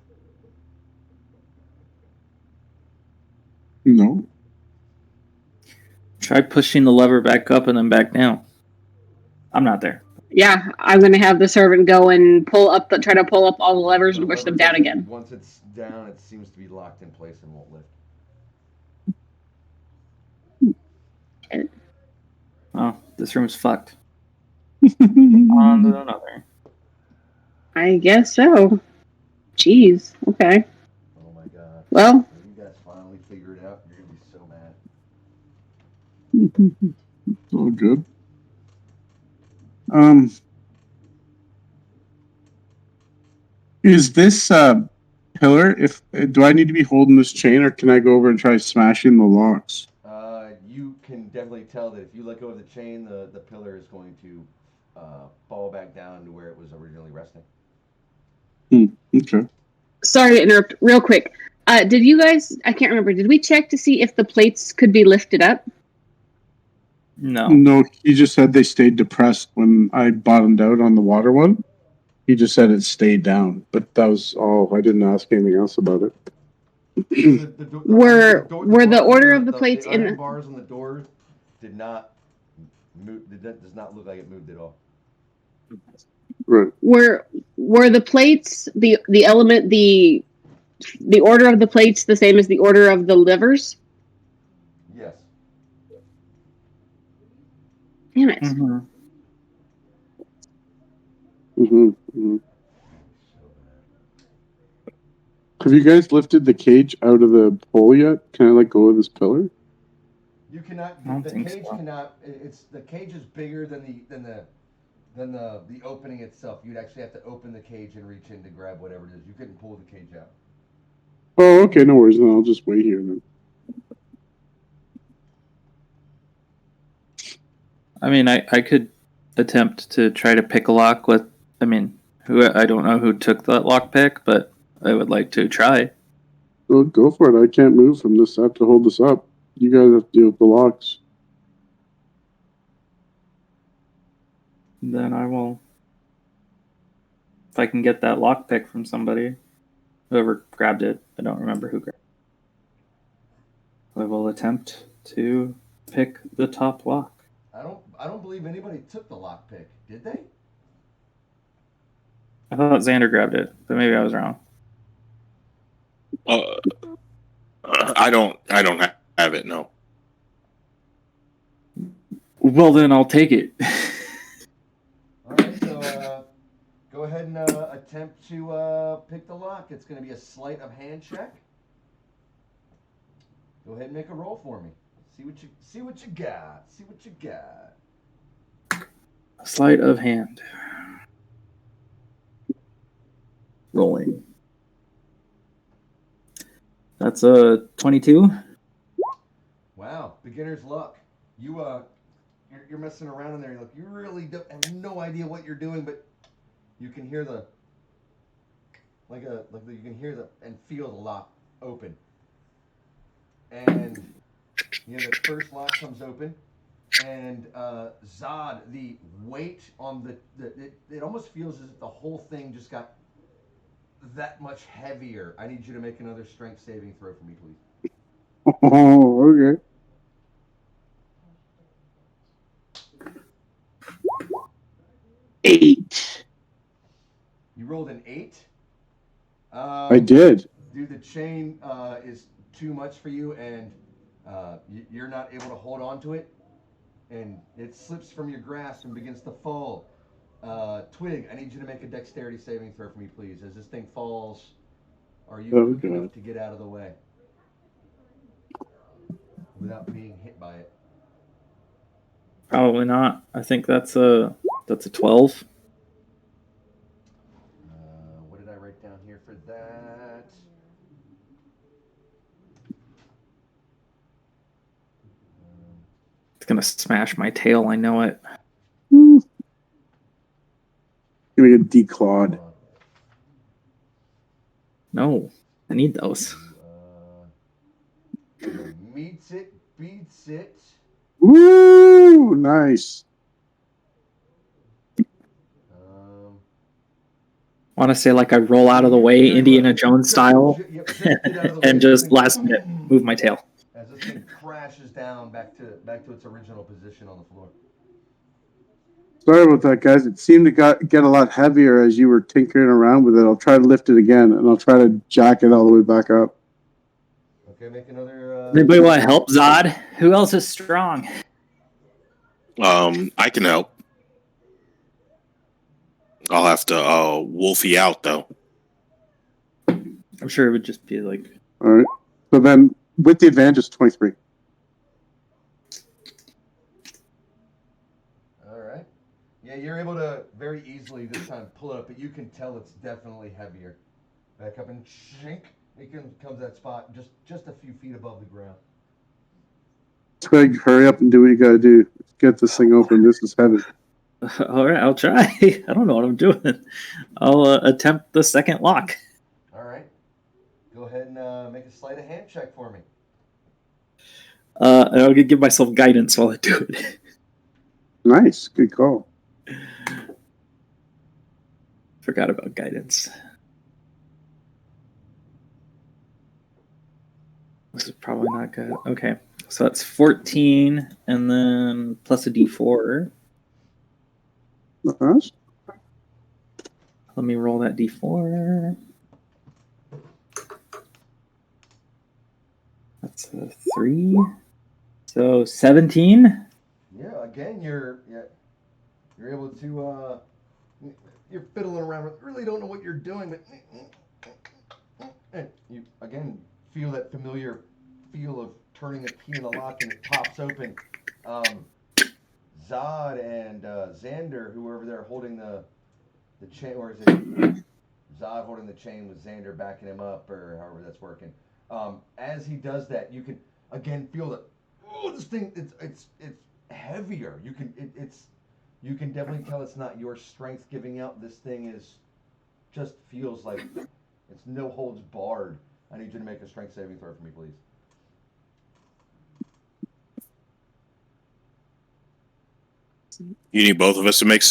No. Try pushing the lever back up and then back down. I'm not there. Yeah, I'm gonna have the servant go and try to pull up all the levers and push them down again. Once it's down, it seems to be locked in place and won't lift. Oh, this room's fucked. On to another. I guess so. Jeez. Okay. Oh my god. Well, When you guys finally figure it out, you're gonna be so mad. Oh, good. Is this pillar? Do I need to be holding this chain, or can I go over and try smashing the locks? You can definitely tell that if you let go of the chain, the pillar is going to fall back down to where it was originally resting. Okay. sorry to interrupt. Real quick. Did you guys? I can't remember. Did we check to see if the plates could be lifted up? No. No, he just said they stayed depressed when I bottomed out on the water one. He just said it stayed down, but that was all. I didn't ask anything else about it. Were the order of the plates the in iron the- bars on the door did not move? Does not look like it moved at all. Right. were the plates the element the order of the plates the same as the order of the livers? Yes. Damn it. Mm-hmm. Mm-hmm. Have you guys lifted the cage out of the pole yet? Can I let go of this pillar? You cannot. I don't The think cage so. cannot. It's the cage is bigger than the opening itself. You'd actually have to open the cage and reach in to grab whatever it is. You couldn't pull the cage out. Oh, okay, no worries. Then I'll just wait here then. I mean, I could attempt to try to pick a lock with. I mean, I don't know who took that lock pick, but I would like to try. Well, go for it. I can't move from this. I have to hold this up. You guys have to deal with the locks. Then I will. If I can get that lock pick from somebody, whoever grabbed it, I don't remember who grabbed it. I will attempt to pick the top lock. I don't believe anybody took the lock pick. Did they? I thought Xander grabbed it, but maybe I was wrong. I don't have it. No. Well, then I'll take it. All right. So go ahead and attempt to pick the lock. It's going to be a sleight of hand check. Go ahead and make a roll for me. See what you got. See what you got. Sleight of hand. Rolling. That's a 22. Wow, beginner's luck. You're messing around in there. Look, you really have no idea what you're doing, but you can hear you can hear and feel the lock open. And the first lock comes open, and Zod, the weight on it almost feels as if the whole thing just got that much heavier. I need you to make another strength saving throw for me, please. Oh, okay. Eight. You rolled an 8. I did. Dude, the chain is too much for you, and you're not able to hold on to it, and it slips from your grasp and begins to fall. Twig, I need you to make a dexterity saving throw for me, please. As this thing falls, are you Oh, quick God. enough to get out of the way without being hit by it? Probably not. I think that's a 12. What did I write down here for that? It's gonna smash my tail. I know it. Give me a declawed. No, I need those. Meets it, beats it. Woo! Nice. I want to say like I roll out of the way, Indiana Jones style, and just last minute move my tail. As this thing crashes down back to its original position on the floor. Sorry about that, guys. It seemed to get a lot heavier as you were tinkering around with it. I'll try to lift it again, and I'll try to jack it all the way back up. Okay, make another. Anybody want to help Zod? Who else is strong? I can help. I'll have to wolfie out though. I'm sure it would just be like. All right. So then, with the advantage, it's 23. All right. Yeah, you're able to very easily this time pull it up, but you can tell it's definitely heavier. Back up and shink. It comes that spot just a few feet above the ground. Twig, hurry up and do what you gotta do. Get this thing open. This is heavy. All right, I'll try. I don't know what I'm doing. I'll attempt the second lock. All right. Go ahead and make a sleight of hand check for me. And I'll give myself guidance while I do it. Nice. Good call. Forgot about guidance. This is probably not good. Okay, so that's 14, and then plus a d4. Uh-huh. Let me roll that d4. That's a 3. So 17. Yeah, again, you're able to you're fiddling around with, really don't know what you're doing, but and you again feel that familiar feel of turning a key in the lock and it pops open. Zod and Xander, who were over there holding the chain, or is it Zod holding the chain with Xander backing him up, or however that's working. As he does that, you can again feel that. Oh, this thing! It's heavier. You can definitely tell it's not your strength giving out. This thing is just feels like it's no holds barred. I need you to make a strength saving throw for me, please. You need both of us to make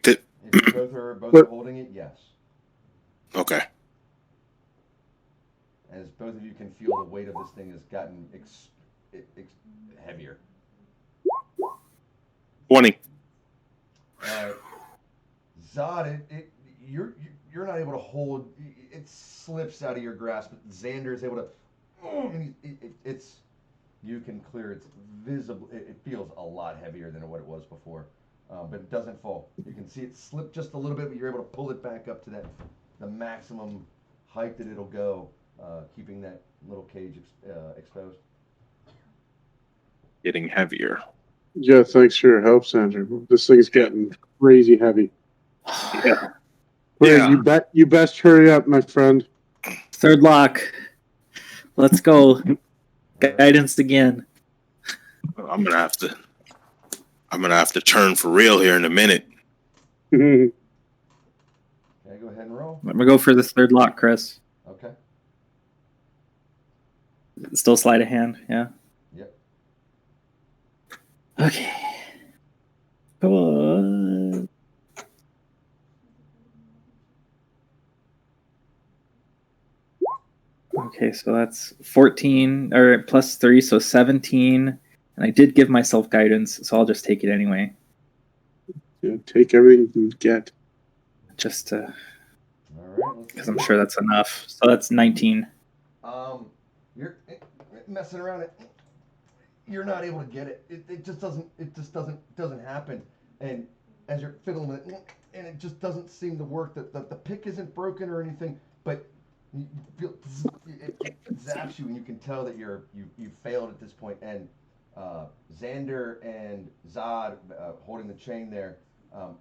it. If you both are holding it, yes. Okay. As both of you can feel the weight of this thing has gotten heavier. 20. Zod, you're not able to hold. It slips out of your grasp. But Xander is able to. And it's you can clear. It's visible. It feels a lot heavier than what it was before, but it doesn't fall. You can see it slip just a little bit, but you're able to pull it back up to the maximum height that it'll go, keeping that little cage exposed. Getting heavier. Yeah, thanks for your help, Sandra. This thing's getting crazy heavy. Yeah. Wait, you best hurry up, my friend. Third lock. Let's go. Guidance again. I'm gonna have to turn for real here in a minute. Okay, go ahead and roll. I'm gonna go for this third lock, Chris. Okay. Still sleight of hand, yeah. Yep. Okay. Come on. Okay, so that's 14 or plus 3, so 17. And I did give myself guidance, so I'll just take it anyway. Yeah, take everything you can get. Just to, All right. because I'm sure that's enough. So that's 19. You're messing around. You're not able to get it. It just doesn't happen. And as you're fiddling with it, and it just doesn't seem to work. The pick isn't broken or anything, but you feel it zaps you, and you can tell that you failed at this point. And Xander and Zod holding the chain there.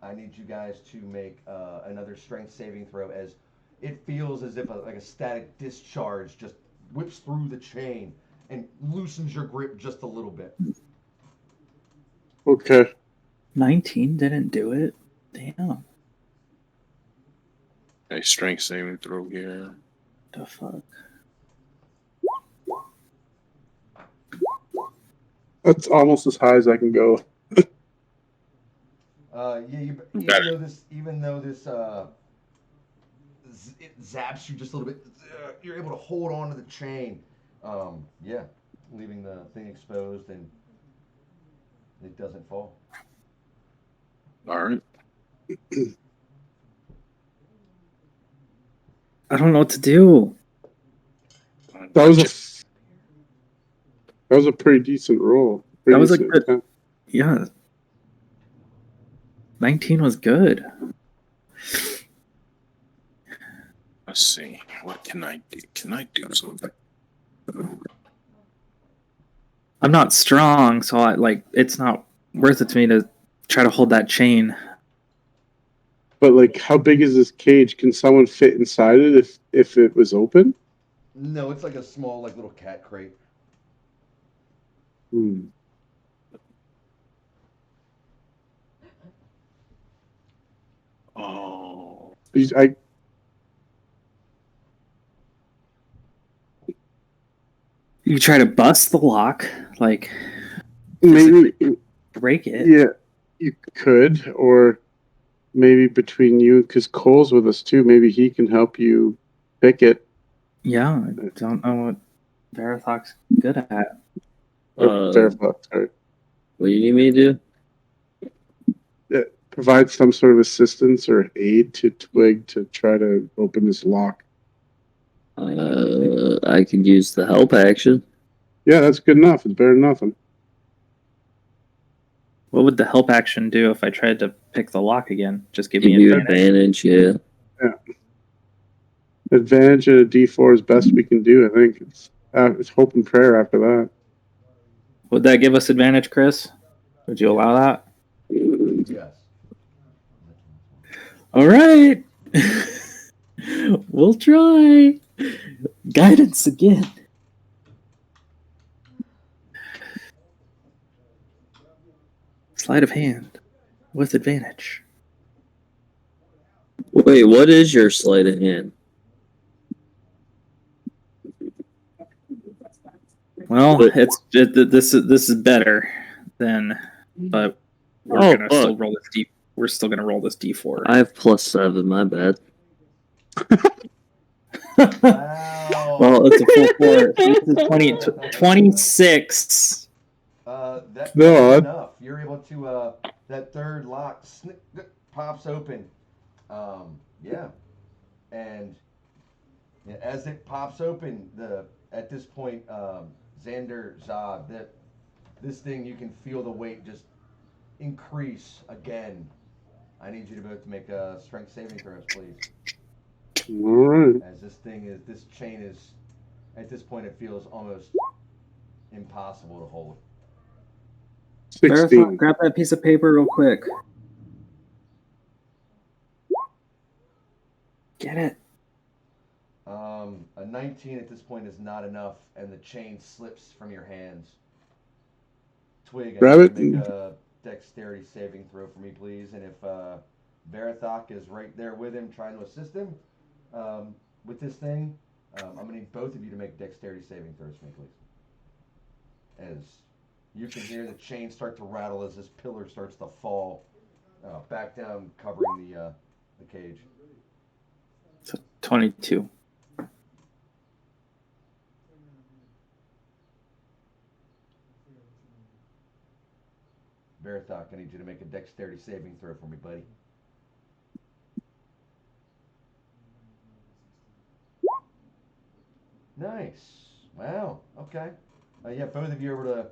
I need you guys to make another strength saving throw, as it feels as if like a static discharge just whips through the chain and loosens your grip just a little bit. Okay. 19 didn't do it. Damn. Okay, strength saving throw here. The fuck. That's almost as high as I can go. Even though this it zaps you just a little bit, you're able to hold on to the chain. Leaving the thing exposed, and it doesn't fall. All right. I don't know what to do. That was a pretty decent roll. That was a good. Yeah. 19 was good. Let's see. What can I do? Can I do something? I'm not strong, so it's not worth it to me to try to hold that chain. But like, how big is this cage? Can someone fit inside it if it was open? No, it's like a small, like little cat crate. Hmm. Oh. You try to bust the lock, like maybe break it. Yeah, you could, or maybe between you, because Cole's with us too. Maybe he can help you pick it. Yeah, I don't know what. Verathok's good at. Verified, sorry. What do you need me to do? Provide some sort of assistance or aid to Twig to try to open this lock. I could use the help action. Yeah, that's good enough. It's better than nothing. What would the help action do if I tried to pick the lock again? Just give Give me you advantage? advantage, yeah. Advantage and a D4 is best we can do. I think it's hope and prayer after that. Would that give us advantage, Chris? Would you allow that? Yes. All right. We'll try. Guidance again. Sleight of hand with advantage. Wait, what is your sleight of hand? Well, this is better than, but we're gonna still roll this D. We're still gonna roll this D4. I have +7. My bad. Wow. Well, it's a full 4. It's 26. That's No, enough. You're able to that third lock pops open. Yeah, and as it pops open, at this point, Xander, Zod, this thing, you can feel the weight just increase again. I need you to both make strength saving throws, please. All right. As this chain is, at this point, it feels almost impossible to hold. 16. Grab that piece of paper real quick. Get it. A 19 at this point is not enough, and the chain slips from your hands. Twig, Grab it. make a dexterity saving throw for me, please. And if Verathok is right there with him, trying to assist him with this thing, I'm going to need both of you to make dexterity saving throws for me, please. As you can hear the chain start to rattle as this pillar starts to fall back down, covering the cage. So 22. Verathok, I need you to make a dexterity saving throw for me, buddy. Nice. Wow. Okay. Yeah, both of you are able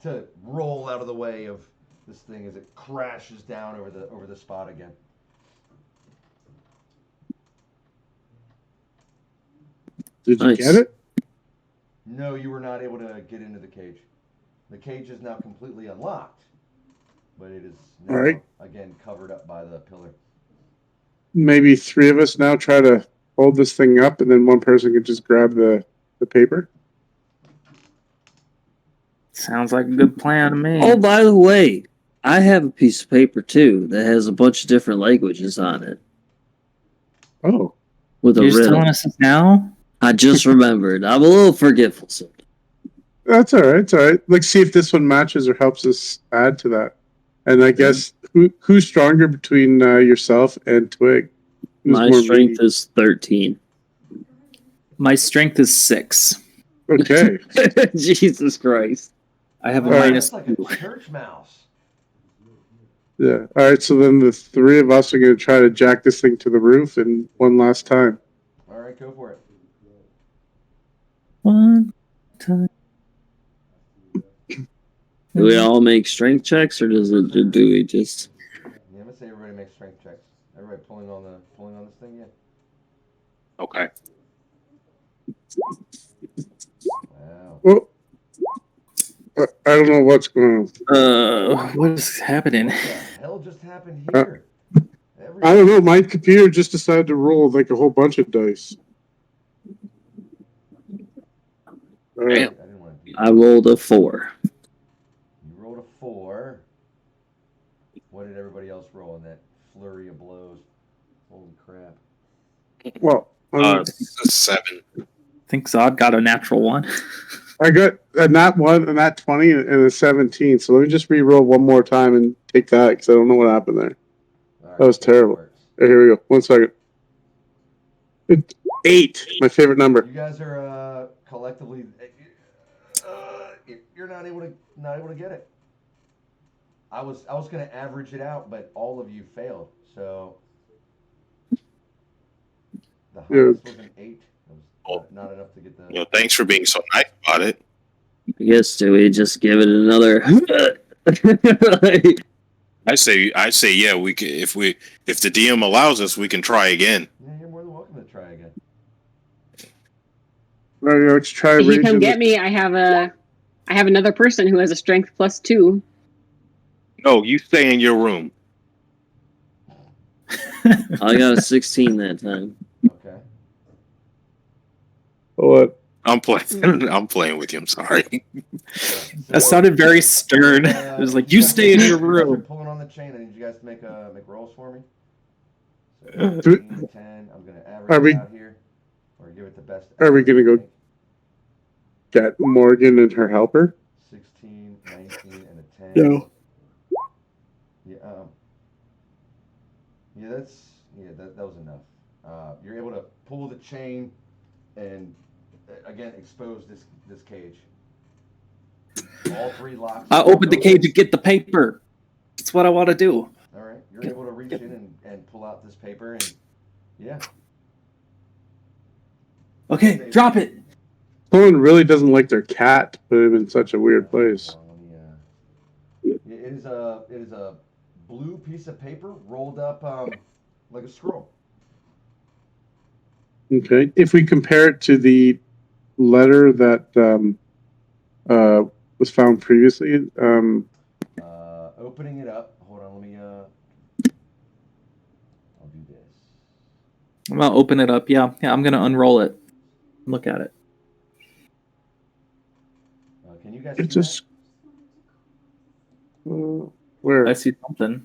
to roll out of the way of this thing as it crashes down over the spot again. Did you Nice. get it? No, you were not able to get into the cage. The cage is now completely unlocked, but it is now, All right. again, covered up by the pillar. Maybe 3 of us now try to hold this thing up, and then one person can just grab the paper. Sounds like a good plan to me. Oh, by the way, I have a piece of paper too that has a bunch of different languages on it. Oh, With a You're just riddle. telling us this now? I just remembered. I'm a little forgetful. So. that's all right. It's all right. Like, see if this one matches or helps us add to that. And I guess who's stronger between yourself and Twig? Who's My more strength meaty? is 13. My strength is 6. Okay. Jesus Christ. I have a All right. minus That's like 2. a church mouse. Yeah. All right. So then the 3 of us are going to try to jack this thing to the roof, and one last time. All right, go for it. One time. Do we all make strength checks, or do we just? Yeah, I'm gonna say everybody makes strength checks. Everybody pulling on this thing, yeah. Okay. Wow. Well, I don't know what's going on. What is happening? What the hell just happened here? I don't know. My computer just decided to roll like a whole bunch of dice. All right. I didn't want to. I rolled a 4. You rolled a 4. What did everybody else roll in that flurry of blows? Holy crap! Well, 7. I think Zod got a natural 1. I got a nat 1, a nat 20, and a 17. So let me just re-roll one more time and take that because I don't know what happened there. All right, That was terrible. Hey, here we go. 1 second. 8, my favorite number. You guys are collectively. you're not able to get it. I was going to average it out, but all of you failed. So the highest was an 8. It was not enough to get the. Thanks for being so nice about it. I guess do we just give it another? I say, yeah. We can, if the DM allows us, we can try again. Yeah, you're more than welcome to try again. Let's try If you come raging get me, I have another person who has a strength +2. No, you stay in your room. I got a 16 that time. Okay. What? I'm playing. I'm playing with you. I'm sorry. That sounded very stern. It was like, you stay in your You guys are room. pulling on the chain. I need you guys to make rolls for me. So Do- 15, 10. I'm going to Are average we- it out here, or give it the best. Are we gonna go- think. Get Morgan and her helper? 16, 19, and a 10. No. Yeah. That was enough. You're able to pull the chain and again expose this cage. All 3 locks. I opened the cage to get the paper. That's what I want to do. All right, you're able to reach in and pull out this paper and yeah. Okay, drop it. Someone really doesn't like their cat to put him in such a weird place. It is a blue piece of paper rolled up like a scroll. Okay. If we compare it to the letter that was found previously, Opening it up. Hold on, let me I'll do this. I'm gonna open it up. Yeah, I'm gonna unroll it. Look at it. Can you guys it see just where I see something. that?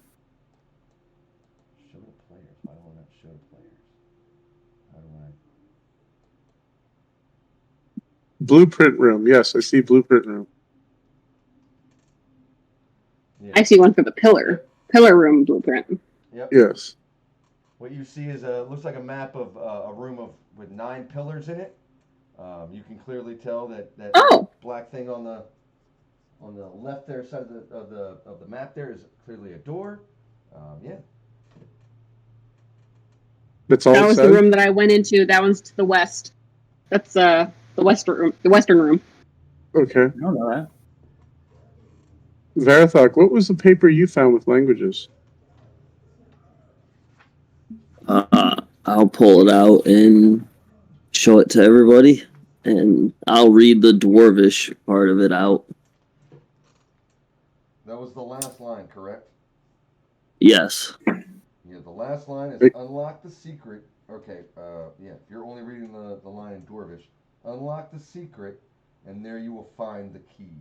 Show the players. Why don't I not show the players? How do I? blueprint room? Yes, I see blueprint room. Yeah. I see one for the pillar room blueprint. Yep. Yes. What you see is looks like a map of a room with 9 pillars in it. You can clearly tell that black thing on the left there side of the map there is clearly a door. Yeah. That's all That it was said? the room that I went into. That one's to the west. That's the western room. The western room. Okay. I don't know that. Varathok, what was the paper you found with languages? I'll pull it out and show it to everybody, and I'll read the dwarvish part of it out. That was the last line, correct? Yes. Yeah, the last line is unlock the secret. Okay, yeah, if you're only reading the line in Dwarvish, unlock the secret, and there you will find the key.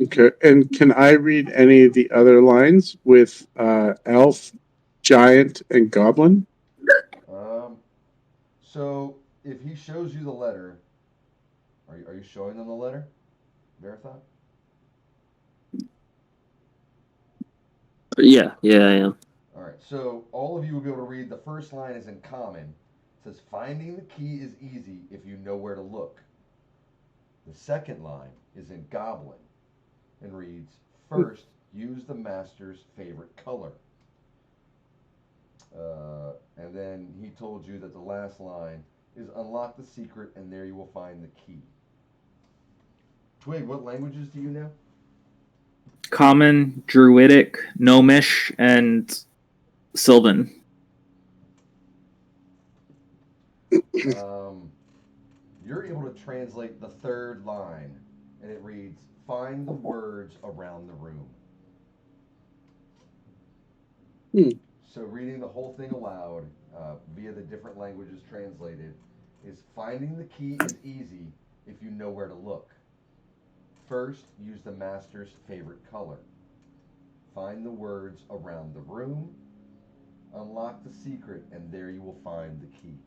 Okay. And can I read any of the other lines with elf, giant, and goblin? So if he shows you the letter, are you showing them the letter, Varathon? Yeah, I am. All right, so all of you will be able to read. The first line is in common. It says, finding the key is easy if you know where to look. The second line is in goblin and reads, first, use the master's favorite color. And then he told you that the last line is unlock the secret and there you will find the key. Twig, what languages do you know? Common, Druidic, Gnomish, and Sylvan. You're able to translate the third line, and it reads, find the words around the room. So reading the whole thing aloud via the different languages translated is finding the key is easy if you know where to look. First, use the master's favorite color. Find the words around the room. Unlock the secret, and there you will find the key.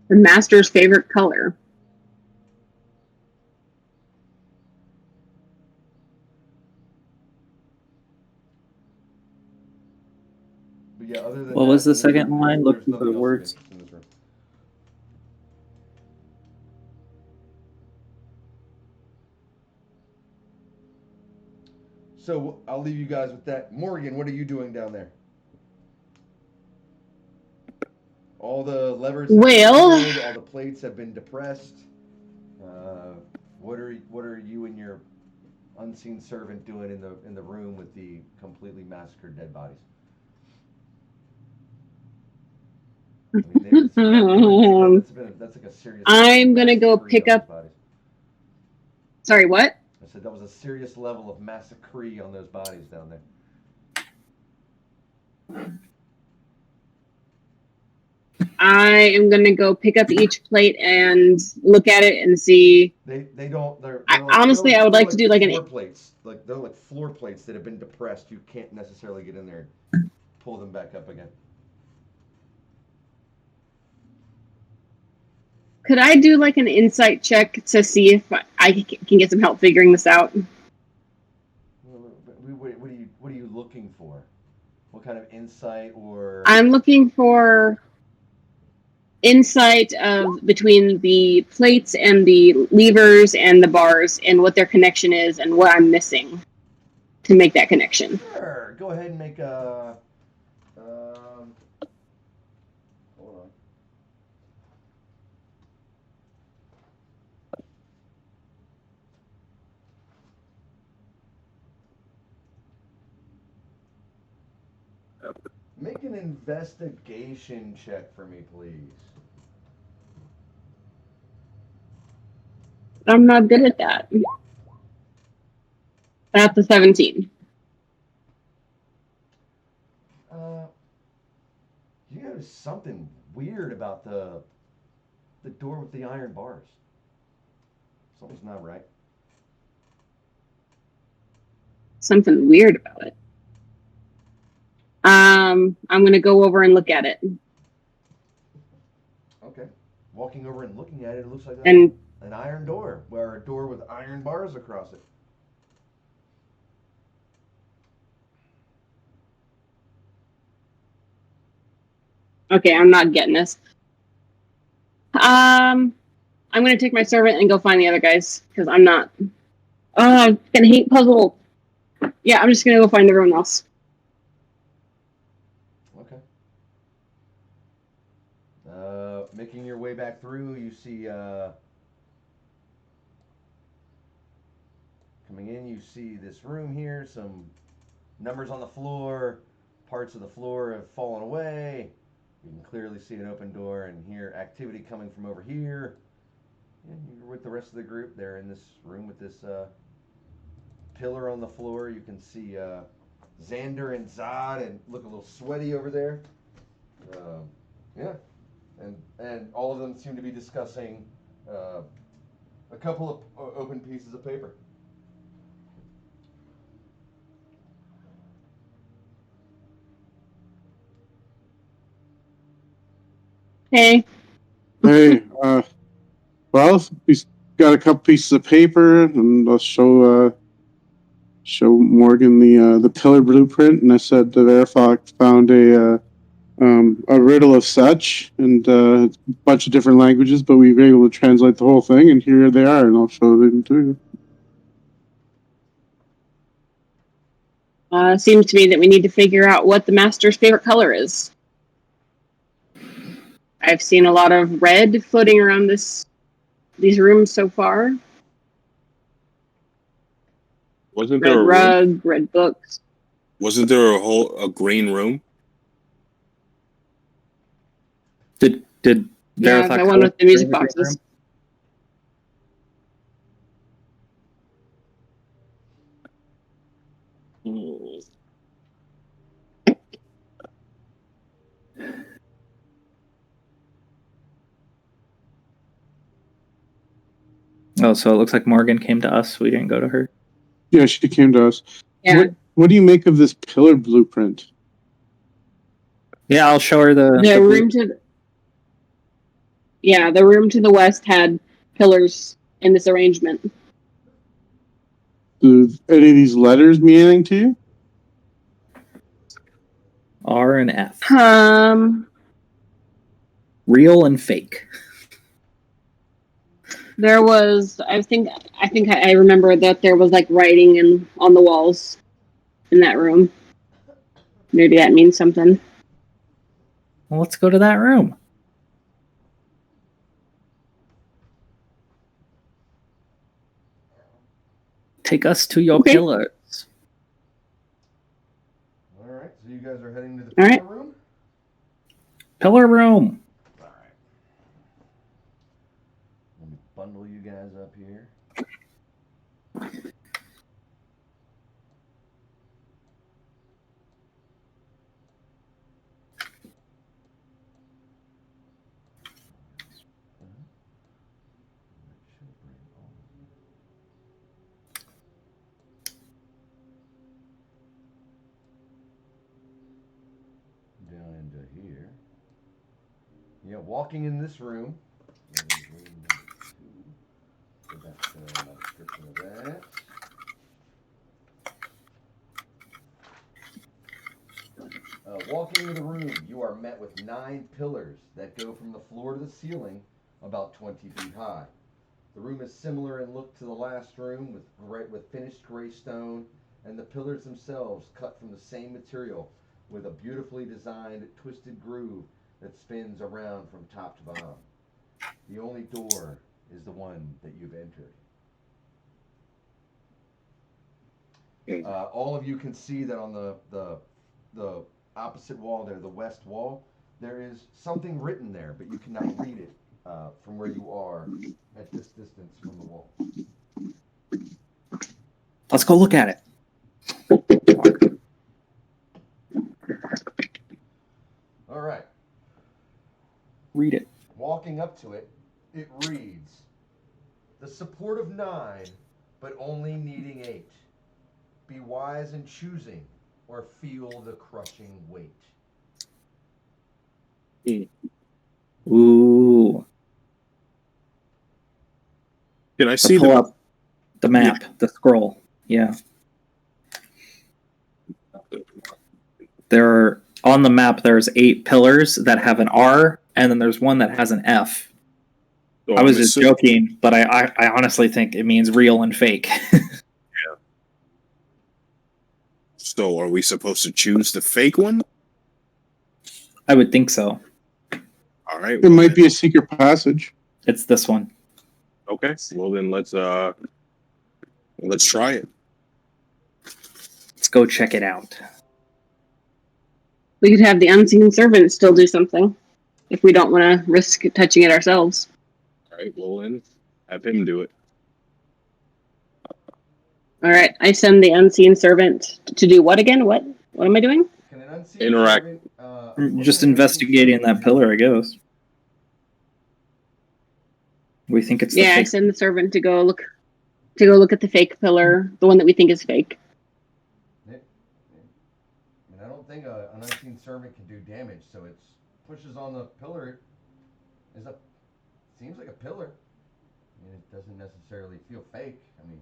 The master's favorite color. But yeah, other than What that, was the there's- second there's- line? there's Looking nothing for else of words. interest in this room. So I'll leave you guys with that. Morgan, what are you doing down there? All the levers have Well- been pulled, all the plates have been depressed. What are you and your unseen servant doing in the room with the completely massacred dead bodies? I mean, that's like a serious. I'm gonna go pick up. Sorry, what? I said that was a serious level of massacre on those bodies down there. I am gonna go pick up each plate and look at it and see. They don't. Honestly, I would like to do like floor plates. Like they're like floor plates that have been depressed. You can't necessarily get in there and pull them back up again. Could I do like an insight check to see if I can get some help figuring this out? What are you looking for? What kind of insight or? I'm looking for insight of between the plates and the levers and the bars and what their connection is and what I'm missing to make that connection. Sure. Go ahead and make a. Hold on. Make an investigation check for me, please. I'm not good at that. That's a 17. You notice something weird about the door with the iron bars. Something's not right. Something weird about it. I'm gonna go over and look at it. Okay. Walking over and looking at it, it looks like And an iron door, or a door with iron bars across it. okay, I'm not getting this. I'm gonna take my servant and go find the other guys because I'm not. I'm gonna hate puzzle. Yeah, I'm just gonna go find everyone else. Okay. Making your way back through, you see coming in, you see this room here, some numbers on the floor, parts of the floor have fallen away. You can clearly see an open door and hear activity coming from over here. And you're with the rest of the group. They're in this room with this pillar on the floor. You can see Xander and Zod and look a little sweaty over there. Yeah. And all of them seem to be discussing a couple of open pieces of paper. Hey, Hey, well, we got a couple pieces of paper, and I'll show Morgan the pillar blueprint. And I said the Verifox found a riddle of such, and a bunch of different languages, but we were able to translate the whole thing, and here they are, and I'll show them to you. seems to me that we need to figure out what the master's favorite color is. I've seen a lot of red floating around these rooms so far. Wasn't Red there a room? rug, red books. Wasn't there a green room? Did Yeah, Verifox the one with the music bring the green boxes. Oh, so it looks like Morgan came to us. We didn't go to her. Yeah, she came to us. Yeah. What do you make of this pillar blueprint? Yeah, I'll show her the The room the room to the west had pillars in this arrangement. Do any of these letters mean anything to you? R and F. Real and fake. There was, I think I remember that there was like writing on the walls in that room. Maybe that means something. Well, let's go to that room. Take us to your Okay. pillars. All right, so you guys are heading to the All right. pillar room? Pillar room. All right. Let me bundle you guys up here. Down into here. Yeah, walking in this room. So that's my description of that. Walking into the room, you are met with 9 pillars that go from the floor to the ceiling, about 20 feet high. The room is similar in look to the last room, with finished gray stone, and the pillars themselves cut from the same material, with a beautifully designed twisted groove that spins around from top to bottom. The only door is the one that you've entered. All of you can see that on the opposite wall there, the west wall, there is something written there, but you cannot read it from where you are at this distance from the wall. Let's go look at it. All right. Read it. Walking up to it, it reads, "The support of 9, but only needing 8. Be wise in choosing, or feel the crushing weight." Ooh. Can I see Pull the up the map, the scroll. Yeah. On the map, there's 8 pillars that have an R, and then there's one that has an F. So I was I'm just assuming- joking, but I honestly think it means real and fake. So are we supposed to choose the fake one? I would think so. All right. It might be a secret passage. It's this one. Okay. Well then let's try it. Let's go check it out. We could have the unseen servant still do something if we don't want to risk touching it ourselves. All right. Well then, have him do it. All right, I send the unseen servant to do what again? What am I doing? Can an unseen Interact. servant, Just what can an investigating unseen that pillar, I guess. We think it's the Yeah, I fake. send the servant to go look at the fake pillar, the one that we think is fake. I mean, I don't think an unseen servant can do damage, so it pushes on the pillar. Seems like a pillar. I mean, it doesn't necessarily feel fake. I mean,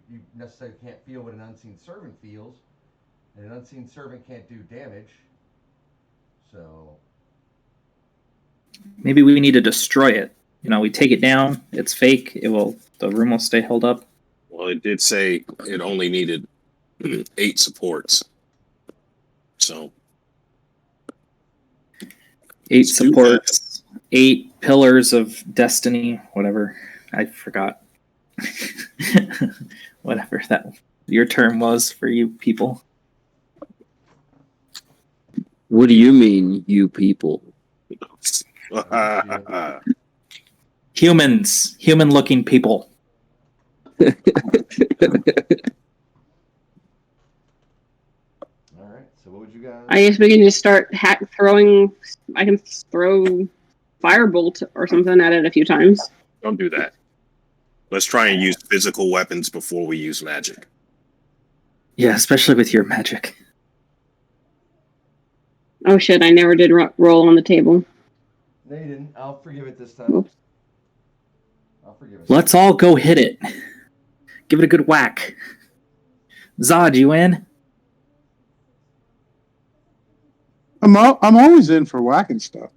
you necessarily can't feel what an unseen servant feels, and an unseen servant can't do damage. So Maybe we need to destroy it. We take it down. It's fake. The room will stay held up. Well, it did say it only needed 8 supports. So 8 Let's do supports, 8 pillars of destiny, whatever. I forgot. Whatever that your term was for you people. What do you mean, you people? Humans. Human-looking people. all right. So what would you guys? I guess we can just start throwing. I can throw firebolt or something at it a few times. don't do that. Let's try and use physical weapons before we use magic. Yeah, especially with your magic. Oh shit! I never did roll on the table. No, you didn't. I'll forgive it this time. Oops. I'll forgive it. Let's all go hit it. Give it a good whack. Zod, you in? I'm always in for whacking stuff.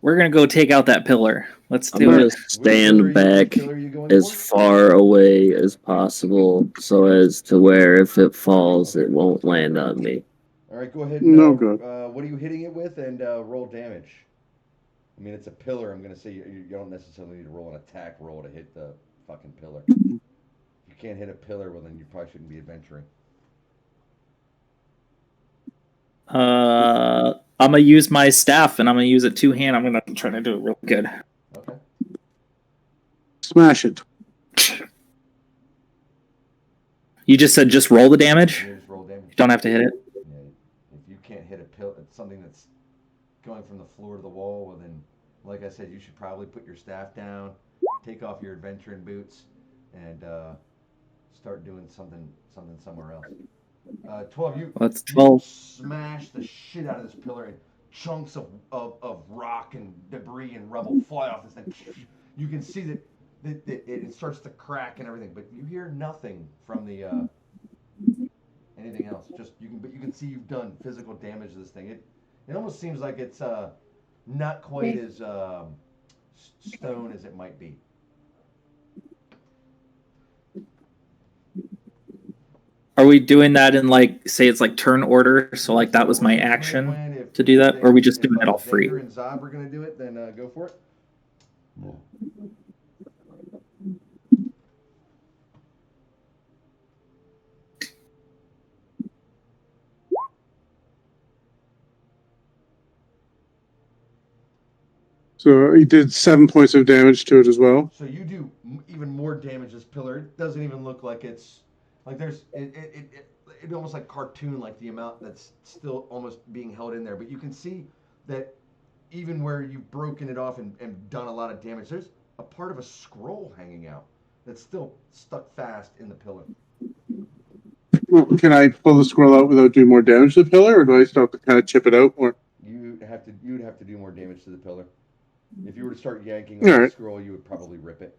We're gonna go take out that pillar. Let's I'm do gonna it. Which stand back pillar are you going as for? far away as possible so as to where if it falls, it won't land on me. All right, go ahead and No good. what are you hitting it with, and roll damage. I mean, it's a pillar. I'm gonna say you don't necessarily need to roll an attack roll to hit the fucking pillar. If you can't hit a pillar, well then you probably shouldn't be adventuring. I'm gonna use my staff and I'm gonna use it two-hand. I'm gonna try to do it real good. Okay. Smash it. You just said just roll the damage. You just roll damage. You don't have to hit it. Yeah, if you can't hit a pillar, it's something that's going from the floor to the wall. Well then, like I said, you should probably put your staff down, take off your adventuring boots, and start doing something somewhere else. 12, you That's 12. smash the shit out of this pillar, and chunks of rock and debris and rubble fly off this thing. You can see that it starts to crack and everything, but you hear nothing from the anything else. Just you can see you've done physical damage to this thing. It almost seems like it's not quite as stone as it might be. Are we doing that in like, say it's like turn order? So like that was my action to do that, or are we just doing it all free? Xander and Zob are gonna do it, then go for it. So he did 7 points of damage to it as well. So you do even more damage to this pillar. It doesn't even look like it's like there's it almost like cartoon, like the amount that's still almost being held in there. But you can see that even where you've broken it off and done a lot of damage, there's a part of a scroll hanging out that's still stuck fast in the pillar. Well, can I pull the scroll out without doing more damage to the pillar, or do I still have to kind of chip it out more? You'd have to do more damage to the pillar. If you were to start yanking on the scroll, you would probably rip it.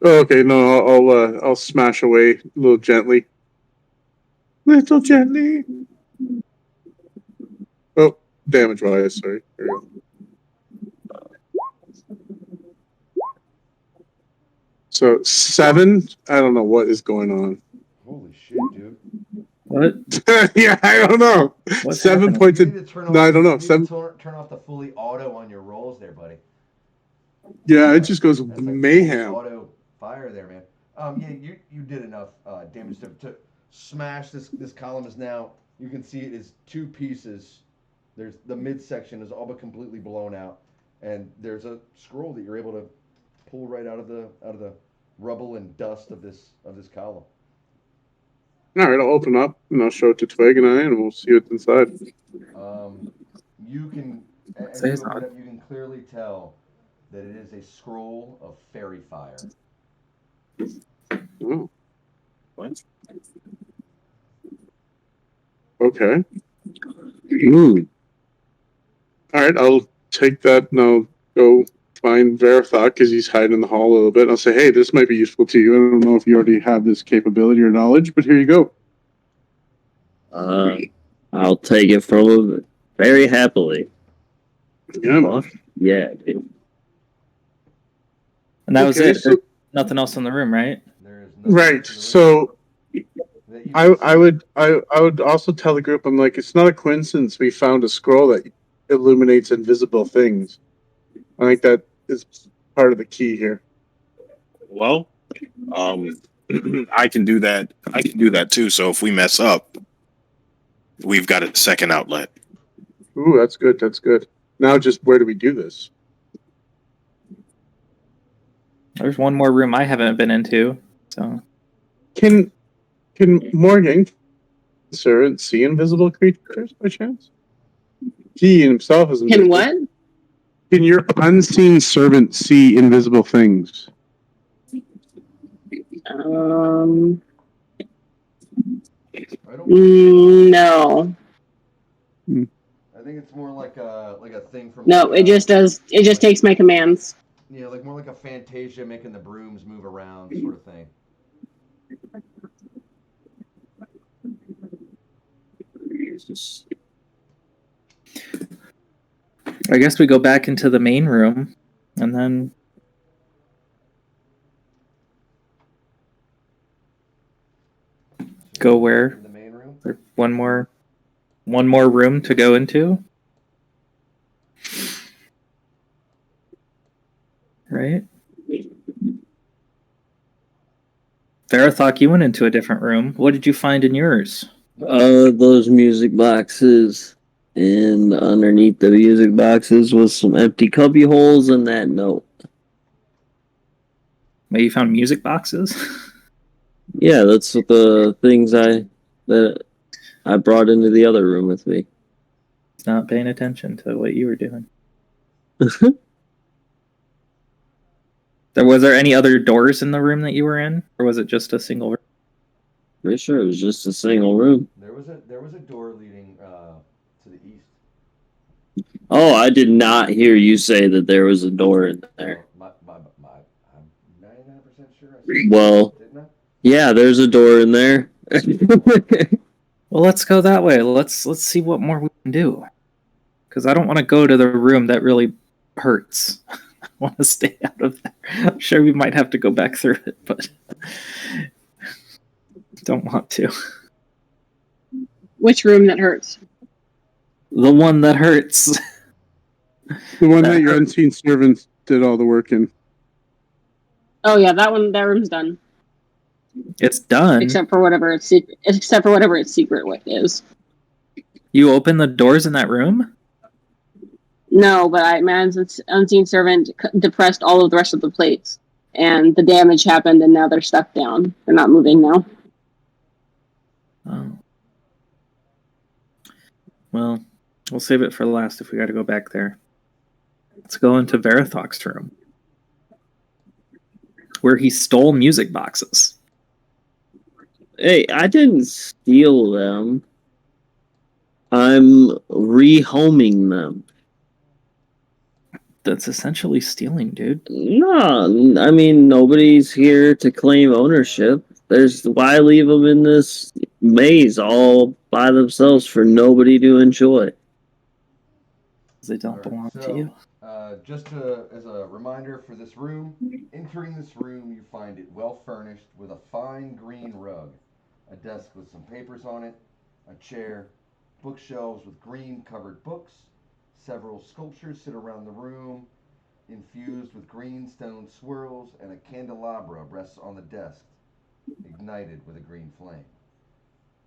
Oh, okay, no, I'll smash away a little gently. Little gently. Oh, damage wise, sorry. There we go. So 7. I don't know what is going on. Holy shit, dude! What? Yeah, I don't know. What's 7 happening? points. You need to turn off, No, I don't know. You need to turn off the fully auto on your rolls, there, buddy. Yeah, it just goes That's like mayhem. auto fire there, man. Yeah, you did enough damage to smash this column. Is now, you can see it is two pieces. There's the midsection is all but completely blown out, and there's a scroll that you're able to pull right out of the rubble and dust of this column. All right, I'll open up and I'll show it to Twig and I, and we'll see what's inside. You can, as Say you it's open not. it up, you can clearly tell that it is a scroll of fairy fire. Oh. What? Okay. Ooh. All right, I'll take that and I'll go find Verathok because he's hiding in the hall a little bit. And I'll say, hey, this might be useful to you. I don't know if you already have this capability or knowledge, but here you go. I'll take it from him very happily. Yeah, Fuck yeah, dude. And that was Okay, it. so- There's nothing else in the room, right? There is nothing right. else in the So room that you can see. I would also tell the group, I'm like, it's not a coincidence we found a scroll that illuminates invisible things. I think that is part of the key here. Well, I can do that. I can do that too. So if we mess up, we've got a second outlet. Ooh, that's good. That's good. Now, just where do we do this? There's one more room I haven't been into. So Can Morgan servant see invisible creatures by chance? He himself is invisible. Can what? Can your unseen servant see invisible things? I don't No. I think it's more like a thing from No, it just does. It just takes my commands. Yeah, like more like a Fantasia making the brooms move around sort of thing. I guess we go back into the main room, and then go where? In the main room. Or one more room to go into, right? Varathok, you went into a different room. What did you find in yours? Those music boxes, and underneath the music boxes was some empty cubby holes and that note. Well, you found music boxes? Yeah, that's what the things that I brought into the other room with me. He's not paying attention to what you were doing. Was there any other doors in the room that you were in, or was it just a single room? Pretty sure it was just a single room. There was a door leading to the east. Oh, I did not hear you say that there was a door in there. I'm 99% sure. Well, Didn't I? yeah, there's a door in there. Well, let's go that way. Let's see what more we can do. Because I don't want to go to the room that really hurts. I want to stay out of there. I'm sure we might have to go back through it, but don't want to. Which room that hurts? The one that hurts. The one that your unseen servants did all the work in. Oh yeah, that room's done. It's done. Except for whatever its secret. Except for whatever its secret is. You open the doors in that room? No, but my unseen servant depressed all of the rest of the plates, and the damage happened, and now they're stuck down. They're not moving now. Oh. Well, we'll save it for last if we got to go back there. Let's go into Varathok's room, where he stole music boxes. Hey, I didn't steal them. I'm rehoming them. That's essentially stealing, dude. No, I mean, nobody's here to claim ownership. Why leave them in this maze all by themselves for nobody to enjoy? They don't belong to you. As a reminder for this room, entering this room, you find it well furnished with a fine green rug, a desk with some papers on it, a chair, bookshelves with green covered books. Several sculptures sit around the room, infused with green stone swirls, and a candelabra rests on the desk, ignited with a green flame.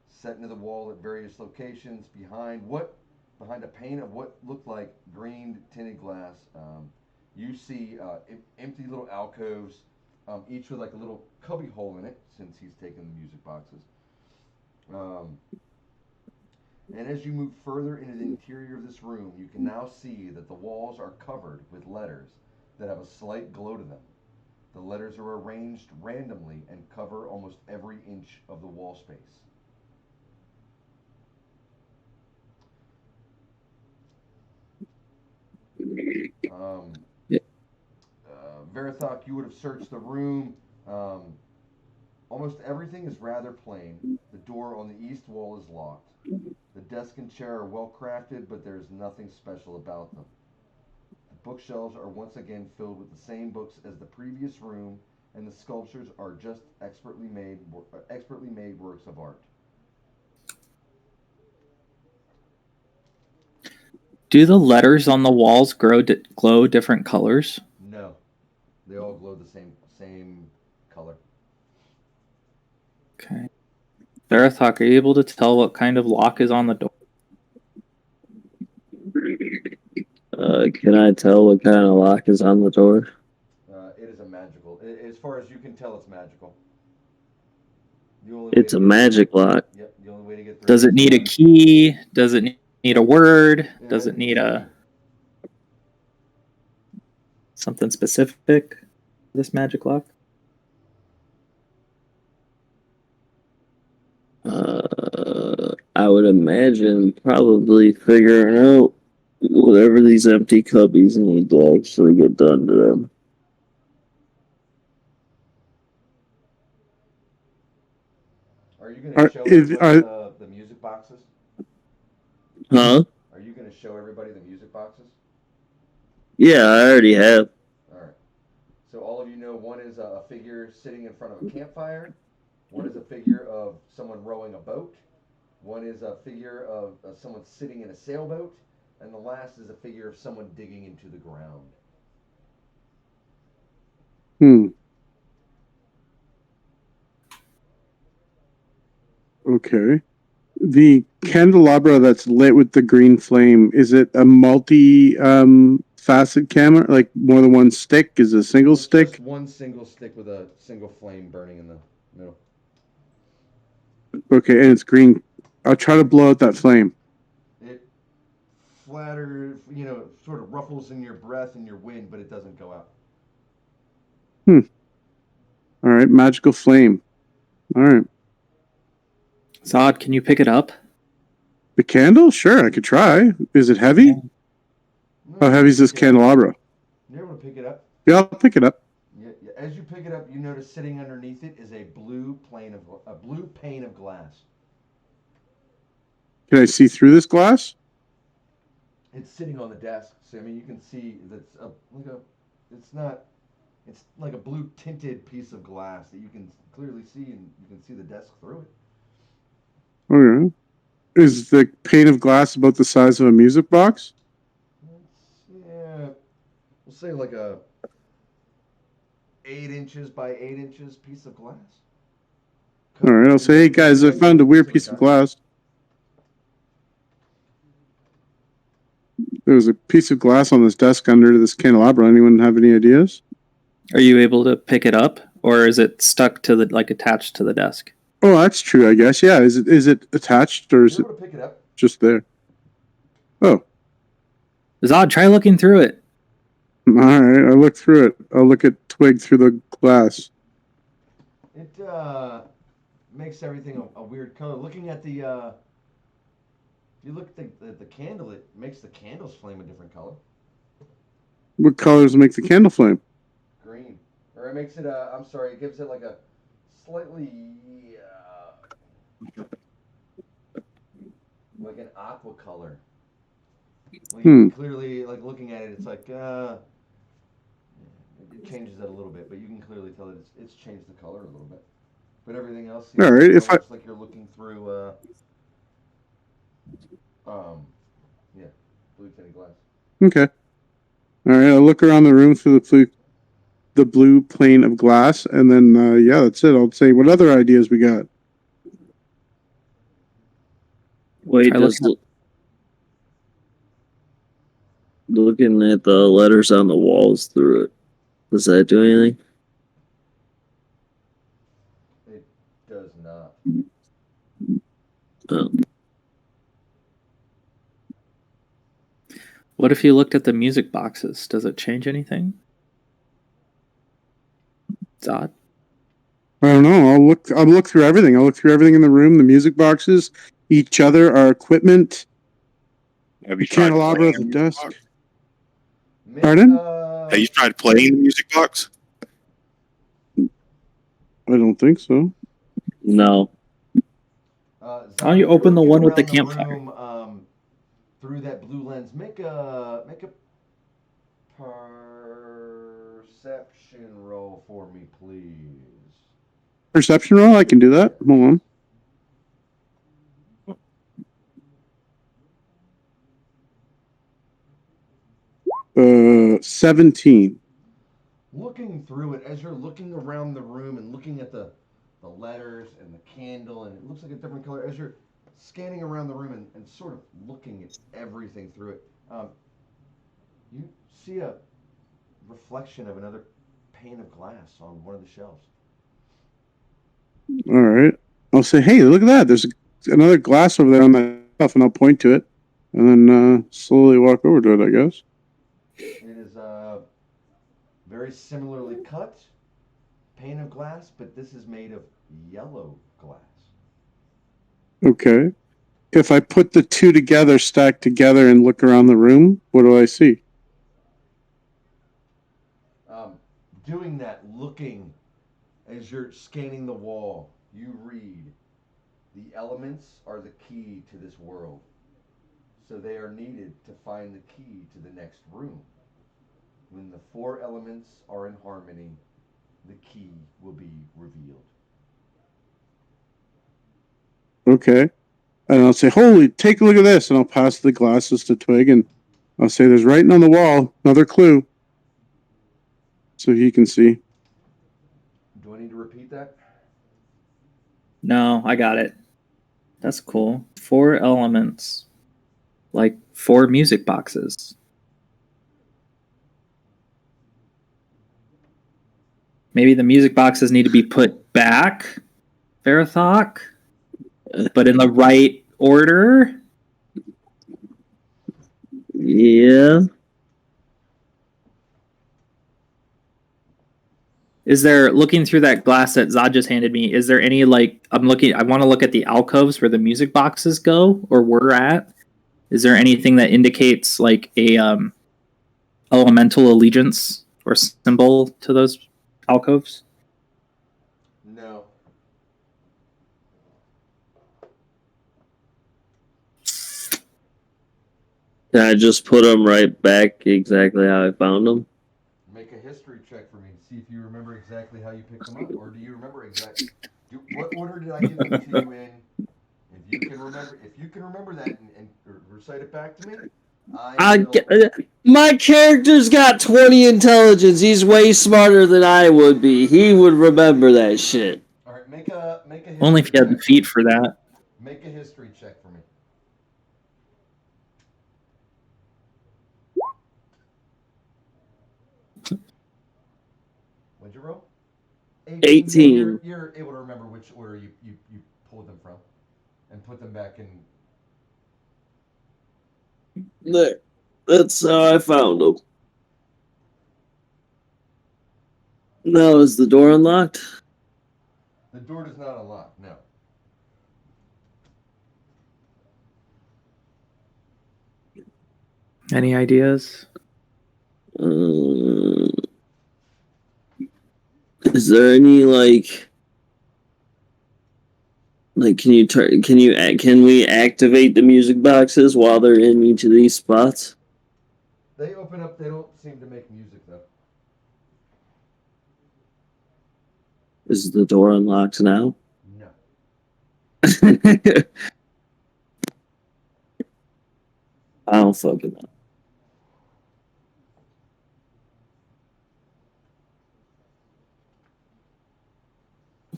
Set into the wall at various locations behind a pane of what looked like green tinted glass, you see empty little alcoves, each with like a little cubby hole in it, since he's taken the music boxes. And as you move further into the interior of this room, you can now see that the walls are covered with letters that have a slight glow to them. The letters are arranged randomly and cover almost every inch of the wall space. Yeah. Varathok, you would have searched the room. Almost everything is rather plain. The door on the east wall is locked. The desk and chair are well crafted, but there is nothing special about them. The bookshelves are once again filled with the same books as the previous room, and the sculptures are just expertly made works of art. Do the letters on the walls glow different colors? No, they all glow the same color. Okay. Varathok, are you able to tell what kind of lock is on the door? Can I tell what kind of lock is on the door? It is a magical. As far as you can tell, it's magical. It's a magic lock. Yep. The only way to get through. Does it need a key? Does it need a word? Does it need something specific? This magic lock? I would imagine probably figuring out whatever these empty cubbies need to actually get done to them. Are you going to show everybody the music boxes? Huh? Are you going to show everybody the music boxes? Yeah, I already have. All right. So all of you know one is a figure sitting in front of a campfire. One is a figure of someone rowing a boat. One is a figure of someone sitting in a sailboat. And the last is a figure of someone digging into the ground. Hmm. Okay. The candelabra that's lit with the green flame, is it a multi facet camera? Like more than one stick? Is it a single It's stick? just one single stick with a single flame burning in the middle. Okay, and it's green. I'll try to blow out that flame. It flatters, sort of ruffles in your breath and your wind, but it doesn't go out. Hmm. All right, magical flame. All right. Zod, can you pick it up? The candle? Sure, I could try. Is it heavy? Yeah. No, How you heavy can is this pick it up. candelabra? You're able to pick it up. Yeah, I'll pick it up. Yeah, yeah. As you pick it up, you notice sitting underneath it is a blue pane of glass. Can I see through this glass? It's sitting on the desk, so I mean you can see that's it's not, it's like a blue tinted piece of glass that you can clearly see, and you can see the desk through it. Okay. Is the pane of glass about the size of a music box? Yeah, we'll say like a 8 inches by 8 inches piece of glass. All right, I'll say, hey guys, I found a weird piece of glass. There was a piece of glass on this desk under this candelabra. Anyone have any ideas? Are you able to pick it up, or is it stuck to the attached to the desk? Oh, that's true, I guess. Yeah, is it attached or is You're it able to pick it up. just there? Oh, Zod, try looking through it. all right. I look through it. I'll look at Twig through the glass. It makes everything a weird color. Looking at the if you look at the candle, it makes the candles flame a different color. What colors make the candle flame? Green. Or it makes it I'm sorry, it gives it like a slightly like an aqua color. Well, you can clearly, like, looking at it, it's like it changes it a little bit, but you can clearly tell that it's changed the color a little bit. But everything else seems All right. If I looks like you're looking through um yeah, blue tinted glass. okay. All right. I'll look around the room through the blue plane of glass, and then yeah, that's it. I'll say, what other ideas we got? Wait, Try does looking looking at the letters on the walls through it, does that do anything? It does not. Oh. What if you looked at the music boxes? Does it change anything? Zod? I don't know. I'll look through everything. I'll look through everything in the room, the music boxes, each other, our equipment, Have the you tried candelabra playing at the the music desk. box? Pardon? Have you tried playing the music box? I don't think so. No. Why don't you open the one with the campfire? Room, through that blue lens. Make a perception roll for me, please. Perception roll? I can do that. Hold on. 17. Looking through it, as you're looking around the room and looking at the letters and the candle, and it looks like a different color, as you're scanning around the room and sort of looking at everything through it, you see a reflection of another pane of glass on one of the shelves. All right. I'll say, hey, look at that. There's another glass over there on that shelf, and I'll point to it, and then slowly walk over to it, I guess. It is very similarly cut pane of glass, but this is made of yellow glass. Okay. If I put the two together, stacked together, and look around the room, what do I see? Doing that, looking as you're scanning the wall, you read the elements are the key to this world. So they are needed to find the key to the next room. When the four elements are in harmony, the key will be revealed. Okay. And I'll say, "Holy, take a look at this!" And I'll pass the glasses to Twig, and I'll say, "There's writing on the wall. Another clue." So he can see. Do I need to repeat that? No, I got it. That's cool. 4 elements. Like 4 music boxes. Maybe the music boxes need to be put back, Verathok, but in the right order. Yeah. Is there, looking through that glass that Zod just handed me, is there any, like, I want to look at the alcoves where the music boxes go, or were at. Is there anything that indicates, like, a elemental allegiance or symbol to those alcoves? No. Can I just put them right back exactly how I found them? Make a history check for me to see if you remember exactly how you picked them up, or do you remember exactly? What order did I give them to you in? If you can remember that and recite it back to me, My character's got 20 intelligence. He's way smarter than I would be. He would remember that shit. All right, make a history Only if you had the check. feet for that. Make a history check for me. What'd you roll? 18. You're able to remember which order you pulled them from and put them back in. There. That's how I found them. Now, is the door unlocked? The door does not unlock, no. Any ideas? Is there any can we activate the music boxes while they're in each of these spots? They open up, they don't seem to make music though. Is the door unlocked now? No. I don't fucking know.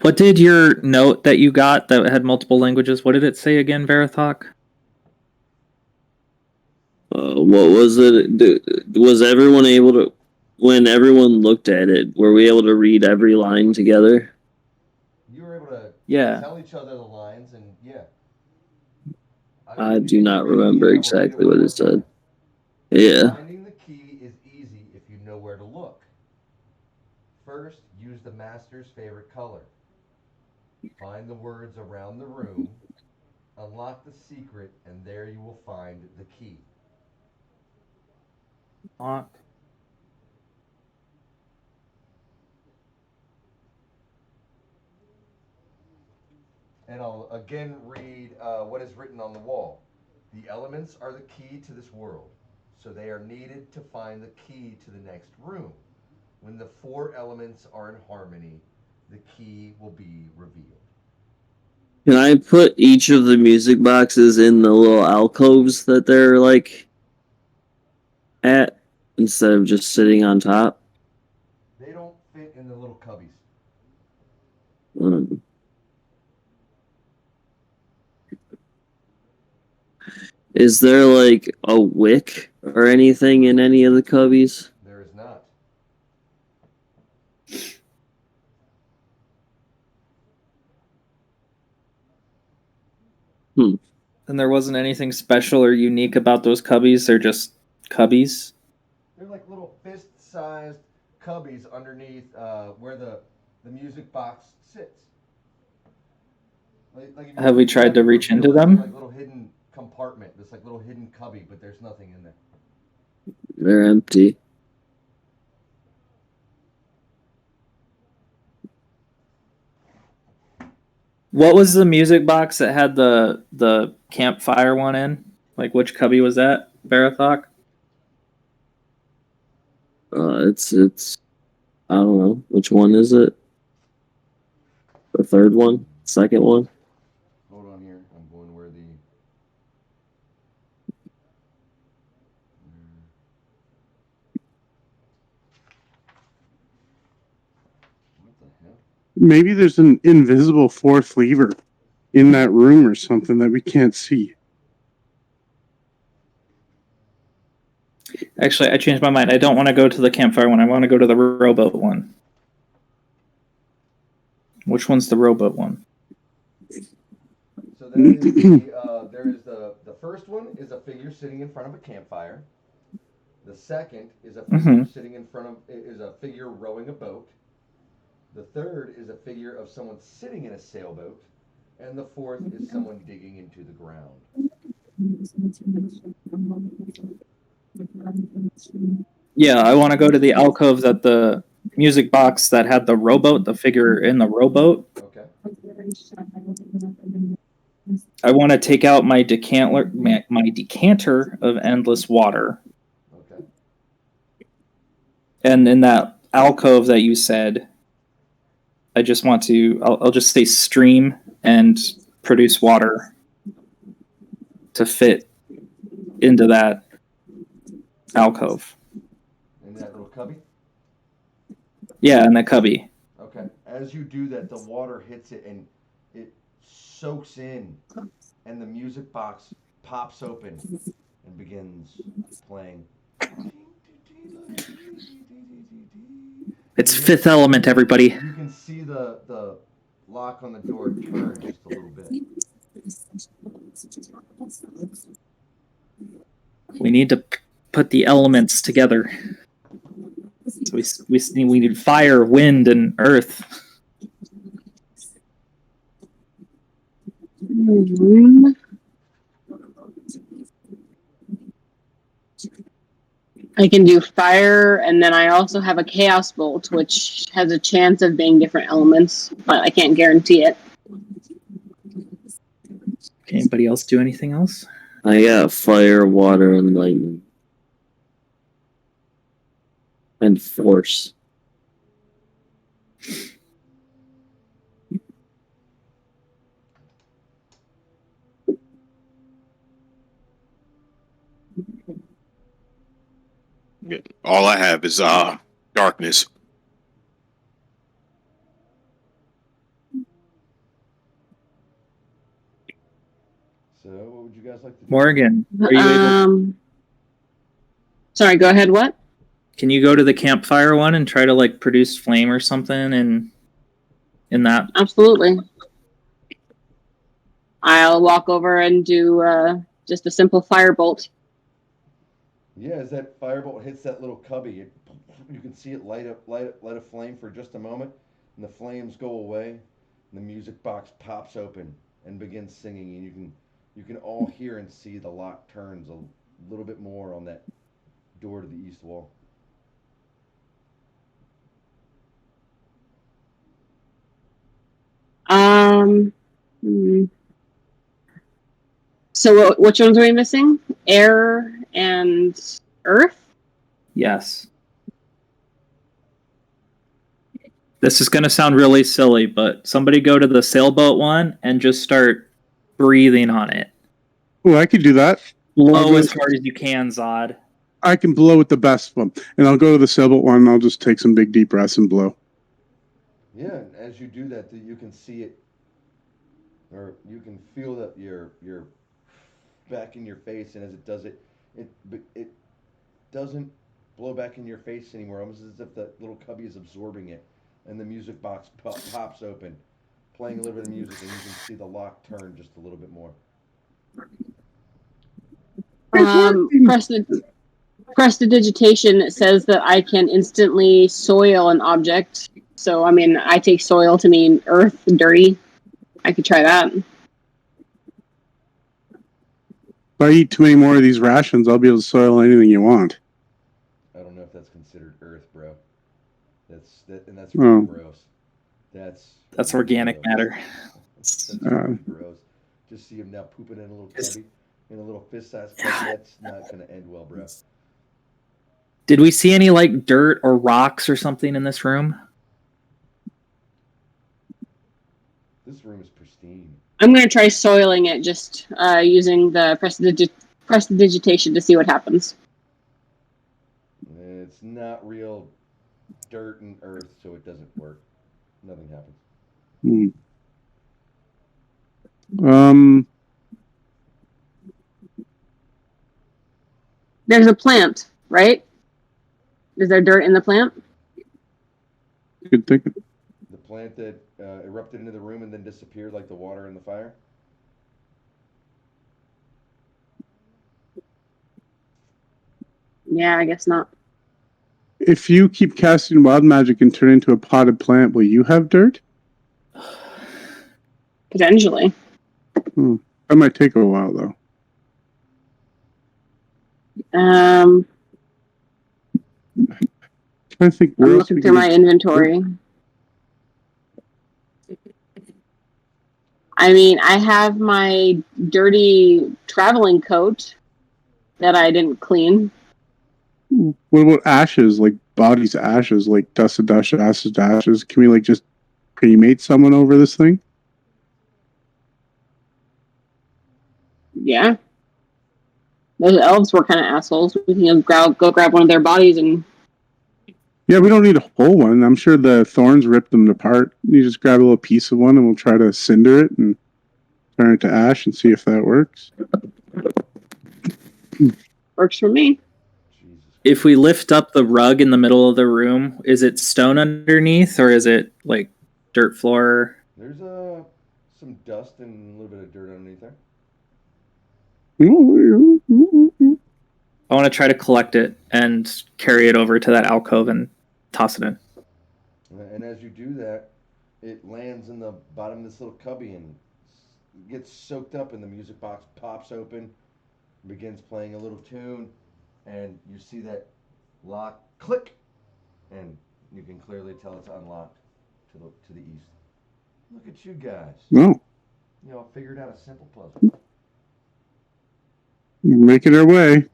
What did your note that you got that had multiple languages, what did it say again, Verathok? What was it? Was everyone able to, when everyone looked at it, were we able to read every line together? You were able to Yeah. tell each other the lines, and yeah. I do not remember exactly what it said. Yeah. Finding the key is easy if you know where to look. First, use the master's favorite color. Find the words around the room, unlock the secret, and there you will find the key. Lock. And I'll again read what is written on the wall. The elements are the key to this world, so they are needed to find the key to the next room. When the four elements are in harmony, the key will be revealed. Can I put each of the music boxes in the little alcoves that they're at instead of just sitting on top? They don't fit in the little cubbies. Is there a wick or anything in any of the cubbies? There is not. And there wasn't anything special or unique about those cubbies, they're just cubbies? They're like little fist-sized cubbies underneath where the music box sits. Have we tried to reach into them? Like little hidden compartment, this like little hidden cubby, but there's nothing in there. They're empty. What was the music box that had the campfire one in? Like, which cubby was that, Barathok? It's I don't know which one is it. The third one, second one. Hold on here. I'm going where the. What the hell? Maybe there's an invisible fourth lever in that room or something that we can't see. Actually, I changed my mind. I don't want to go to the campfire one. I want to go to the rowboat one. Which one's the rowboat one? So there is the first one is a figure sitting in front of a campfire. The second is a figure sitting in front of is a figure rowing a boat. The third is a figure of someone sitting in a sailboat, and the fourth is someone digging into the ground. Yeah, I want to go to the alcove that the music box that had the rowboat, the figure in the rowboat. Okay. I want to take out my decanter of endless water. Okay. And in that alcove that you said, I just want to. I'll just say stream and produce water to fit into that alcove. In that little cubby. Yeah, in the cubby. Okay. As you do that, the water hits it and it soaks in, and the music box pops open and begins playing. It's Fifth Element, everybody. You can see the lock on the door turn just a little bit. We need to put the elements together. So we need fire, wind, and earth. I can do fire, and then I also have a chaos bolt, which has a chance of being different elements, but I can't guarantee it. Can anybody else do anything else? I got fire, water, and lightning. And force. All I have is darkness. So, what would you guys like to do? Morgan, are you able? Sorry, go ahead. What? Can you go to the campfire one and try to like produce flame or something in that? Absolutely. I'll walk over and do just a simple firebolt. Yeah, as that firebolt hits that little cubby, you can see it light a flame for just a moment, and the flames go away, and the music box pops open and begins singing, and you can all hear and see the lock turns a little bit more on that door to the east wall. So which ones are we missing? Air and earth? Yes. This is going to sound really silly, but somebody go to the sailboat one and just start breathing on it. Oh, I could do that. Blow as hard as you can, Zod. I can blow with the best one. And I'll go to the sailboat one and I'll just take some big deep breaths and blow. Yeah, and as you do that, you can see it, or you can feel that you're back in your face, and as it does it doesn't blow back in your face anymore, almost as if the little cubby is absorbing it, and the music box pops open, playing a little bit of music, and you can see the lock turn just a little bit more. Prestidigitation says that I can instantly soil an object. So, I mean, I take soil to mean earth, dirty. I could try that. If I eat too many more of these rations, I'll be able to soil anything you want. I don't know if that's considered earth, bro. That's really gross. That's organic gross. matter. That's really gross. Just see him now pooping in a little cubby, in a little fist-sized cubby. That's not going to end well, bro. Did we see any like dirt or rocks or something in this room? This room is pristine. I'm going to try soiling it, just using the prestidigitation to see what happens. It's not real dirt and earth, so it doesn't work. Nothing happens. There's a plant, right? Is there dirt in the plant? Good thinking. The plant that erupted into the room and then disappeared like the water in the fire? Yeah, I guess not. If you keep casting wild magic and turn into a potted plant, will you have dirt? Potentially. That might take a while, though. I think I'm looking through my inventory. I mean, I have my dirty traveling coat that I didn't clean. What about ashes, like bodies' ashes, like dust to dust, ashes to ashes? Can we like just cremate someone over this thing? Yeah. Those elves were kind of assholes. We can go grab one of their bodies and... Yeah, we don't need a whole one. I'm sure the thorns ripped them apart. You just grab a little piece of one and we'll try to cinder it and turn it to ash and see if that works. Works for me. If we lift up the rug in the middle of the room, is it stone underneath or is it like dirt floor? There's some dust and a little bit of dirt underneath there. I want to try to collect it and carry it over to that alcove and toss it in. And as you do that, it lands in the bottom of this little cubby and gets soaked up, and the music box pops open, begins playing a little tune, and you see that lock click, and you can clearly tell it's unlocked to the east. Look at you guys. No. You all figured out a simple puzzle. Making our way.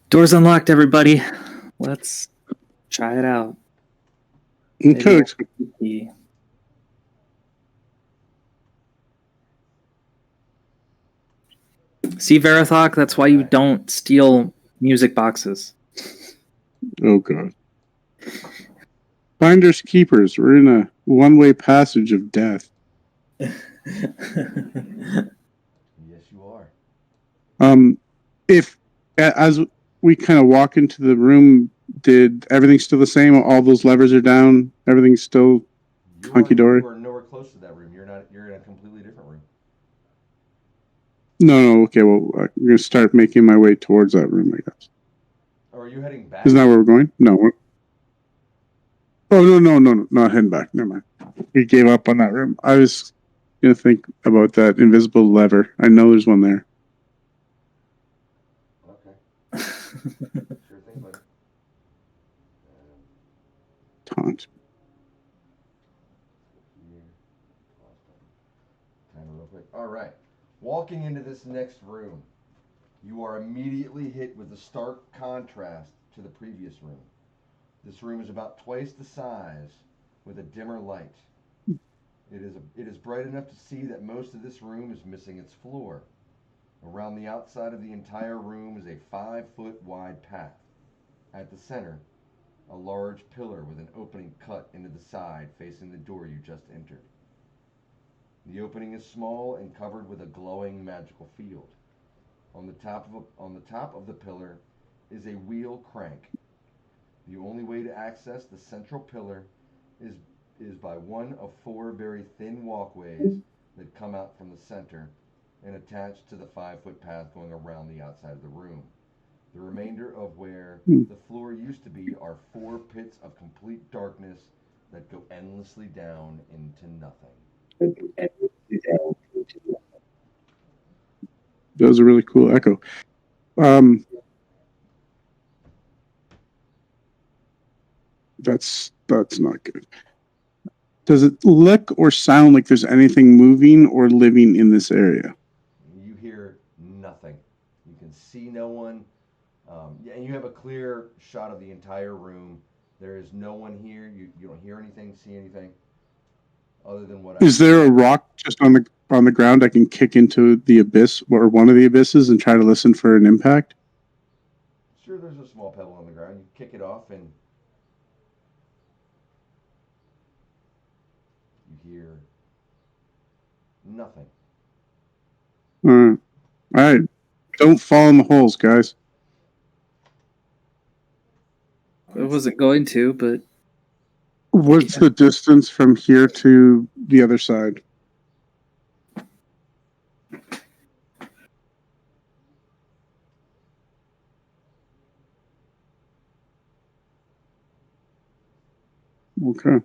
Door's unlocked, everybody. Let's try it out. Okay. See, Verathok, that's why you don't steal music boxes. Oh, God. Finders keepers. We're in a one-way passage of death. Yes, you are. If as we kind of walk into the room, did everything still the same? All those levers are down. Everything's still hunky dory. You are nowhere close to that room. You're in a completely different room. No. Okay. Well, I'm gonna start making my way towards that room, I guess. Or are you heading back? Isn't that where we're going? No. Oh no! Not heading back. Never mind. We gave up on that room. I was gonna think about that invisible lever. I know there's one there. Okay. Sure thing, buddy. Taunt. Timer real quick. All right. Walking into this next room, you are immediately hit with a stark contrast to the previous room. This room is about twice the size with a dimmer light. It is bright enough to see that most of this room is missing its floor. Around the outside of the entire room is a 5-foot wide path. At the center, a large pillar with an opening cut into the side facing the door you just entered. The opening is small and covered with a glowing magical field. On the top of the pillar is a wheel crank. The only way to access the central pillar is by one of 4 very thin walkways that come out from the center and attach to the 5-foot path going around the outside of the room. The remainder of where the floor used to be are 4 pits of complete darkness that go endlessly down into nothing. That was a really cool echo. That's not good. Does it look or sound like there's anything moving or living in this area? You hear nothing. You can see no one. And you have a clear shot of the entire room. There is no one here. You don't hear anything, see anything, other than what I. Is there a rock just on the ground I can kick into the abyss or one of the abysses and try to listen for an impact? Sure, there's a small pebble on the ground. You kick it off, and you hear nothing. All right. Don't fall in the holes, guys. I wasn't going to, but What's the distance from here to the other side? Okay.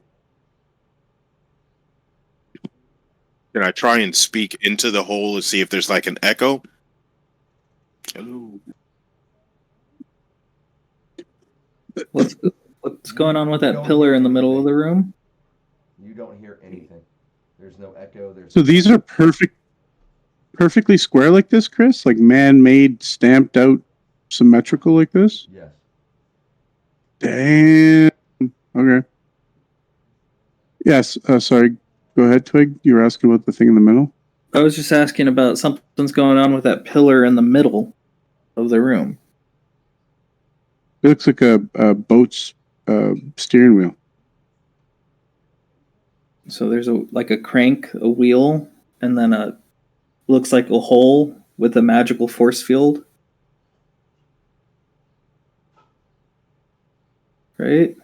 Can I try and speak into the hole to see if there's like an echo? Hello. what's going on with that Don't pillar hear in the middle of anything. the room? You don't hear anything. There's no echo. There's So these are perfectly square like this, Chris? Like man-made, stamped out, symmetrical like this? yes. Damn. Okay. Yes. Sorry. Go ahead, Twig. You were asking about the thing in the middle. I was just asking about something's going on with that pillar in the middle of the room. It looks like a boat's steering wheel. So there's a crank, a wheel, and then looks like a hole with a magical force field. Right?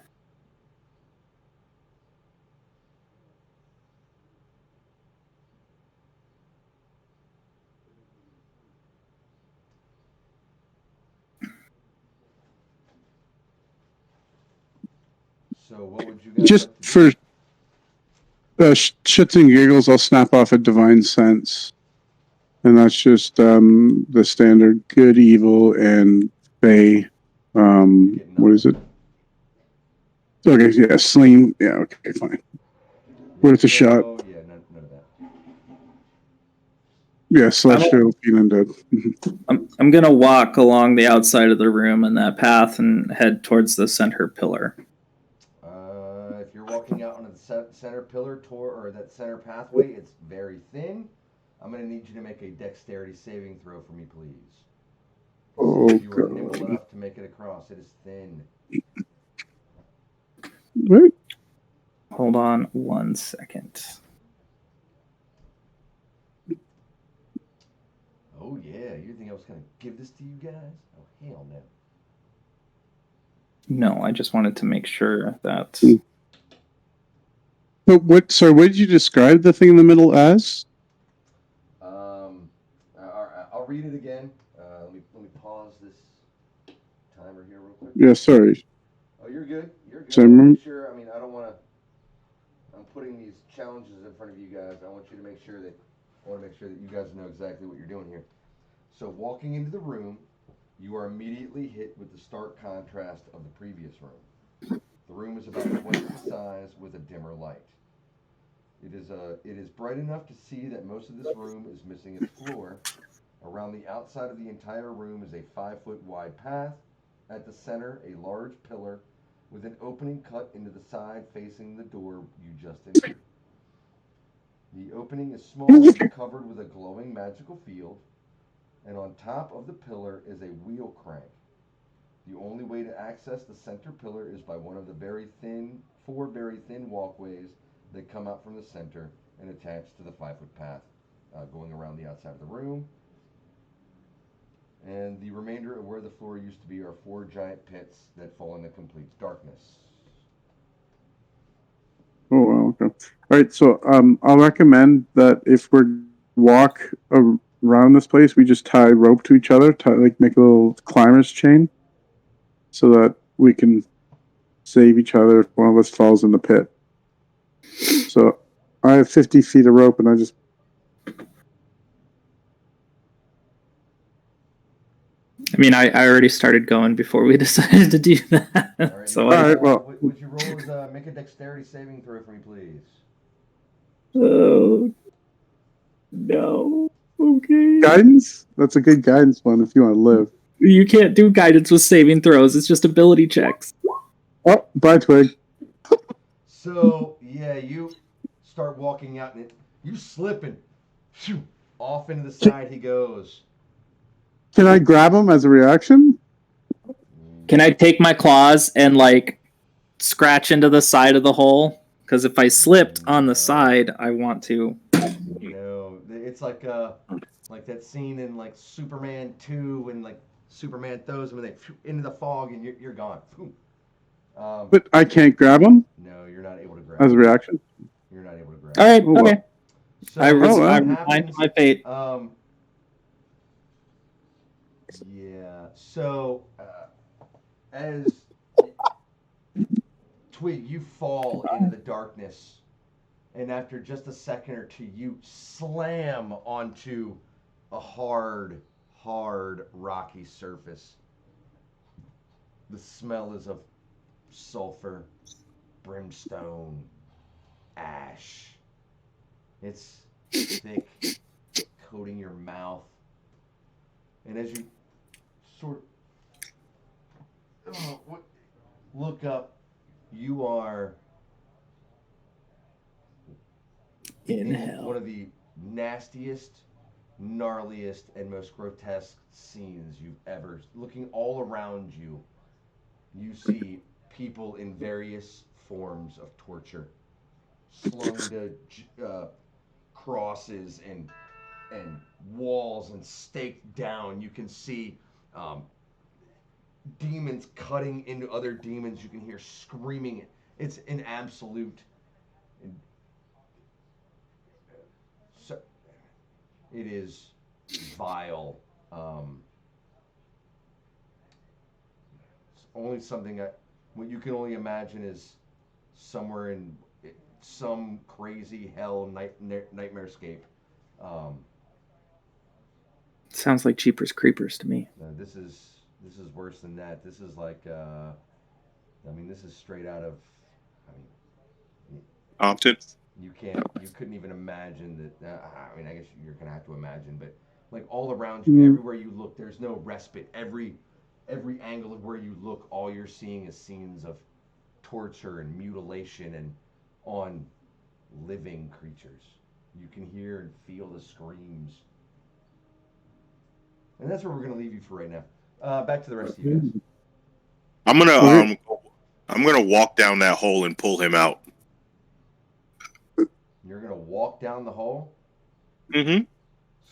So what would you guys Just like to for do? shits and giggles, I'll snap off a divine sense. And that's just the standard good, evil, and fey. What is it? Okay, yeah, sling. Yeah, okay, fine. Worth a shot. Yeah, none of that. Yeah, celestial being undead. I'm gonna walk along the outside of the room in that path and head towards the center pillar. If you're walking out onto the center pillar or that center pathway, it's very thin. I'm going to need you to make a dexterity saving throw for me, please. Oh, See if you are God. nimble enough to make it across. It is thin. What? Hold on 1 second. Oh, yeah. You think I was going to give this to you guys? Oh, hell no. No, I just wanted to make sure that. But what? Sorry, what did you describe the thing in the middle as? I'll read it again. Let me pause this timer here real quick. Yeah, sorry. Oh, you're good. You're good. So I want to remember- make sure. I mean, I don't want to. I'm putting these challenges in front of you guys. I want you to make sure that. I want to make sure that you guys know exactly what you're doing here. So, walking into the room, you are immediately hit with the stark contrast of the previous room. The room is about twice the size with a dimmer light. It is bright enough to see that most of this room is missing its floor. Around the outside of the entire room is a 5-foot wide path. At the center, a large pillar with an opening cut into the side facing the door you just entered. The opening is small and covered with a glowing magical field, and on top of the pillar is a wheel crank. The only way to access the center pillar is by one of the four very thin walkways that come out from the center and attach to the 5-foot path going around the outside of the room. And the remainder of where the floor used to be are 4 giant pits that fall into complete darkness. Oh, wow, okay. All right, so I'll recommend that if we walk around this place, we just tie rope to each other, make a little climber's chain, so that we can save each other if one of us falls in the pit. So I have 50 feet of rope, and I just. I mean, I already started going before we decided to do that. All right, So All right, well- what you roll is make a dexterity saving throw for me, please. Oh no! Okay. Guidance? That's a good guidance one if you want to live. You can't do guidance with saving throws. It's just ability checks. Oh, bye, Twig. So yeah, you start walking out and you slip and phew, off into the side he goes. Can I grab him as a reaction? Can I take my claws and like scratch into the side of the hole? Because if I slipped on the side, I want to. No, it's like that scene in like Superman 2 when like Superman throws him and they phew, into the fog and you're gone. Phew. But I can't grab him No, you're not able to grab as a him. reaction. You're not able to grab All right. him. Okay. So I well. what resigned to happens? my fate. Yeah. So as Twig, you fall into the darkness, and after just a second or two, you slam onto a hard, rocky surface. The smell is of sulfur, brimstone, ash. It's thick, coating your mouth. And as you sort of look up, you are In in hell. one of the nastiest, gnarliest, and most grotesque scenes you've ever. Looking all around you, you see people in various forms of torture, slung to crosses and walls and staked down. You can see demons cutting into other demons. You can hear screaming. It's an absolute. So, it is vile. It's only something what you can only imagine is somewhere in some crazy hell nightmarescape. Um, Sounds like Jeepers Creepers to me. no, this is worse than that. This is like I mean, this is straight out of. I mean, Compton. you couldn't even imagine that. I mean, I guess you're gonna have to imagine, but like all around you, Mm. everywhere you look, there's no respite. Every angle of where you look, all you're seeing is scenes of torture and mutilation and on living creatures. You can hear and feel the screams, and that's where we're gonna leave you for right now. Back to the rest of you guys. I'm gonna Okay. I'm gonna walk down that hole and pull him out. You're gonna walk down the hole. Mm-hmm.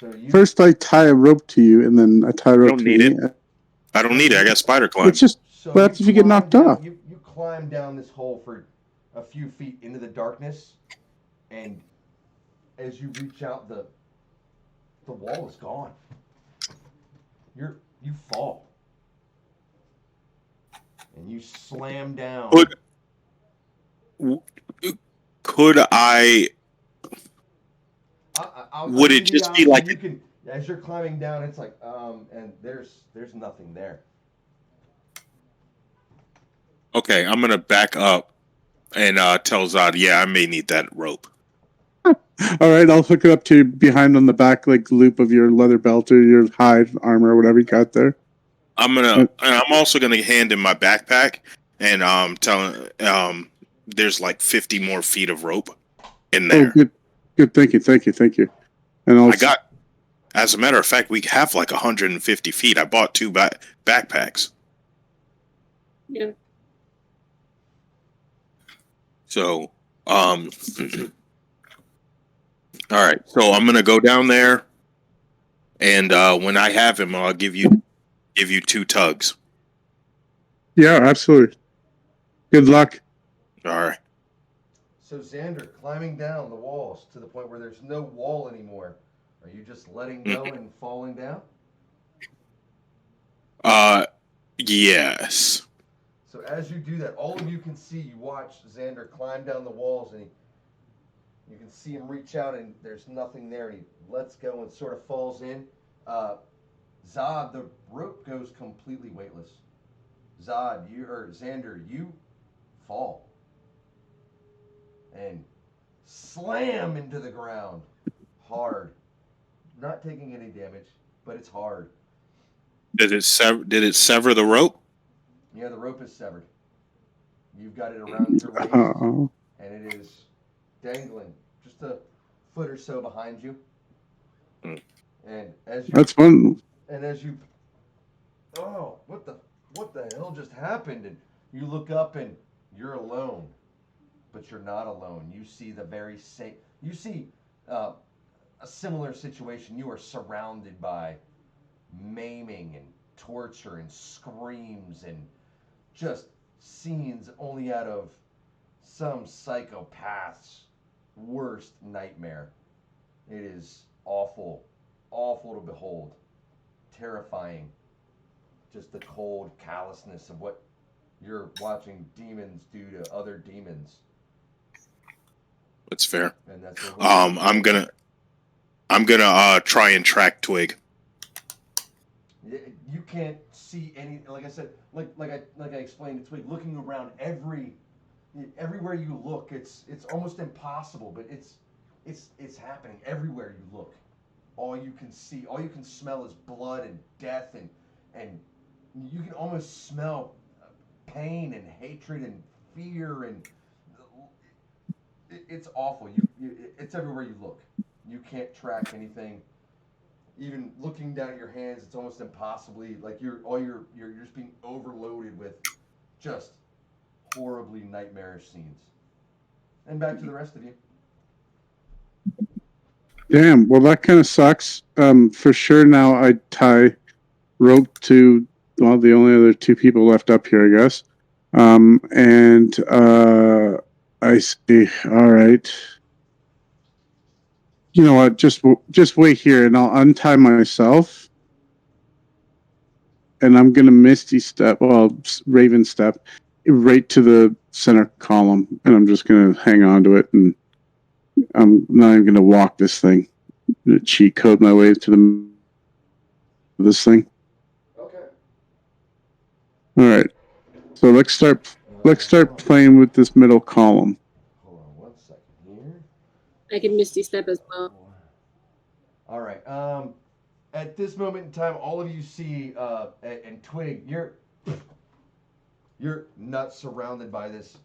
So you First, I tie a rope to you, and then I tie a rope don't to need me. it. I don't need it. I got spider climb. It's just So what happens if you get climb knocked down, off? You climb down this hole for a few feet into the darkness, and as you reach out, the wall is gone. You fall, and you slam down. Could I? I'll Would give it you the just be option. like? You can as you're climbing down? It's like and there's nothing there. Okay, I'm gonna back up and tell Zod. Yeah, I may need that rope. All right, I'll hook it up to behind on the back like loop of your leather belt or your hide armor or whatever you got there. And I'm also gonna hand him my backpack and tell him there's like 50 more feet of rope in Oh, there. good. Thank you. And I'll I got. As a matter of fact, we have like 150 feet. I bought two backpacks. Yeah. So, all right. So I'm gonna go down there, and when I have him, I'll give you two tugs. Yeah, absolutely. Good luck. All right. So Xander, climbing down the walls to the point where there's no wall anymore. Are you just letting go and falling down? Yes. So as you do that, all of you can see, you watch Xander climb down the walls, and you can see him reach out, and there's nothing there. And he lets go and sort of falls in. Zod, the rope goes completely weightless. Xander, you fall and slam into the ground hard, not taking any damage, but it's hard. Did it sever the rope? Yeah, the rope is severed. You've got it around your waist, Oh, and it is dangling just a foot or so behind you. Hmm. And as you that's fun. and as you oh, what the hell just happened? And you look up and you're alone, but you're not alone. You see the very same. You see uh, a similar situation. You are surrounded by maiming and torture and screams and just scenes only out of some psychopath's worst nightmare. It is awful, awful to behold, terrifying. Just the cold callousness of what you're watching demons do to other demons, That's fair. and that's what I'm gonna try and track Twig. you can't see any. Like I said, like I explained to Twig, looking around everywhere you look, it's almost impossible, but it's happening everywhere you look. All you can see, all you can smell is blood and death, and you can almost smell pain and hatred and fear, and it's awful. It's everywhere you look. You can't track anything. Even looking down at your hands, it's almost impossibly like you're just being overloaded with just horribly nightmarish scenes. And back to the rest of you. Damn. Well, that kind of sucks. For sure. Now I tie rope to the only other two people left up here, I guess. And I see. All right. You know what? Just wait here, and I'll untie myself, and I'm gonna Misty step, Raven step, right to the center column, and I'm just gonna hang on to it, and I'm not even gonna walk this thing. I'm gonna cheat code my way to this thing. Okay. All right. So let's start playing with this middle column. Hold on 1 second here. I can Misty Step as well. All right. At this moment in time, all of you see and Twig, you're not surrounded by this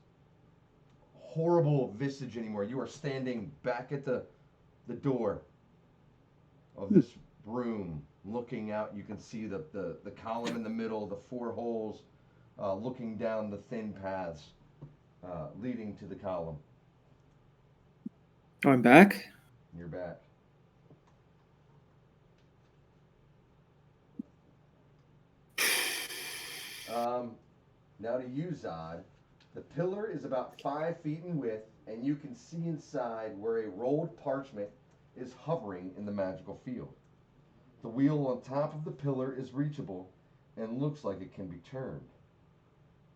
horrible visage anymore. You are standing back at the door of this room, looking out. You can see the column in the middle, the four holes, looking down the thin paths leading to the column. Oh, I'm back. You're back. Now to you, Zod. The pillar is about 5 feet in width, and you can see inside where a rolled parchment is hovering in the magical field. The wheel on top of the pillar is reachable and looks like it can be turned.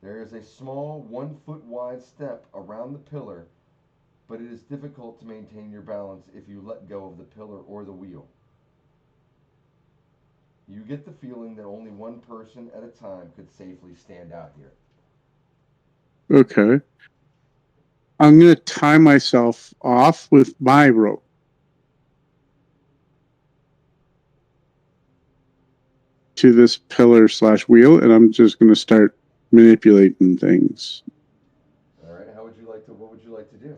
There is a small 1 foot wide step around the pillar, but it is difficult to maintain your balance if you let go of the pillar or the wheel. You get the feeling that only one person at a time could safely stand out here. Okay. I'm gonna tie myself off with my rope. To this pillar / wheel, and I'm just going to start manipulating things. All right. What would you like to do?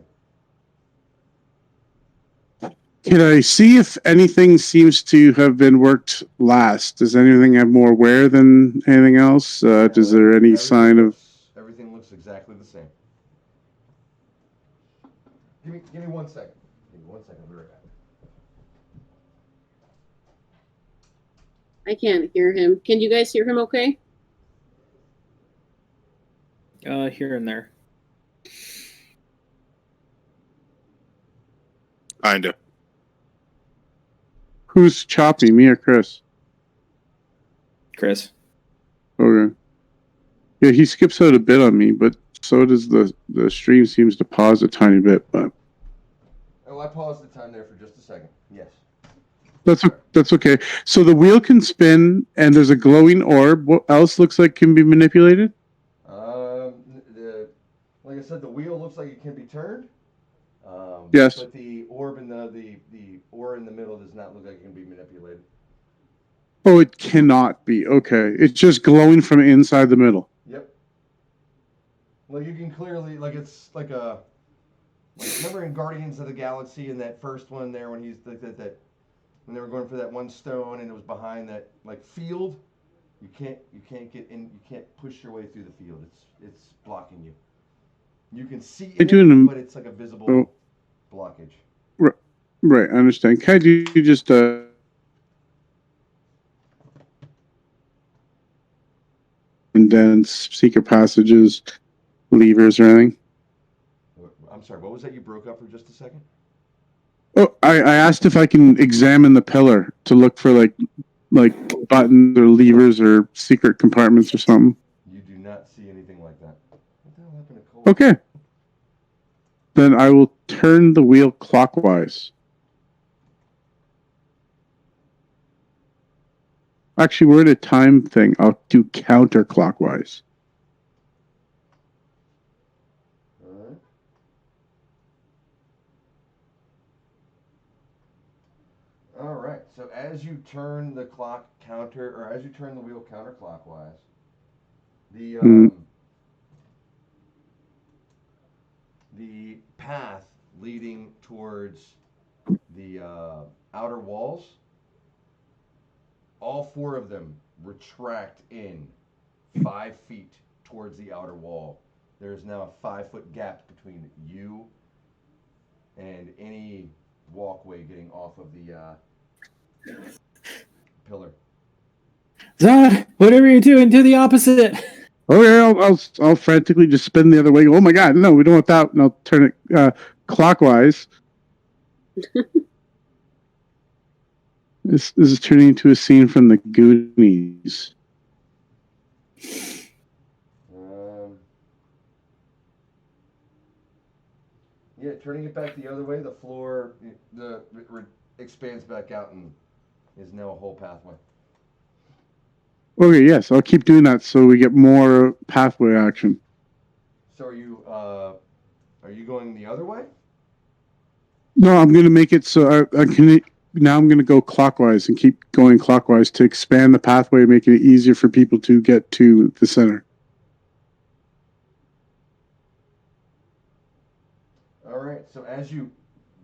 Can I see if anything seems to have been worked last? Does anything have more wear than anything else? Is there any sign of... Everything looks exactly the same. Give me 1 second. Give me 1 second. I'll be right back. I can't hear him. Can you guys hear him okay? Here and there. Kinda. Who's chopping, me or Chris? Chris. Okay. Yeah, he skips out a bit on me, but so does the stream seems to pause a tiny bit, but... Oh, I paused the time there for just a second. Yes. That's okay. So the wheel can spin, and there's a glowing orb. What else looks like can be manipulated? Like I said, the wheel looks like it can be turned. Yes. But the orb in the ore in the middle does not look like it can be manipulated. Oh, it cannot be. Okay. It's just glowing from inside the middle. Yep. Like you can clearly it's like a remember in Guardians of the Galaxy in that first one there when he's that when they were going for that one stone and it was behind that field. You can't get in. You can't push your way through the field. It's blocking you. You can see it, but it's like a visible blockage. Right, I understand. Can you just condense secret passages, levers, or anything? I'm sorry. What was that? You broke up for just a second. Oh, I asked if I can examine the pillar to look for like buttons or levers or secret compartments or something. You do not see anything like that. What the hell happened to Cole? Okay. Then I will turn the wheel clockwise. Actually, we're at a time thing. I'll do counterclockwise. Alright. Alright, so as you turn the clock as you turn the wheel counterclockwise, the path leading towards the outer walls, all four of them retract in 5 feet towards the outer wall. There's now a 5-foot gap between you and any walkway getting off of the pillar. Zod, whatever you're doing, do the opposite. Okay, I'll frantically just spin the other way. Oh my god, no, we don't want that. And I'll turn it clockwise. This is turning into a scene from the Goonies. Yeah, turning it back the other way, the floor expands back out and is now a whole pathway. Okay, yes, I'll keep doing that so we get more pathway action. So are you going the other way? No, I'm going to make it so I can. Now I'm going to go clockwise and keep going clockwise to expand the pathway, making it easier for people to get to the center. All right. So as you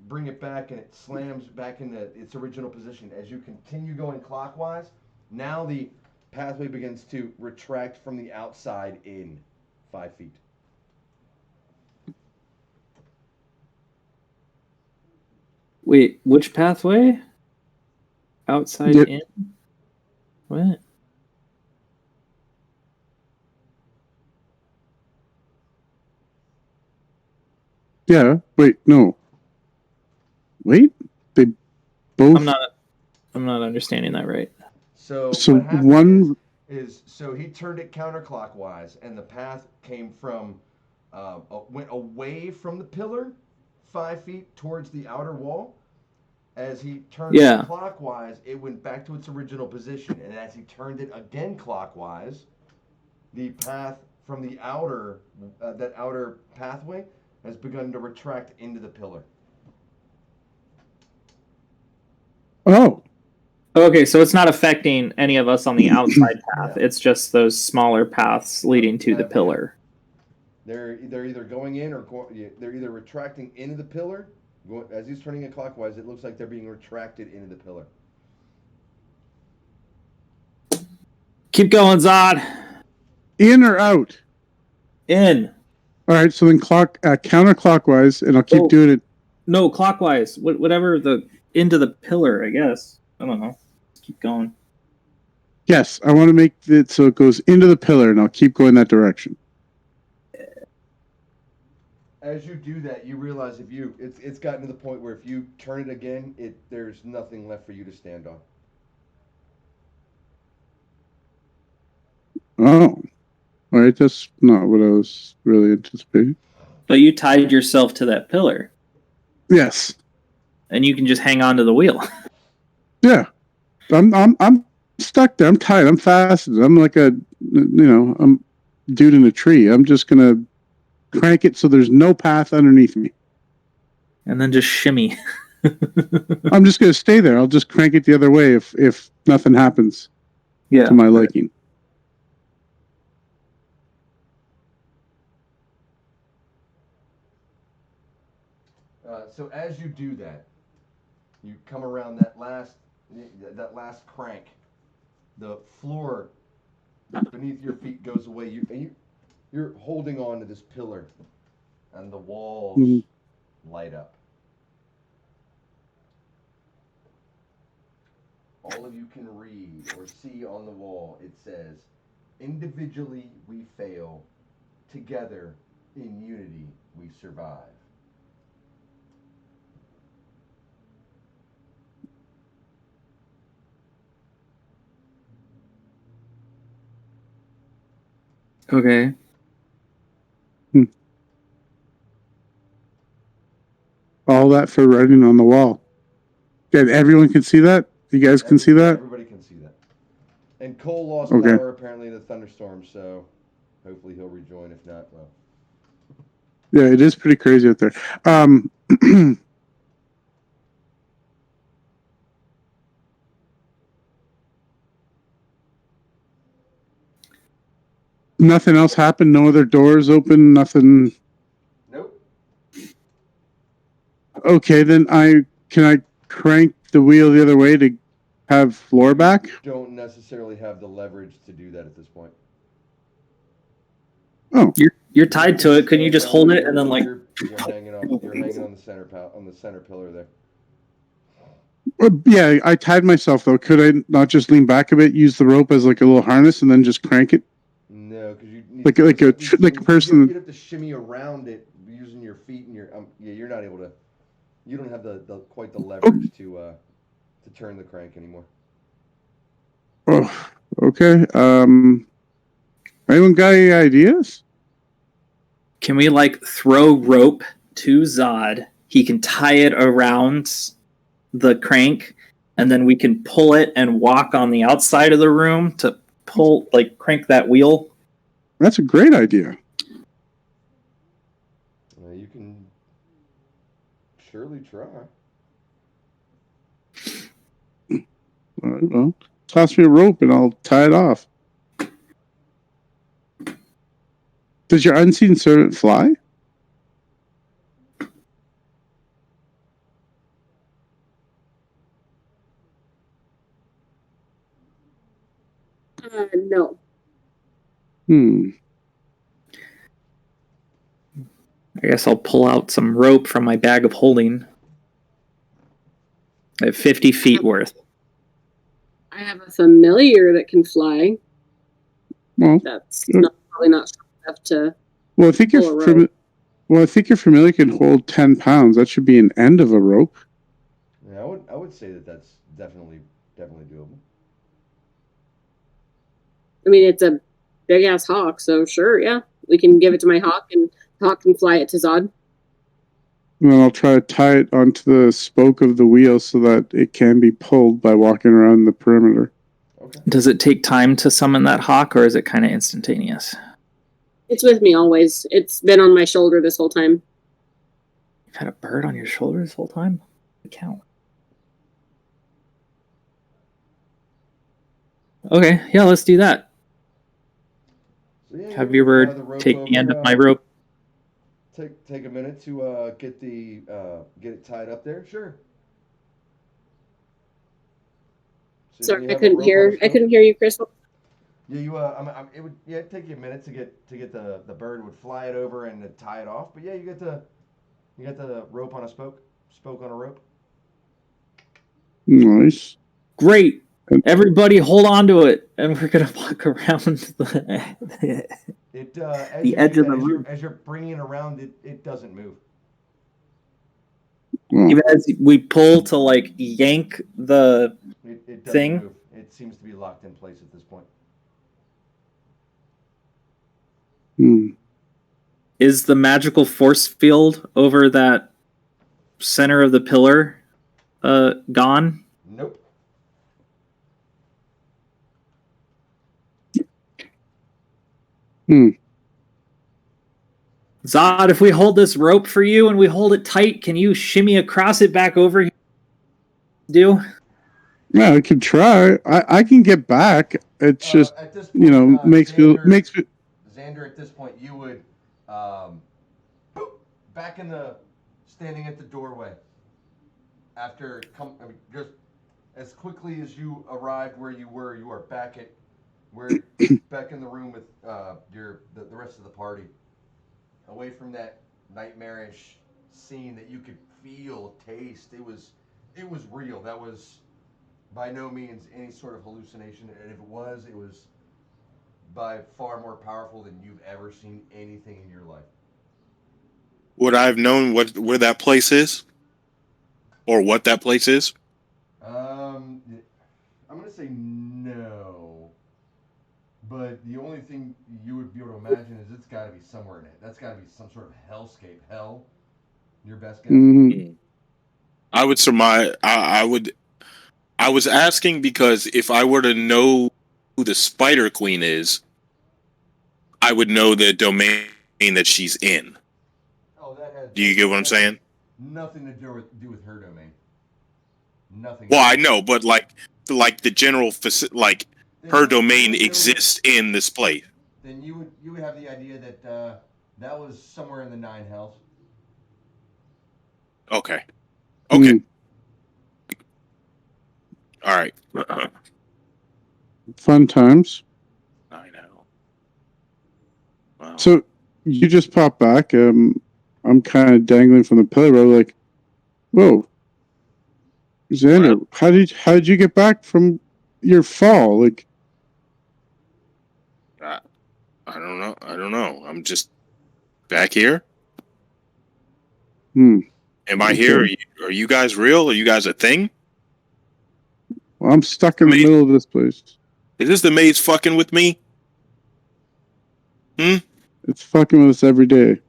bring it back and it slams back in its original position, as you continue going clockwise, now the pathway begins to retract from the outside in 5 feet. Wait, which pathway? Outside in? What? Yeah. Wait. No. Wait. They both. I'm not understanding that right. So what happened is so he turned it counterclockwise, and the path came from went away from the pillar 5 feet towards the outer wall. As he turned it clockwise, it went back to its original position, and as he turned it again clockwise, the path from the outer that outer pathway has begun to retract into the pillar. Oh. Okay, so it's not affecting any of us on the outside path. Yeah. It's just those smaller paths leading to the pillar. They're either going in or they're either retracting into the pillar. As he's turning it clockwise, it looks like they're being retracted into the pillar. Keep going, Zod. In or out? In. All right, so then counterclockwise, and I'll keep doing it. No, clockwise. Whatever into the pillar, I guess. I don't know. Keep going. Yes, I want to make it so it goes into the pillar, and I'll keep going that direction. As you do that, you realize it's gotten to the point where if you turn it again, there's nothing left for you to stand on. Oh, all right. That's not what I was really anticipating. But you tied yourself to that pillar. Yes. And you can just hang on to the wheel. Yeah, I'm stuck there. I'm tied. I'm fastened. I'm like I'm dude in a tree. I'm just gonna crank it so there's no path underneath me. and then just shimmy. I'm just going to stay there. I'll just crank it the other way if nothing happens Yeah. to my liking. So as you do that, you come around that last crank. The floor beneath your feet goes away. You're holding on to this pillar, and the walls Mhm. light up. All of you can read or see on the wall. It says, "Individually we fail, together in unity we survive." Okay. All that for writing on the wall. And everyone can see that? You guys can see that? Everybody can see that. And Cole lost Okay. power apparently in the thunderstorm, so hopefully he'll rejoin. If not, well. Yeah, it is pretty crazy out there. Nothing else happened? No other doors open? Nothing? Nope. Okay, then can I crank the wheel the other way to have floor back? Don't necessarily have the leverage to do that at this point. Oh, You're tied to it. Couldn't you just hold it and then like? You're hanging on the center pillar there. yeah, I tied myself though. Could I not just lean back a bit, use the rope as like a little harness, and then just crank it? No, because you need Like a person. You'd have to shimmy around it using your feet and your you're not able to. You don't have the quite the leverage to turn the crank anymore. Oh, okay. Anyone got any ideas? Can we like throw rope to Zod? He can tie it around the crank, and then we can pull it and walk on the outside of the room to crank that wheel. That's a great idea. You can surely try. All right, well, toss me a rope and I'll tie it off. Does your unseen servant fly? No. I guess I'll pull out some rope from my bag of holding. I have 50 feet worth. I have a familiar that can fly. Well, That's probably not strong enough to. well, I think your familiar can hold 10 pounds. That should be an end of a rope. Yeah, I would say that's definitely doable. I mean, it's a big ass hawk, so sure, yeah, we can give it to my hawk, and the hawk can fly it to Zod. And then I'll try to tie it onto the spoke of the wheel so that it can be pulled by walking around the perimeter. Okay. Does it take time to summon that hawk, or is it kind of instantaneous? It's with me always. It's been on my shoulder this whole time. You've had a bird on your shoulder this whole time? Count. Okay, yeah, let's do that. So yeah, Have your bird take the end of my rope. Take a minute to get it tied up there. Sure. So Sorry, you I have a couldn't rope hear. on a I couldn't hear you, Crystal. Yeah, it would take you a minute to get the bird would fly it over and to tie it off. But yeah, you get the rope on a spoke on a rope. Nice. Great. Everybody hold on to it, and we're going to walk around the edge of the room. As you're bringing it around, it doesn't move. Well, Even as we pull to like yank the It doesn't thing. move. It seems to be locked in place at this point. Is the magical force field over that center of the pillar gone? Nope. Zod, if we hold this rope for you and we hold it tight, can you shimmy across it back over here? Do? Yeah, I could try. I can get back. It's just At this point, makes me Xander, at this point, you would boop, back in the standing at the doorway. After just as quickly as you arrived where you were, you are back back in the room with the rest of the party, away from that nightmarish scene that you could feel, taste. It was real. That was by no means any sort of hallucination, and if it was by far more powerful than you've ever seen anything in your life. Would I have known where that place is, or what that place is? I'm gonna say no, but the only thing you would be able to imagine is it's got to be somewhere in it. That's got to be some sort of hellscape. Hell, your best guess. Mhm. I would surmise. I was asking because if I were to know who the Spider Queen is, I would know the domain that she's in. Oh, that has. Do you get what I'm saying? Nothing to do with her domain. Nothing. Well, I know, but like the general like her domain exists in this place. Then you would have the idea that that was somewhere in the Nine Hells. Okay. Okay. Mm. All right. Fun times. I know. Wow. So you just pop back. I'm kind of dangling from the pillar. But like, whoa, Xander, Well, how did you get back from your fall? Like, I don't know. I don't know. I'm just back here. Am I here? Are you guys real? Are you guys a thing? Well, I'm stuck in the middle of this place. Is this the maze fucking with me? It's fucking with us every day.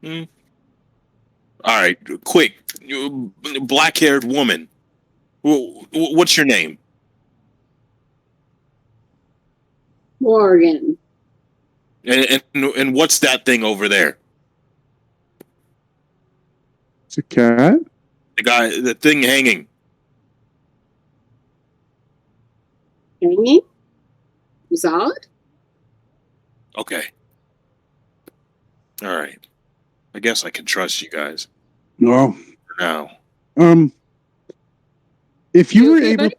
All right, quick, black-haired woman. What's your name? Morgan. And what's that thing over there? It's a cat. The thing hanging. Hanging? Zod? Okay. All right. I guess I can trust you guys Well, for now. if you were able,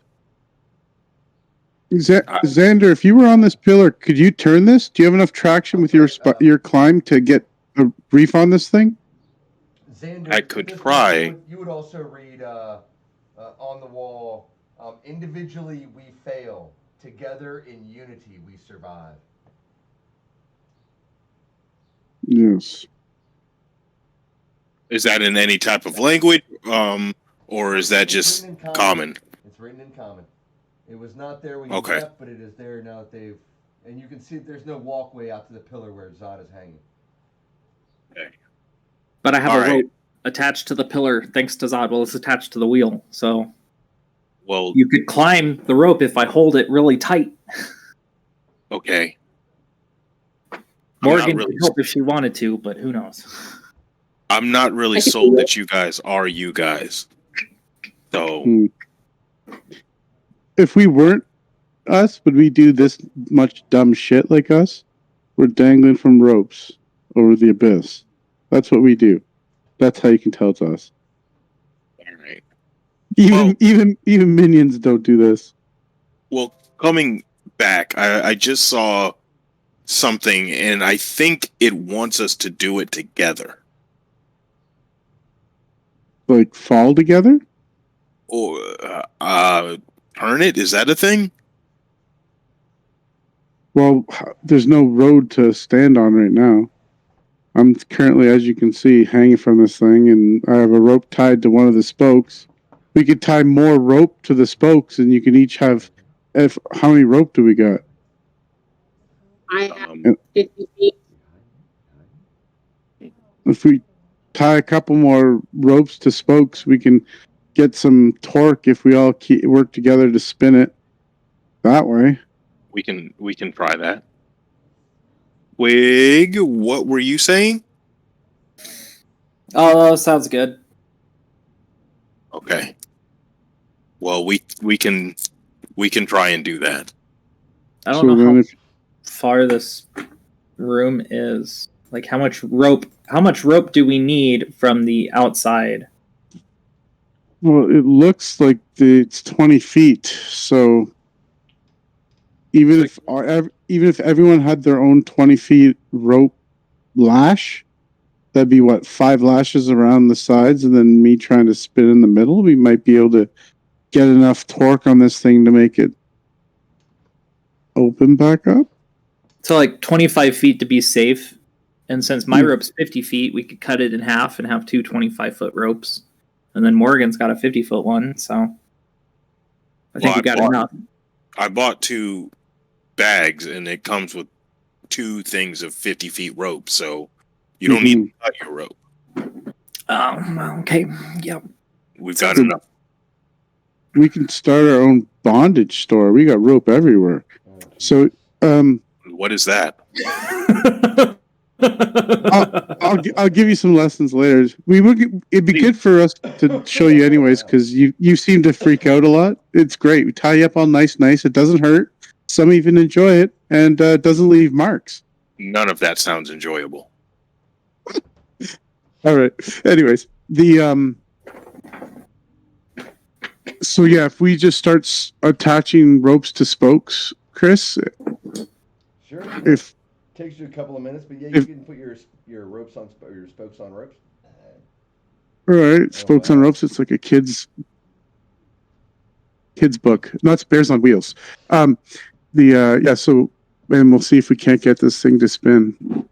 Xander, if you were on this pillar, could you turn this? Do you have enough traction with your climb to get a brief on this thing? Xander, I could try. You would also read on the wall, individually we fail, together in unity we survive. Yes. Is that in any type of language, or is that just common? It's written in common. It was not there when you left, but it is there now that they've. And you can see there's no walkway out to the pillar where Zod is hanging. Okay. But I have a rope attached to the pillar thanks to Zod. Well, it's attached to the wheel, so you could climb the rope if I hold it really tight. Okay. Morgan could help if she wanted to, but who knows? I'm not really sold that you guys are you guys. So, if we weren't us, would we do this much dumb shit like us? We're dangling from ropes over the abyss. That's what we do. That's how you can tell it's us. All right. Even minions don't do this. Well, coming back, I just saw something, and I think it wants us to do it together. Like fall together? Or turn it? Is that a thing? Well, there's no road to stand on right now. I'm currently, as you can see, hanging from this thing, and I have a rope tied to one of the spokes. We could tie more rope to the spokes, and you can each have. How many rope do we got? I have 50 feet. If we tie a couple more ropes to spokes, we can get some torque if we all work together to spin it that way. We can try that. Wig, what were you saying? Oh, sounds good. Okay. Well, we can try and do that. I don't So know then how if far this room is. Like, how much rope? How much rope do we need from the outside? well, it looks like it's 20 feet. So even if everyone had their own 20 feet rope lash, that'd be what, 5 lashes around the sides, and then me trying to spin in the middle. We might be able to get enough torque on this thing to make it open back up. So, like 25 feet to be safe. And since my Hmm. rope's 50 feet, we could cut it in half and have two 25-foot ropes. And then Morgan's got a 50-foot one, so I think Well, we got enough. I bought 2 bags, and it comes with 2 things of 50 feet rope, so you don't need to cut your rope. Okay. Yep. We've got So- enough. We can start our own bondage store. We got rope everywhere. Oh, So What is that? I'll give you some lessons later. It'd be good for us to show you anyways, because you seem to freak out a lot. It's great. We tie you up all nice. It doesn't hurt. Some even enjoy it, and it doesn't leave marks. None of that sounds enjoyable. All right. Anyways, so yeah, if we just start attaching ropes to spokes, Chris, Sure. if Takes you a couple of minutes, but yeah, you if- can put your ropes on your spokes on ropes. all right, spokes on ropes, it's like a kid's book, not Bears on Wheels. Yeah, so and we'll see if we can't get this thing to spin.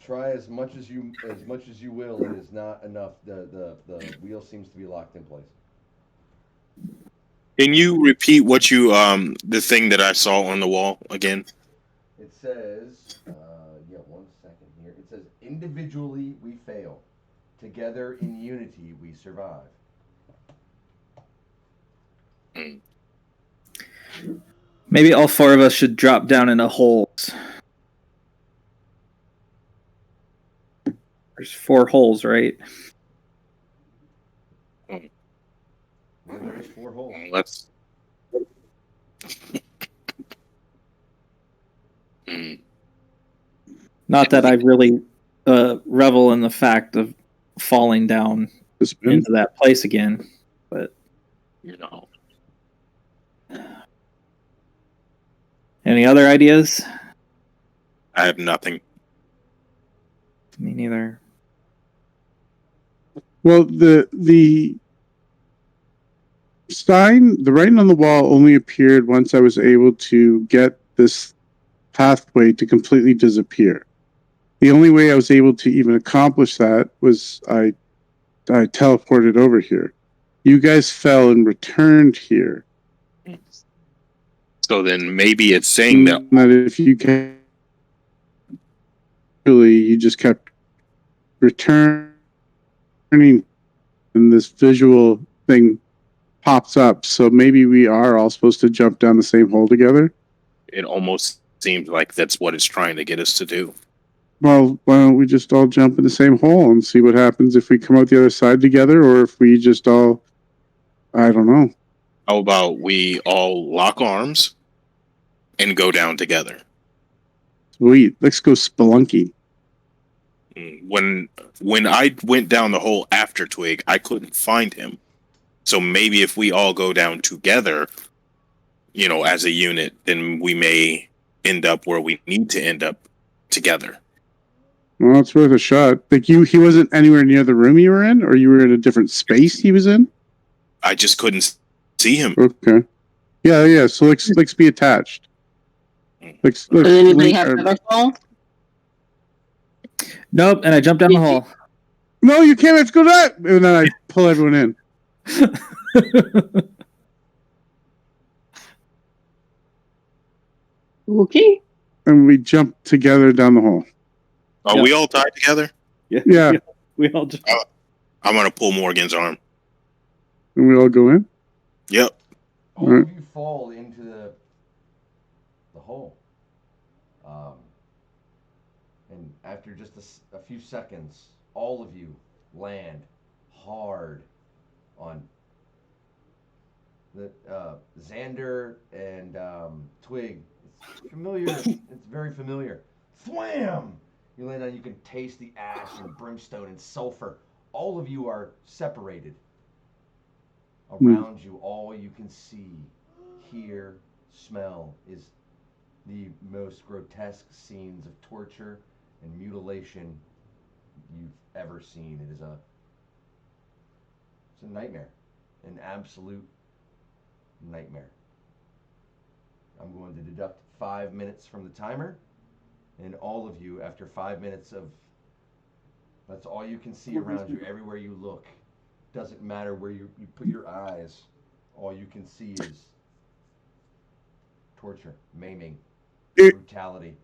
Try as much as you will. It is not enough. The wheel seems to be locked in place. Can you repeat what you the thing that I saw on the wall again? It says, yeah, 1 second here. It says, individually we fail, together in unity we survive. Maybe all 4 of us should drop down into holes. There's 4 holes, right? Yeah, there's 4 holes. Let's. Hmm. Not that I really revel in the fact of falling down To spin. into that place again, but No. any other ideas? I have nothing. Me neither. Well, the sign, the writing on the wall only appeared once I was able to get this pathway to completely disappear. The only way I was able to even accomplish that was I teleported over here. You guys fell and returned here. So then maybe it's saying that That if you can, really, you just kept returning, and this visual thing pops up. So maybe we are all supposed to jump down the same hole together. it almost seems like that's what it's trying to get us to do. Well, why don't we just all jump in the same hole and see what happens if we come out the other side together, or if we just all, I don't know. How about we all lock arms and go down together? Sweet. Let's go spelunking. When I went down the hole after Twig, I couldn't find him. So maybe if we all go down together, as a unit, then we may end up where we need to end up together. Well, it's worth a shot. Like he wasn't anywhere near the room you were in, or you were in a different space he was in? I just couldn't see him. Okay. Yeah. So let's be attached. Let's Does anybody link have our- feather fall? Nope, and I jumped down the hole. No, you can't. Let's go that. And then I pull everyone in. Okay. And we jump together down the hole. Are we all tied together? Yeah. We all just I'm gonna pull Morgan's arm. And we all go in. Yep. All of you fall into the hole. And after just a few seconds, all of you land hard on the Xander and Twig. It's familiar. It's very familiar. Thwam! You land on. You can taste the ash and brimstone and sulfur. All of you are separated. Around you, all you can see, hear, smell is the most grotesque scenes of torture and mutilation you've ever seen. It's a nightmare, an absolute nightmare. I'm going to deduct 5 minutes from the timer, and all of you, after 5 minutes of, that's all you can see around you, everywhere you look. Doesn't matter where you put your eyes, all you can see is torture, maiming, brutality.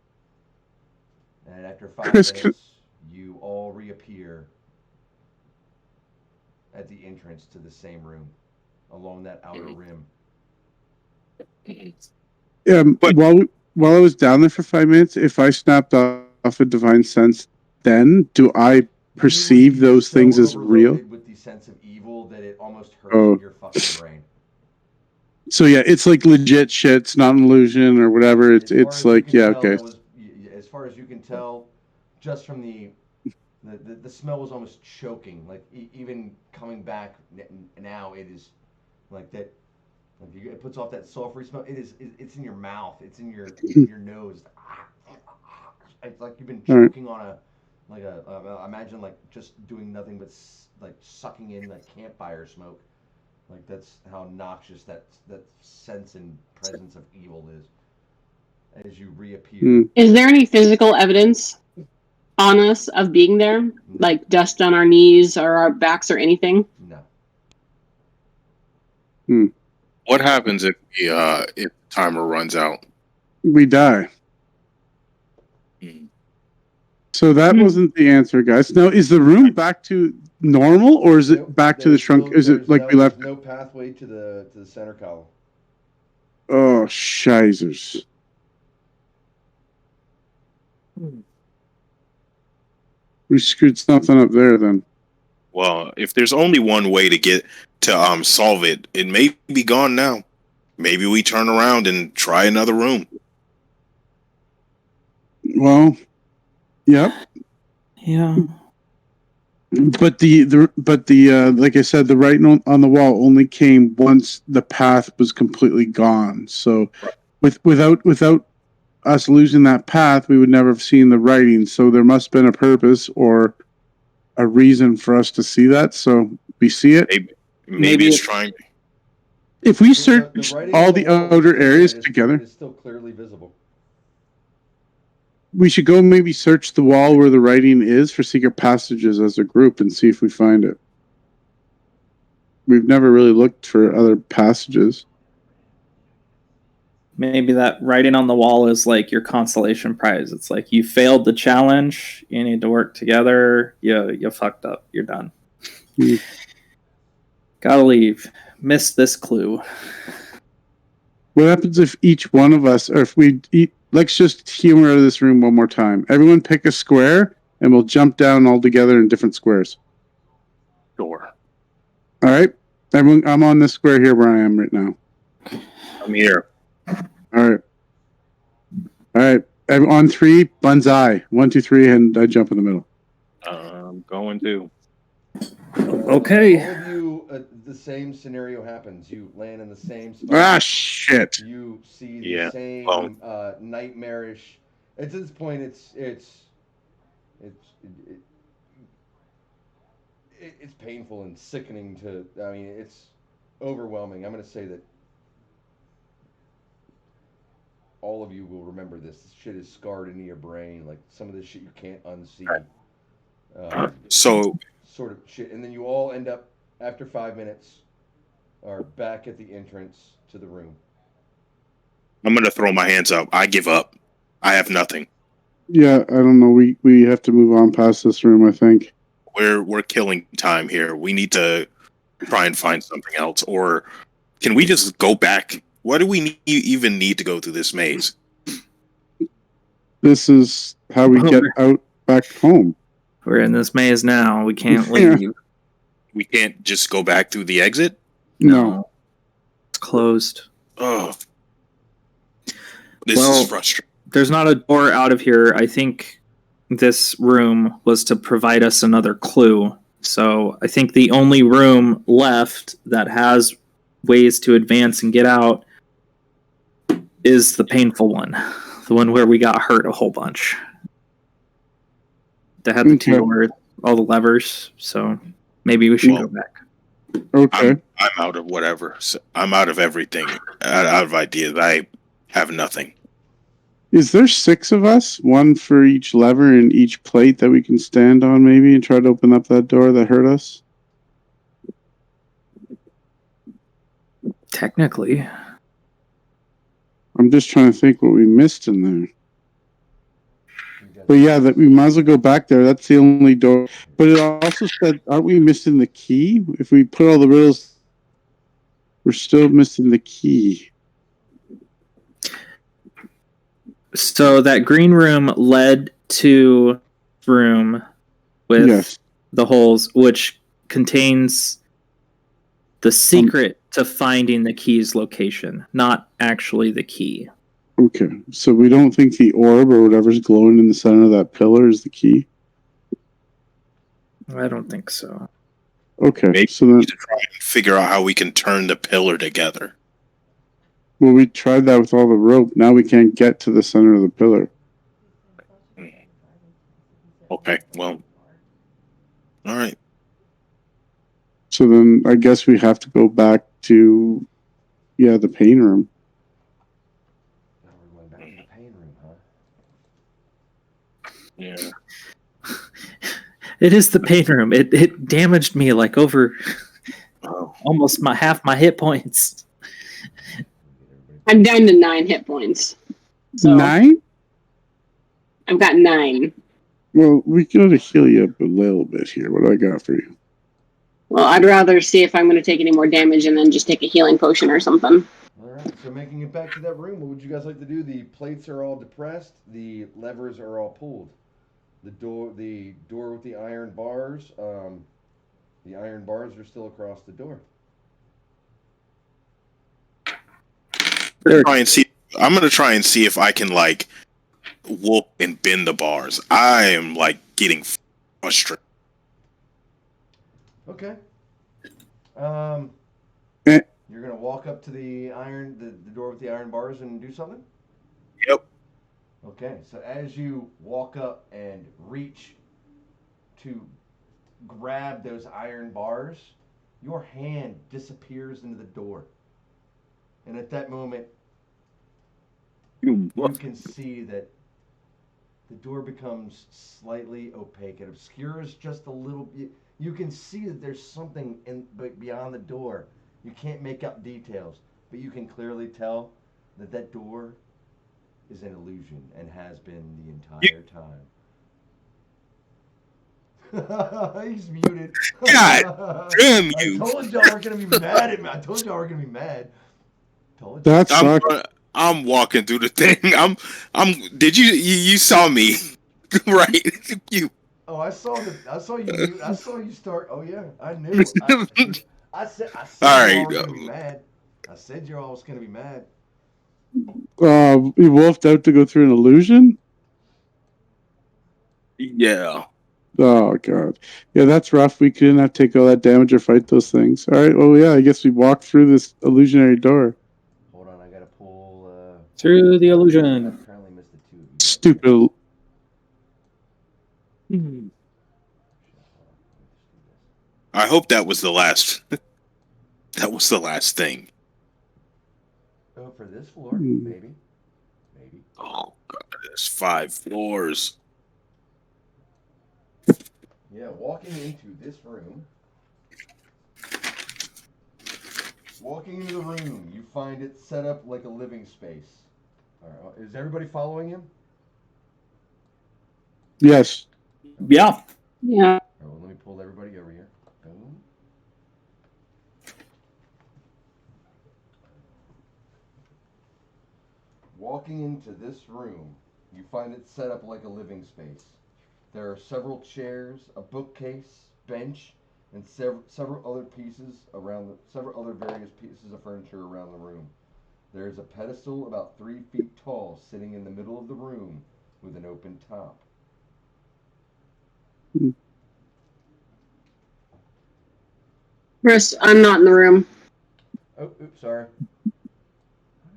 And after 5 Chris, minutes, you all reappear at the entrance to the same room, along that outer rim. But- while I was down there for 5 minutes, if I snapped off a divine sense, then do I perceive You were those so things as real? overloaded with the sense of evil that it almost hurts Oh. your fucking brain. So yeah, it's like legit shit. It's not an illusion or whatever. As far It's as you like can yeah, tell, okay. that was, as far as you can tell, just from the smell was almost choking. Like even coming back now, it is like that. Like it puts off that sulfury smell. It's in your mouth. It's in your nose. It's like you've been choking on a imagine like just doing nothing but like sucking in like campfire smoke. Like that's how noxious that sense and presence of evil is as you reappear. Is there any physical evidence on us of being there? No. Like dust on our knees or our backs or anything? No. What happens if the timer runs out? We die. Hmm. So that wasn't the answer, guys. Now, is the room back to normal, or is it Nope, back to the there's shrunk? still- Is it there's like no, we left? There's no pathway to the center column. Oh, shizers. We screwed something up there then. Well, if there's only one way to get to solve it, it may be gone now. Maybe we turn around and try another room. Well, yep. Yeah. But the like I said, the writing on the wall only came once the path was completely gone. So, without us losing that path, we would never have seen the writing. So there must have been a purpose or a reason for us to see that. So we see it. Maybe it's trying. If we The search writing all on the wall outer is areas still- together, is still clearly visible. we should go maybe search the wall where the writing is for secret passages as a group and see if we find it. We've never really looked for other passages. Maybe that writing on the wall is like your consolation prize. It's like you failed the challenge. You need to work together. You fucked up. You're done. Hmm. Gotta leave. Missed this clue. What happens if each one of us, or if let's just humor out of this room one more time. Everyone pick a square and we'll jump down all together in different squares. Sure. All right? Everyone, I'm on this square here where I am right now. I'm here. All right. All right. On three, banzai. 1, 2, 3, and I jump in the middle. I'm going to. Okay. All of you, the same scenario happens. You land in the same spot. Ah, shit. You see the Yeah, same well. nightmarish. At this point, it's painful and sickening to. I mean, it's overwhelming. I'm going to say that all of you will remember this. This shit is scarred into your brain. Like some of this shit you can't unsee. So Sort of shit, and then you all end up after 5 minutes are back at the entrance to the room. I'm going to throw my hands up. I give up. I have nothing. Yeah, I don't know. We have to move on past this room, I think. We're killing time here. We need to try and find something else. Or can we just go back? Why do we even need to go through this maze? This is how we get out back home. We're in this maze now. We can't Yeah. leave. We can't just go back through the exit? No. It's closed. Oh. This Well, is frustrating. There's not a door out of here. I think this room was to provide us another clue. So I think the only room left that has ways to advance and get out is the painful one. The one where we got hurt a whole bunch. That had the two Okay. doors, all the levers. So maybe we should Well, go back. Okay. I'm out of whatever. So I'm out of everything. Out of ideas. I have nothing. Is there 6 of us? One for each lever and each plate that we can stand on, maybe, and try to open up that door that hurt us? Technically. I'm just trying to think what we missed in there. You guys- But yeah, that we might as well go back there. That's the only door. But it also said, aren't we missing the key? If we put all the riddles, we're still missing the key. So that green room led to room with Yes. the holes, which contains the secret to finding the key's location, not actually the key. Okay. So we don't think the orb or whatever's glowing in the center of that pillar is the key? I don't think so. Okay. Maybe So we then, need to try and figure out how we can turn the pillar together. well, we tried that with all the rope. Now we can't get to the center of the pillar. Okay, well. All right. So then I guess we have to go back to, the pain room. Now we're going back to the pain room, huh? Yeah. It is the pain room. It damaged me like over Oh. almost half my hit points. I'm down to 9 hit points. So 9? I've got 9. Well, we gotta heal you up a little bit here. What do I got for you? Well, I'd rather see if I'm going to take any more damage and then just take a healing potion or something. All right, so making it back to that room, what would you guys like to do? The plates are all depressed. The levers are all pulled. The door with the iron bars. The iron bars are still across the door. I'm gonna try and see if I can like whoop and bend the bars. I am like getting frustrated. Okay. Eh. You're gonna walk up to the door with the iron bars and do something. Yep. Okay. So as you walk up and reach to grab those iron bars, your hand disappears into the door, and at that moment, you can see that the door becomes slightly opaque. It obscures just a little bit. You can see that there's something beyond the door. You can't make out details, but you can clearly tell that door is an illusion and has been the entire time. He's muted. God damn you. I told y'all we're gonna be mad at me. I told y'all we're gonna be mad. Told you. That sucks. I'm walking through the thing. Did you saw me, right? You. Oh, I saw you. I saw you start. Oh yeah, I knew. I said All y'all right. were gonna be mad. I said y'all was gonna be mad. We wolfed out to go through an illusion? Yeah. Oh, God. Yeah, that's rough. We couldn't have to take all that damage or fight those things. All right, well, yeah, I guess we walked through this illusionary door. Hold on, I gotta pull. Through the I illusion. apparently missed the two of you. Stupid. I hope that was the last. That was the last thing. Oh, for this floor, maybe. Oh God, there's 5 floors. Yeah, walking into this room. Walking into the room, you find it set up like a living space. All right, is everybody following him? Yes. Yeah. Yeah. All right, well, let me pull everybody over here. Boom. Walking into this room, you find it set up like a living space. There are several chairs, a bookcase, bench, and several other several other various pieces of furniture around the room. There is a pedestal about 3 feet tall sitting in the middle of the room with an open top. Chris, I'm not in the room. Oh, oops, sorry. How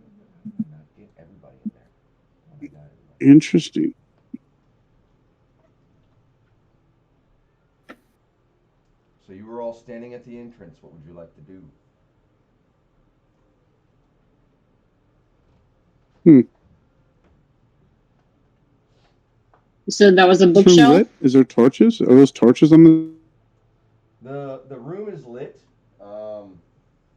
did I not get everybody in there? Oh my god, everybody. Interesting. So you were all standing at the entrance. What would you like to do? You said that was a Is this room bookshelf? lit? Is there torches? Are those torches on the? The room is lit. But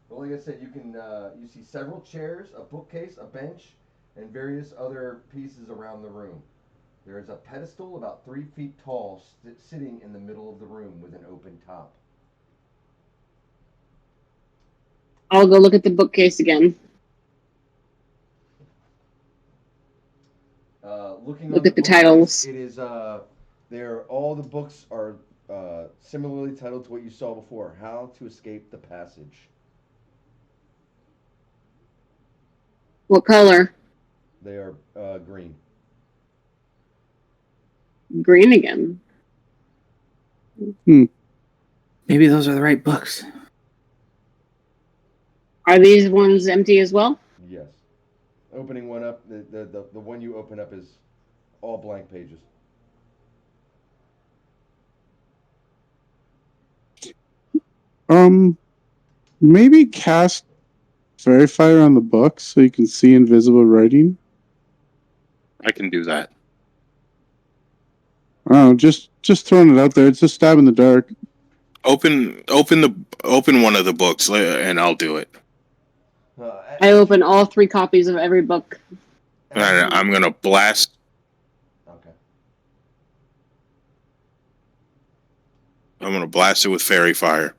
like I said, you see several chairs, a bookcase, a bench, and various other pieces around the room. There is a pedestal about 3 feet tall sitting in the middle of the room with an open top. I'll go look at the bookcase again. Looking Look on the at the bookcase, titles. it is all the books are similarly titled to what you saw before. How to Escape the Passage. What color? They are green. Green again. Maybe those are the right books. Are these ones empty as well? Yes. Opening one up, the one you open up is all blank pages. Maybe cast fairy fire on the book so you can see invisible writing. I can do that. Oh, just throwing it out there. It's a stab in the dark. Open one of the books, and I'll do it. I open all 3 copies of every book. I'm gonna blast. Okay. I'm gonna blast it with fairy fire.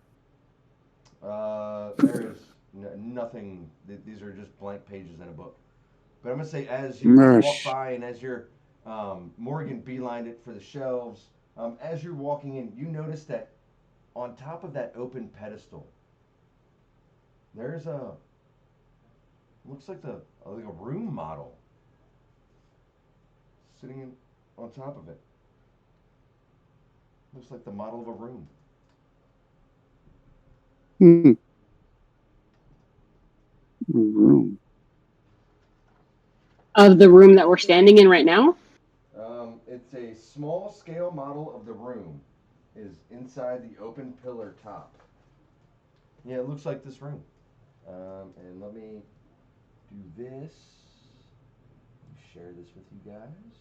There is nothing. These are just blank pages in a book. But I'm gonna say as you walk by and as you're Morgan beelined it for the shelves. As you're walking in, you notice that on top of that open pedestal, there's looks like like a room model sitting on top of it. Looks like the model of a room. Room. Of the room that we're standing in right now? It's a small scale model of the room. Is inside the open pillar top. Yeah, it looks like this room. And let me do this. Let me share this with you guys.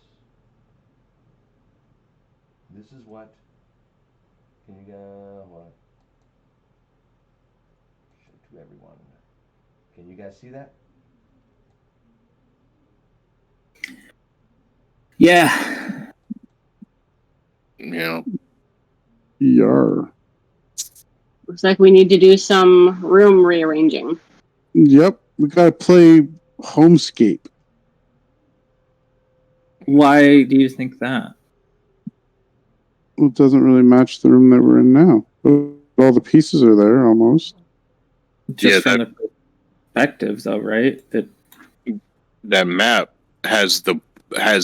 This is what. Can you what? Show to everyone. Can you guys see that? Yeah. Yeah. Yar. Looks like we need to do some room rearranging. Yep, we gotta play Homescape. Why do you think that? Well, it doesn't really match the room that we're in now. But all the pieces are there almost. Just from the perspective, though, right? That map has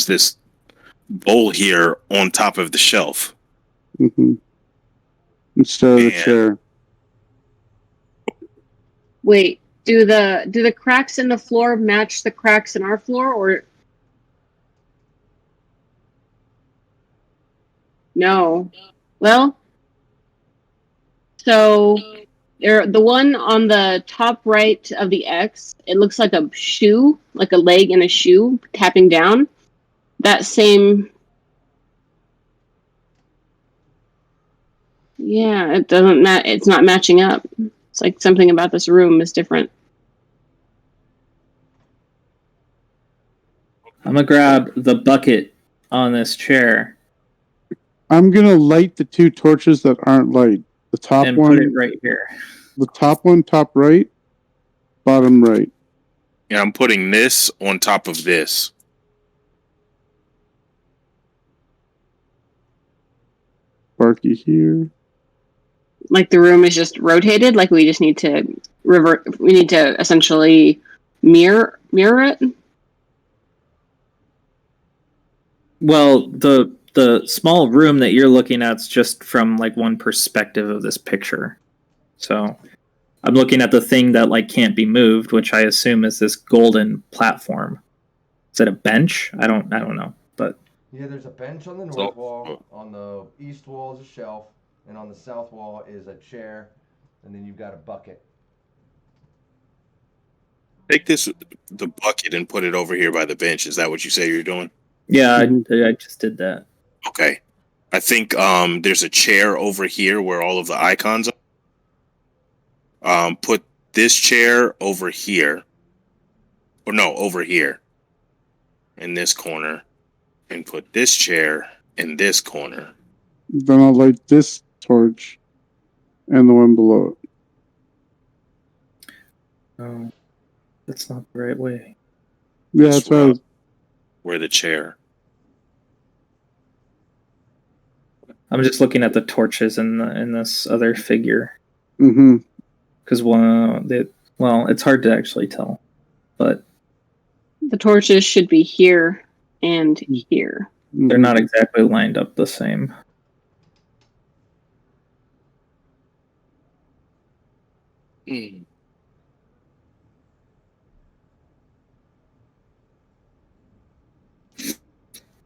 this bowl here on top of the shelf. Mm-hmm. Instead of the chair. Wait, do the cracks in the floor match the cracks in our floor, or no? Well, so the one on the top right of the X, it looks like a shoe, like a leg in a shoe tapping down. That same. Yeah, it doesn't it's not matching up. It's like something about this room is different. I'm gonna grab the bucket on this chair. I'm gonna light the 2 torches that aren't light. The top and one, put it right here. The top one, top right, bottom right. Yeah, I'm putting this on top of this. Sparky here. Like the room is just rotated. Like we just need to revert. We need to essentially mirror it. Well, the small room that you're looking at's just from like one perspective of this picture. So I'm looking at the thing that like can't be moved, which I assume is this golden platform. Is it a bench? I don't know. But Yeah, there's a bench on the north wall. On the east wall is a shelf, and on the south wall is a chair, and then you've got a bucket. Take the bucket and put it over here by the bench. Is that what you say you're doing? yeah, I just did that. Okay. I think there's a chair over here where all of the icons are. Put this chair over here. Or no, over here. In this corner. And put this chair in this corner. Then I'll light this torch and the one below it. Oh, that's not the right way. Yeah, This that's right. row, where the chair. I'm just looking at the torches in this other figure Mm-hmm. because it's hard to actually tell, but The torches should be here and here. they're not exactly lined up the same. Mm.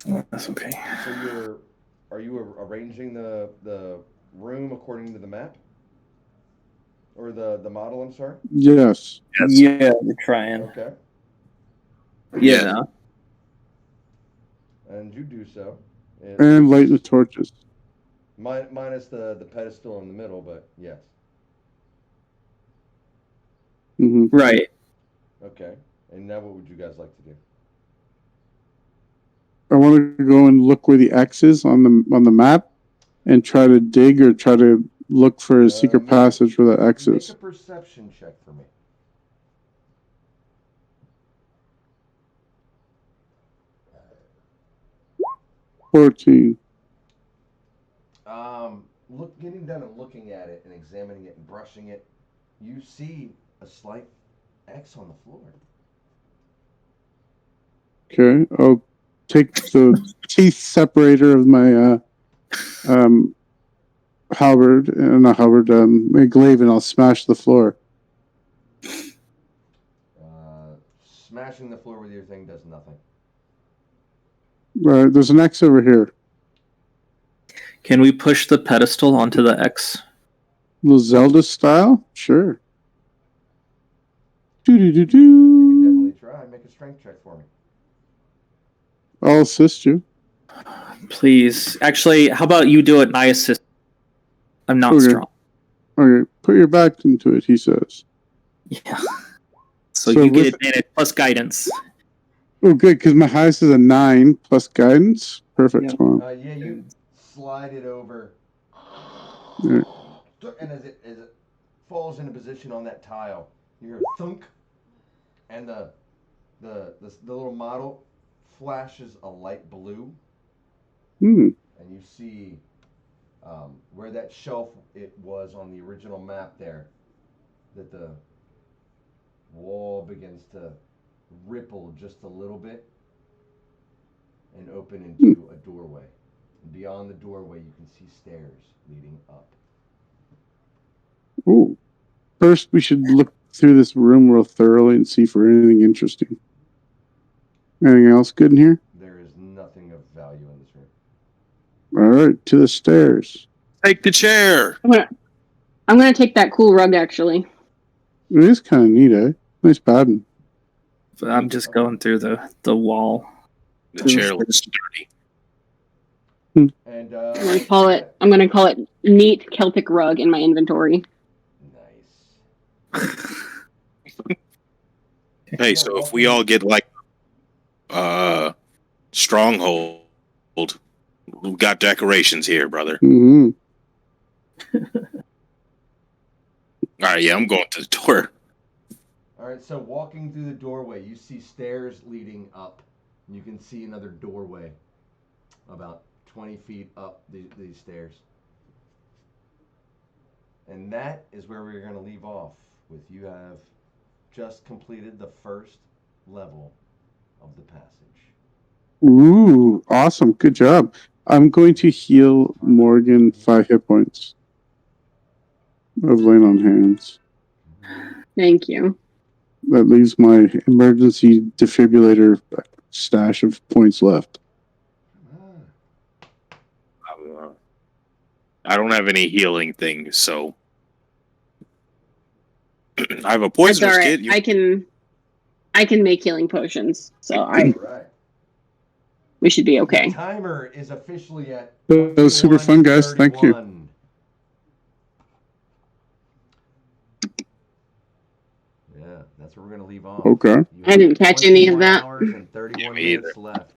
Oh, that's okay. So are you arranging the room according to the map? Or the model, I'm sorry? Yes. Yeah, we're trying. Okay. Yeah. And you do so. And light the torches. Minus the pedestal in the middle, but yes. Mm-hmm. Right. Okay. And now what would you guys like to do? I want to go and look where the X is on the map and try to dig or try to look for a secret passage where the X Make is. a perception check for me. Uh, 14. Getting down and looking at it and examining it and brushing it, you see a slight X on the floor. Okay, I'll take the teeth separator of my halberd, not halberd, my glaive, and I'll smash the floor. Smashing the floor with your thing does nothing. There's an X over here. Can we push the pedestal onto the X? Little Zelda style? Sure. You can definitely try. Make a strength check for me. I'll assist you. Please. Actually, how about you do it and I assist? I'm not Okay. strong. Okay, put your back into it, he says. Yeah. So So you get with- advantage plus guidance. Oh, good, because my highest is a 9 plus guidance. Perfect. Yep. Hold on. Yeah, you slide it over, Yeah. and as it falls into position on that tile, you hear a thunk, and the little model flashes a light blue, Hmm. and you see where that shelf it was on the original map there, that the wall begins to ripple just a little bit and open into a doorway. And beyond the doorway, you can see stairs leading up. Ooh. First, we should look through this room real thoroughly and see for anything interesting. Anything else good in here? There is nothing of value in this room. All right, to the stairs. Take the chair. I'm gonna take that cool rug actually. It is kind of neat, eh? Nice pattern. I'm just going through the wall. The chair looks sturdy. And I'm gonna call it neat Celtic rug in my inventory. Nice. Hey, so if we all get like stronghold, we've got decorations here, brother. Mm-hmm. All right, yeah, I'm going to the door. All right, so walking through the doorway, you see stairs leading up. And you can see another doorway about 20 feet up these stairs. And that is where we're going to leave off. With you have just completed the first level of the passage. Ooh, awesome. Good job. I'm going to heal Morgan 5 hit points of laying on hands. Thank you. That leaves my emergency defibrillator stash of points left. I don't have any healing things, so I have a poisonous That's all right. kit. I can make healing potions, so All right. we should be The okay. timer is officially at That was super fun, guys. Thank you. 21:31. Yeah, that's where we're going to leave off. Okay. You I didn't catch any of 21 that. hours and 31 Me either. minutes left.